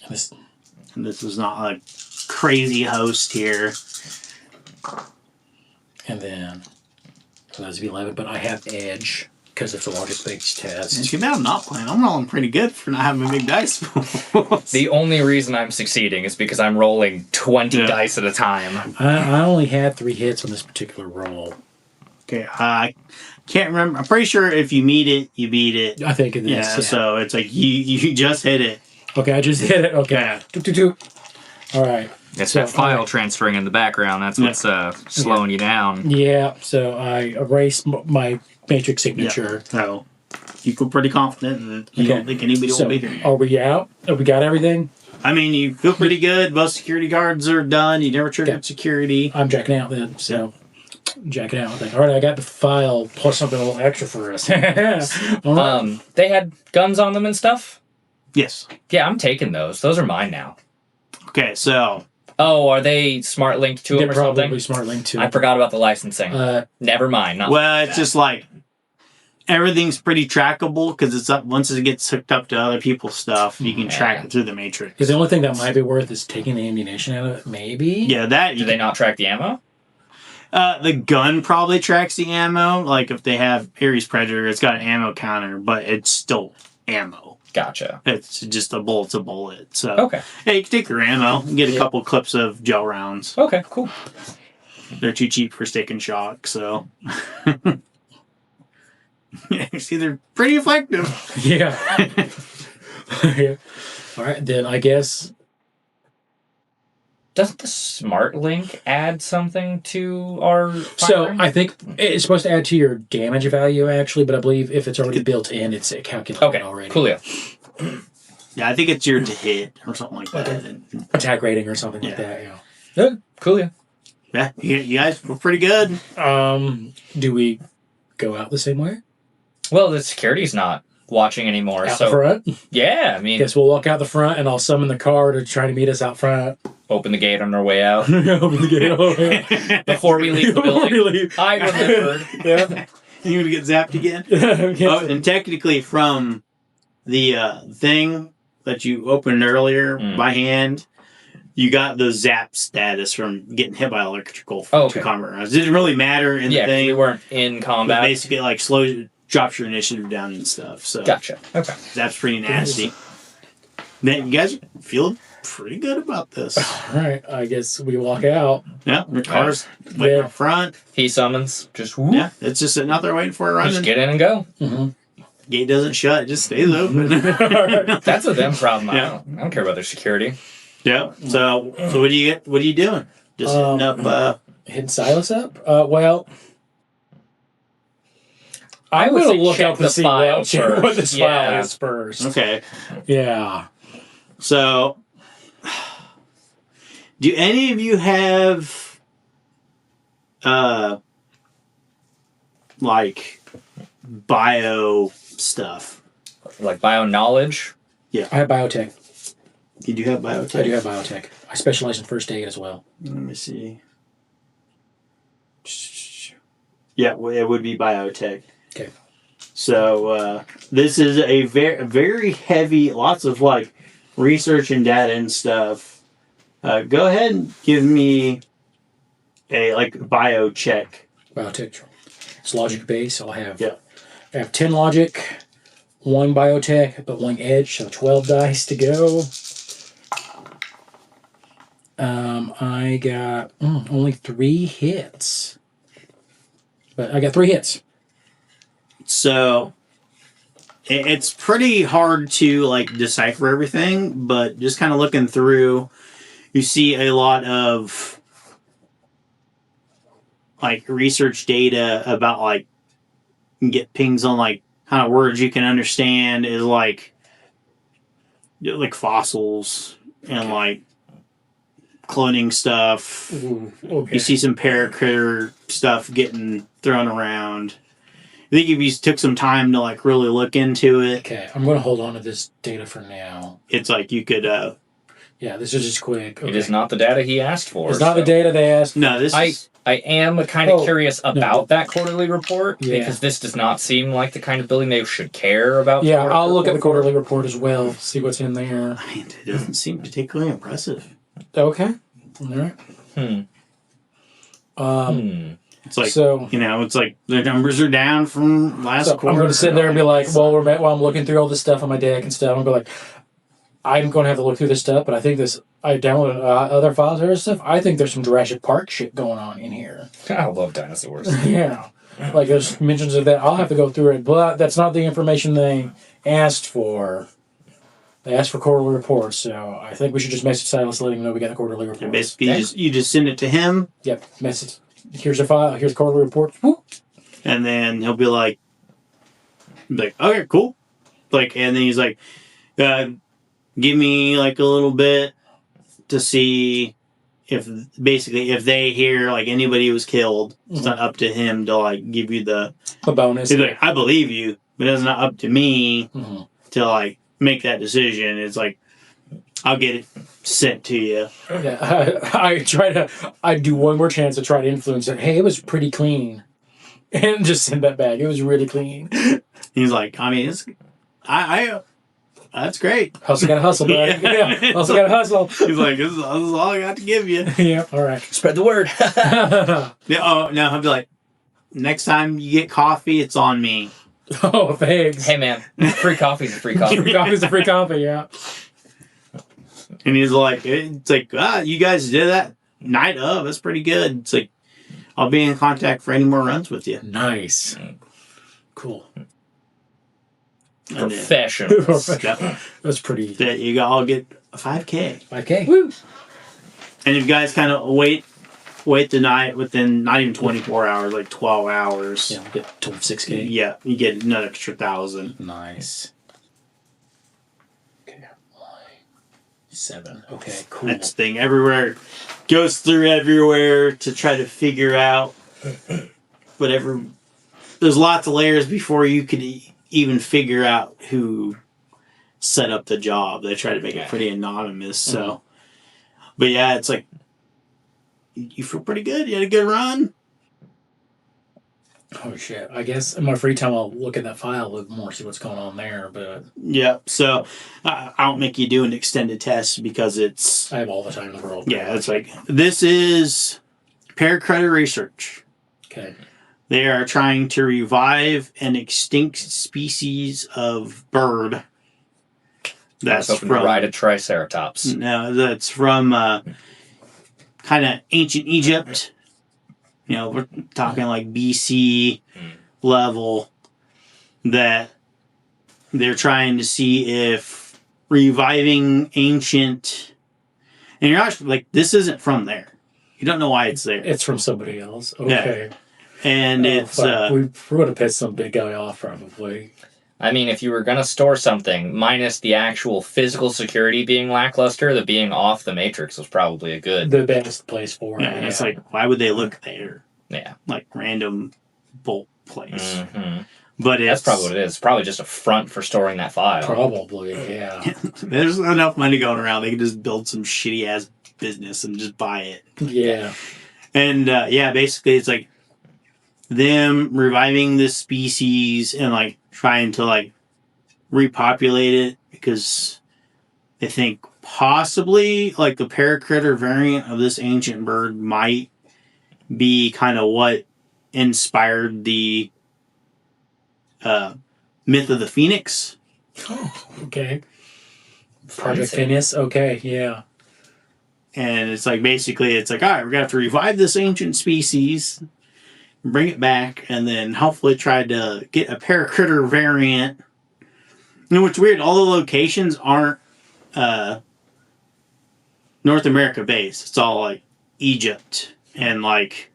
And this is not a crazy host here. and then so that's 11. But I have edge because it's a logic-based test. It's too bad I'm not playing. I'm rolling pretty good for not having a big dice pool. The only reason I'm succeeding is because I'm rolling 20 dice at a time. I only had 3 hits on this particular roll. Okay, can't remember. I'm pretty sure if you meet it, you beat it. I think it is. Yeah, so it's like you just hit it. Okay, I just hit it. Okay. Yeah. Toot, toot, toot. All right. It's So, that file alright. transferring in the background. That's what's slowing you down. Yeah, so I erased my matrix Yeah. signature. So you feel pretty confident that you don't think anybody So, will be here. are we out? Have we got everything? I mean, you feel pretty good. Most security guards are done. You never triggered security. I'm jacking out then, so jacking out. All right, I got the file plus something a little extra for us. All right. They had guns on them and stuff. Yes. Yeah, I'm taking those. Those are mine now. Okay, so Oh, are they smart linked to them They're or probably something? smart link too. I forgot about the licensing. Never mind. Not well, it's just like everything's pretty trackable because it's up once it gets hooked up to other people's stuff. You can track it through the matrix. the only thing that might be worth is taking the ammunition out of it, maybe? Yeah, that Do they not track the ammo? the gun probably tracks the ammo. Like if they have Ares Predator, it's got an ammo counter, but it's still ammo. Gotcha. It's just a bullet's a bullet. So Okay. yeah, you can take your ammo and get a couple clips of gel rounds. Okay, cool. They're too cheap for Stick and Shock, so see, they're pretty effective. Yeah. Yeah. All right, then I guess. Doesn't the smart link add something to our So firing? I think it's supposed to add to your damage value actually, but I believe if it's already built in, it's calculated Okay, already. coolio. Yeah, I think it's your to hit or something like that. Attack rating or something like Yeah. that. Yeah. Yeah, coolio. Yeah, you guys were pretty good. Do we go out the same way? Well, the security's not watching anymore, Out so the front? yeah, I mean, Guess we'll walk out the front and I'll summon the car to try to meet us out front. open the gate on our way out Open the gate. Oh, yeah. before we leave the Before we building. leave. I remembered. Yeah. You gonna get zapped again? Yeah. Oh, and technically from the thing that you opened earlier by hand, you got the zap status from getting hit by electrical okay. two combat rounds. It didn't really matter in Yeah, the 'cause thing. we weren't in But combat. basically, like, drops your initiative down and stuff. So Gotcha. Okay. that's pretty nasty. Man, you guys are feeling pretty good about this. All right. I guess we walk out. Yeah, your car's waiting up front. He summons. Just whoop. Yeah, it's just sitting out there waiting for it Just running. get in and go. Mm-hmm. Gate doesn't shut; it just stays open. That's a them problem. Yeah. I don't care about their security. Yeah. So what do you get? What are you doing? Just hitting up. Hitting Silas up? Well, I I'm would going to say look check up the and see file what first. this Yeah. file is first. Okay. Yeah. So, do any of you have, like, bio stuff? Like bio knowledge. I have biotech. You do have biotech? I do have biotech. I specialize in first aid as well. Let me see. Yeah, well, it would be biotech. Okay. So this is a very heavy, lots of like research and data and stuff. Go ahead and give me a like bio check. Biotech. It's logic based. So I Yeah. have 10 logic, 1 biotech, but 1 edge, so 12 dice to go. I got only 3 hits. But I got 3 hits. So it's pretty hard to like decipher everything, but just kind of looking through, you see a lot of like research data about like you can get pings on like kind of words you can understand is like fossils and like cloning stuff. Ooh, okay. You see some paracritter stuff getting thrown around. I think if you took some time to like really look into it, Okay, I'm going to hold on to this data for now. it's like you could. Yeah, this is just quick. Okay. It is not the data he asked for. It's not the so- data they asked. No, this is. I am kind of Oh, curious about that quarterly report Yeah. because this does not seem like the kind of building they should care about. the Yeah, quarterly I'll look at the report. quarterly report as well, see what's in there. I mean, it doesn't seem particularly impressive. Okay. All right. It's like So, it's like the numbers are down from last so quarter. I'm going to sit there and be like, while I'm looking through all this stuff on my deck and stuff, I'm going to be like, I'm going to have to look through this stuff, but I think I downloaded other files or stuff. I think there's some Jurassic Park shit going on in here. I love dinosaurs. Yeah. like there's mentions of that. I'll have to go through it, but that's not the information they asked for. They asked for quarterly reports, so I think we should just message Silas, letting him know we got the quarterly reports. Basically, you just send it to him. Yep, message. Here's a file. Here's the quarterly report. Whoop. And then he'll be like, okay, cool. Like, and then he's like, give me like a little bit to see if they hear like anybody was killed. It's not up to him to like give you the bonus. He's like, I believe you, but it's not up to me to like make that decision. It's like, I'll get it sent to you. Yeah, I do one more chance to try to influence it. Hey, it was pretty clean. And just send that back. It was really clean. He's like, I mean, that's great. Hustle gotta hustle, buddy. Yeah, hustle gotta hustle. He's like, this is all I got to give you. Yeah, all right. Spread the word. Yeah, oh, no, I'll be like, next time you get coffee, it's on me. Oh, thanks. Hey, man. Free coffee's a free coffee. Free coffee's a free coffee, yeah. And he's like, it's like, you guys did that night of. That's pretty good. It's like, I'll be in contact for any more runs with you. Nice. Cool. Professional. That's pretty. That you all get a 5K. 5K. Woo. And if you guys kind of wait the night within not even 24 hours, like 12 hours. Yeah, get 6K. Yeah, you get another extra 1,000. Nice. Okay. 7. Okay, cool. That's the thing. Everywhere goes through everywhere to try to figure out whatever. There's lots of layers before you could even figure out who set up the job. They try to make it pretty anonymous. So, but yeah, it's like you feel pretty good. You had a good run. Oh shit! I guess in my free time I'll look at that file a little more, see what's going on there. But yeah, so I don't make you do an extended test because it's I have all the time in the world. Yeah, it's like this is paracredit research. Okay. They are trying to revive an extinct species of bird. That's from to ride a triceratops. No, that's from kind of ancient Egypt. You know, we're talking like BC level. That they're trying to see if reviving ancient, and you're actually like, this isn't from there. You don't know why it's there. It's from somebody else. Okay. Yeah. And it's we would have pissed some big guy off probably. I mean, if you were going to store something, minus the actual physical security being lackluster, the being off the Matrix was probably the best place for it. Yeah, it's like, why would they look there? Yeah. Like random bolt place. Mm-hmm. But that's probably what it is. It's probably just a front for storing that file. Probably, yeah. There's enough money going around. They can just build some shitty ass business and just buy it. Yeah. And yeah, basically it's like them reviving this species and like trying to like repopulate it because they think possibly like the paracritter variant of this ancient bird might be kind of what inspired the myth of the Phoenix. Oh, okay. Project Phineas. Okay, yeah. And it's like basically it's like, all right, we're gonna have to revive this ancient species, bring it back, and then hopefully try to get a paracritter variant. You know what's weird? All the locations aren't North America based. It's all like Egypt and like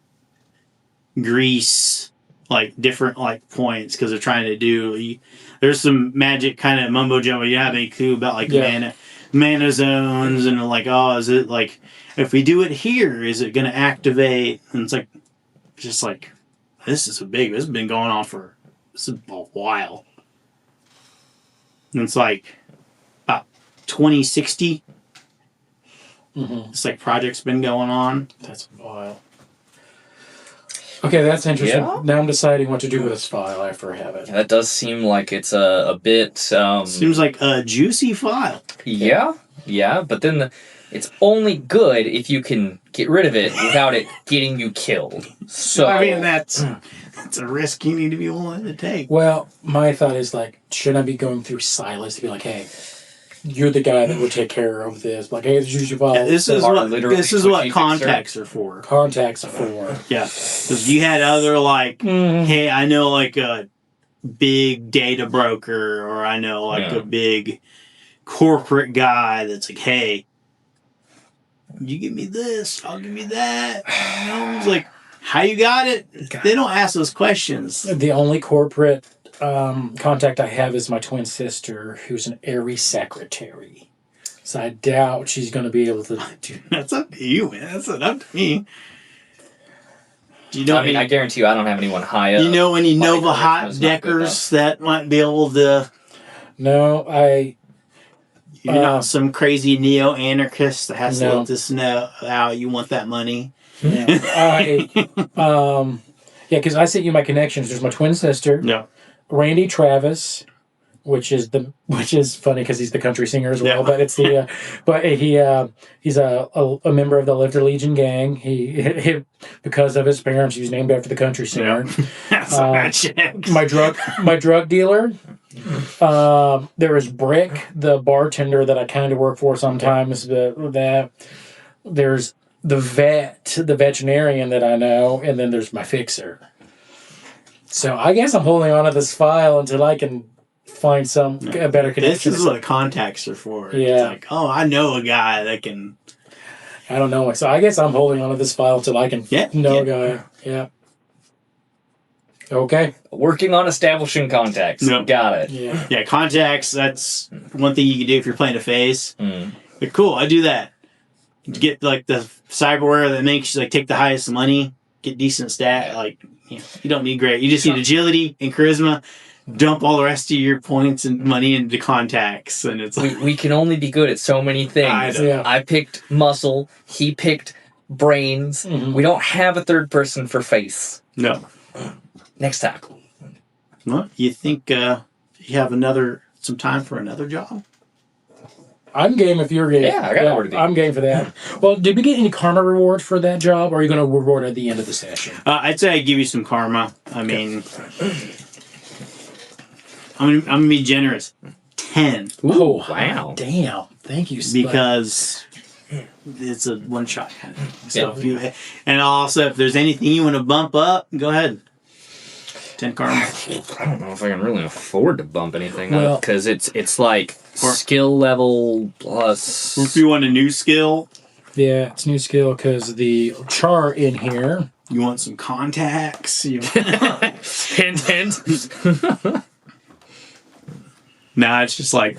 Greece, like different like points because they're trying to do. There's some magic kind of mumbo jumbo. You have any clue about like mana zones and like, oh, is it like if we do it here, is it going to activate? And it's like just like this has been going on for a while. And it's like about 2060. It's like project's been going on. That's wild. Okay, that's interesting. Yeah. Now I'm deciding what to do with this file after I have it. That does seem like it's a bit... Seems like a juicy file. Yeah, but then it's only good if you can get rid of it without it getting you killed. So I mean, that's a risk you need to be willing to take. Well, my thought is like, should I be going through Silas to be like, hey, you're the guy that would take care of this. Like, hey, this is your file. Yeah, this is what contacts are for. Contacts are for. Yeah, because you had other hey, I know like a big data broker, or I know like a big corporate guy that's like, hey, you give me this, I'll give you that. You know, it's like, how you got it? They don't ask those questions. The only corporate contact I have is my twin sister, who's an Aries secretary. So I doubt she's going to be able to do that. That's up to you, man. That's not up to me. You know, I guarantee you I don't have anyone high up. You know any Nova hot deckers that might be able to... No, You're not some crazy neo-anarchist that has to let this know how you want that money. Yeah, because I sent you my connections. There's my twin sister. Yeah. Randy Travis, which is funny because he's the country singer as well. But it's the he's a member of the Lifter Legion gang. He because of his parents, he was named after the country singer. My drug dealer. There is Brick, the bartender that I kind of work for sometimes. There's the veterinarian that I know, and then there's my fixer. So I guess I'm holding on to this file until I can find a better connection. This is what contacts are for. Yeah. It's like, oh, I know a guy that can... I don't know. So I guess I'm holding on to this file until I can know a guy. Yeah. Okay. Working on establishing contacts. Yep. Got it. Yeah, contacts, that's one thing you can do if you're playing a face. But cool, I do that. Get like the cyberware that makes you like take the highest money, get decent stat. Like, you don't need great. You just need agility and charisma. Dump all the rest of your points and money into contacts, and it's like we can only be good at so many things. I picked muscle. He picked brains. Mm-hmm. We don't have a third person for face. No. Next time. Well, you think you have some time for another job? I'm game if you're game. Yeah, I got more to do. I'm game for that. Well, did we get any karma reward for that job, or are you going to reward at the end of the session? I'd say I'd give you some karma. I mean, I'm going to be generous. 10. Oh, wow. Damn. Thank you, Spud. Because it's a one-shot kind of thing. So and also, if there's anything you want to bump up, go ahead. 10 karma. I don't know if I can really afford to bump anything up, because it's like skill level plus... If you want a new skill... Yeah, it's new skill because the chart in here... You want some contacts? Hint, hint. Nah, it's just like...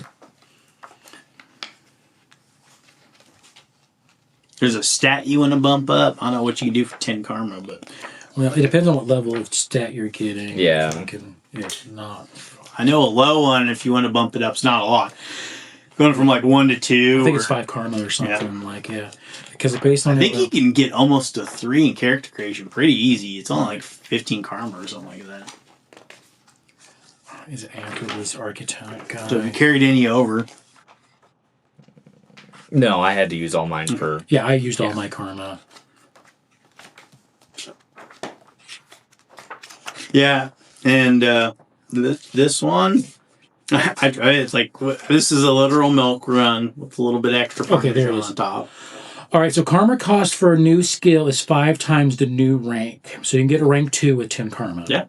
There's a stat you want to bump up. I don't know what you can do for 10 karma, but... Well, it depends on what level of stat you're getting. Yeah. It's not... I know a low one, if you want to bump it up, it's not a lot. Going from like 1 to 2. I think it's 5 karma or something because based on... I think you can get almost a 3 in character creation pretty easy. It's only like 15 karma or something like that. Is it Anchor's archetype guy? So if you carried any over... No, I had to use all mine for... Yeah, I used all my karma. Yeah, and this one, it's like, this is a literal milk run with a little bit extra there it is on top. All right, so karma cost for a new skill is 5 times the new rank. So you can get a rank 2 with 10 karma. Yeah.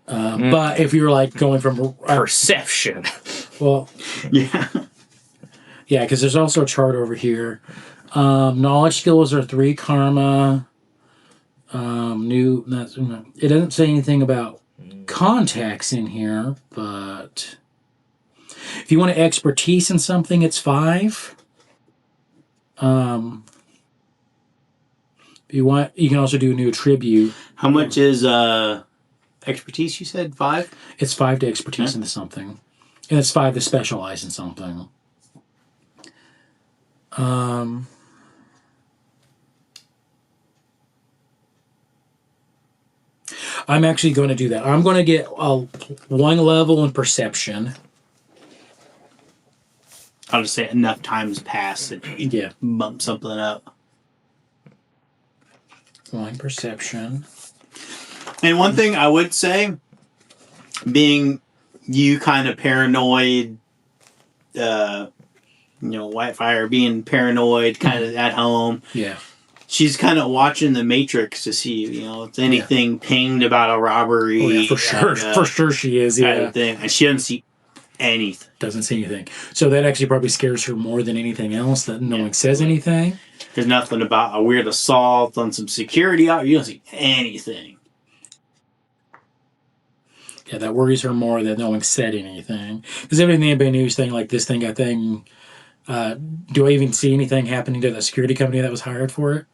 But if you're like going from... Perception. Well... Yeah. Yeah, because there's also a chart over here. Knowledge skills are 3 karma. It doesn't say anything about contacts in here, but if you want to expertise in something, it's 5. If you want, you can also do a new attribute. How much is expertise? You said 5. It's 5 to expertise into something, and it's 5 to specialize in something. I'm actually going to do that. I'm going to get 1 level in perception. I'll just say enough times pass that you can bump something up. 1 perception. And one thing I would say, being you kind of paranoid Whitefire being paranoid, kind of at home. Yeah. She's kind of watching the Matrix to see, if anything pinged about a robbery. Oh, yeah, for sure. For sure she is, yeah. Kind of thing. And she doesn't see anything. Doesn't see anything. So that actually probably scares her more than anything else, that no one says anything. There's nothing about a weird assault on some security out. You don't see anything. Yeah, that worries her more that no one said anything. Because everything the NBA News thing, like this thing, that thing, do I even see anything happening to the security company that was hired for it?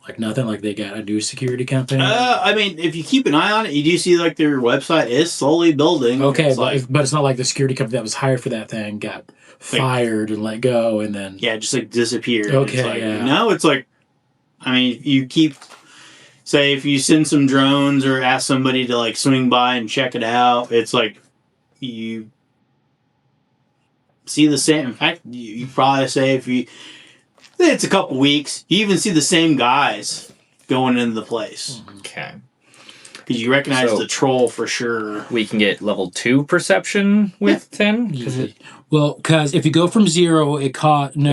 Like nothing, like they got a new security company? I mean, if you keep an eye on it, you do see like their website is slowly building. Okay, but it's not like the security company that was hired for that thing got fired and let go and then... Yeah, just like disappeared. Okay, yeah. Now it's like, I mean, you keep... Say if you send some drones or ask somebody to like swing by and check it out, it's like you see the same. In fact, you probably say it's a couple weeks, you even see the same guys going into the place. Okay. Because you recognize the troll for sure. We can get level 2 perception with 10? Well, because if you go from 0, it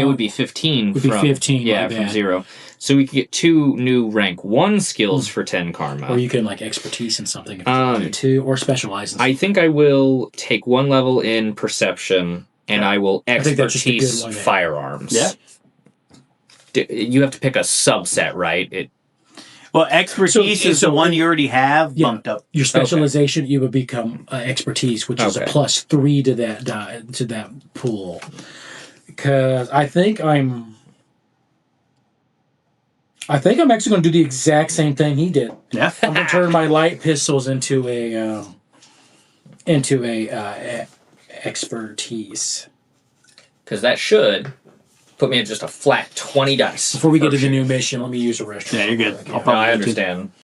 would be 15. It would be 15. Yeah, from 0. So we could get 2 new rank 1 skills for 10 karma. Or you can like expertise in something if you want to, or specialize in something. I think I will take 1 level in perception, and I will expertise firearms. Yeah. You have to pick a subset, right? Well, expertise is the one you already have bumped up. Your specialization, you would become expertise, which is a +3 to that pool. Because I think I'm actually going to do the exact same thing he did. Yeah, I'm going to turn my light pistols into a expertise. Because that should put me at just a flat 20 dice. Before we get to the new mission, let me use a restroom. Yeah, you're good. I understand.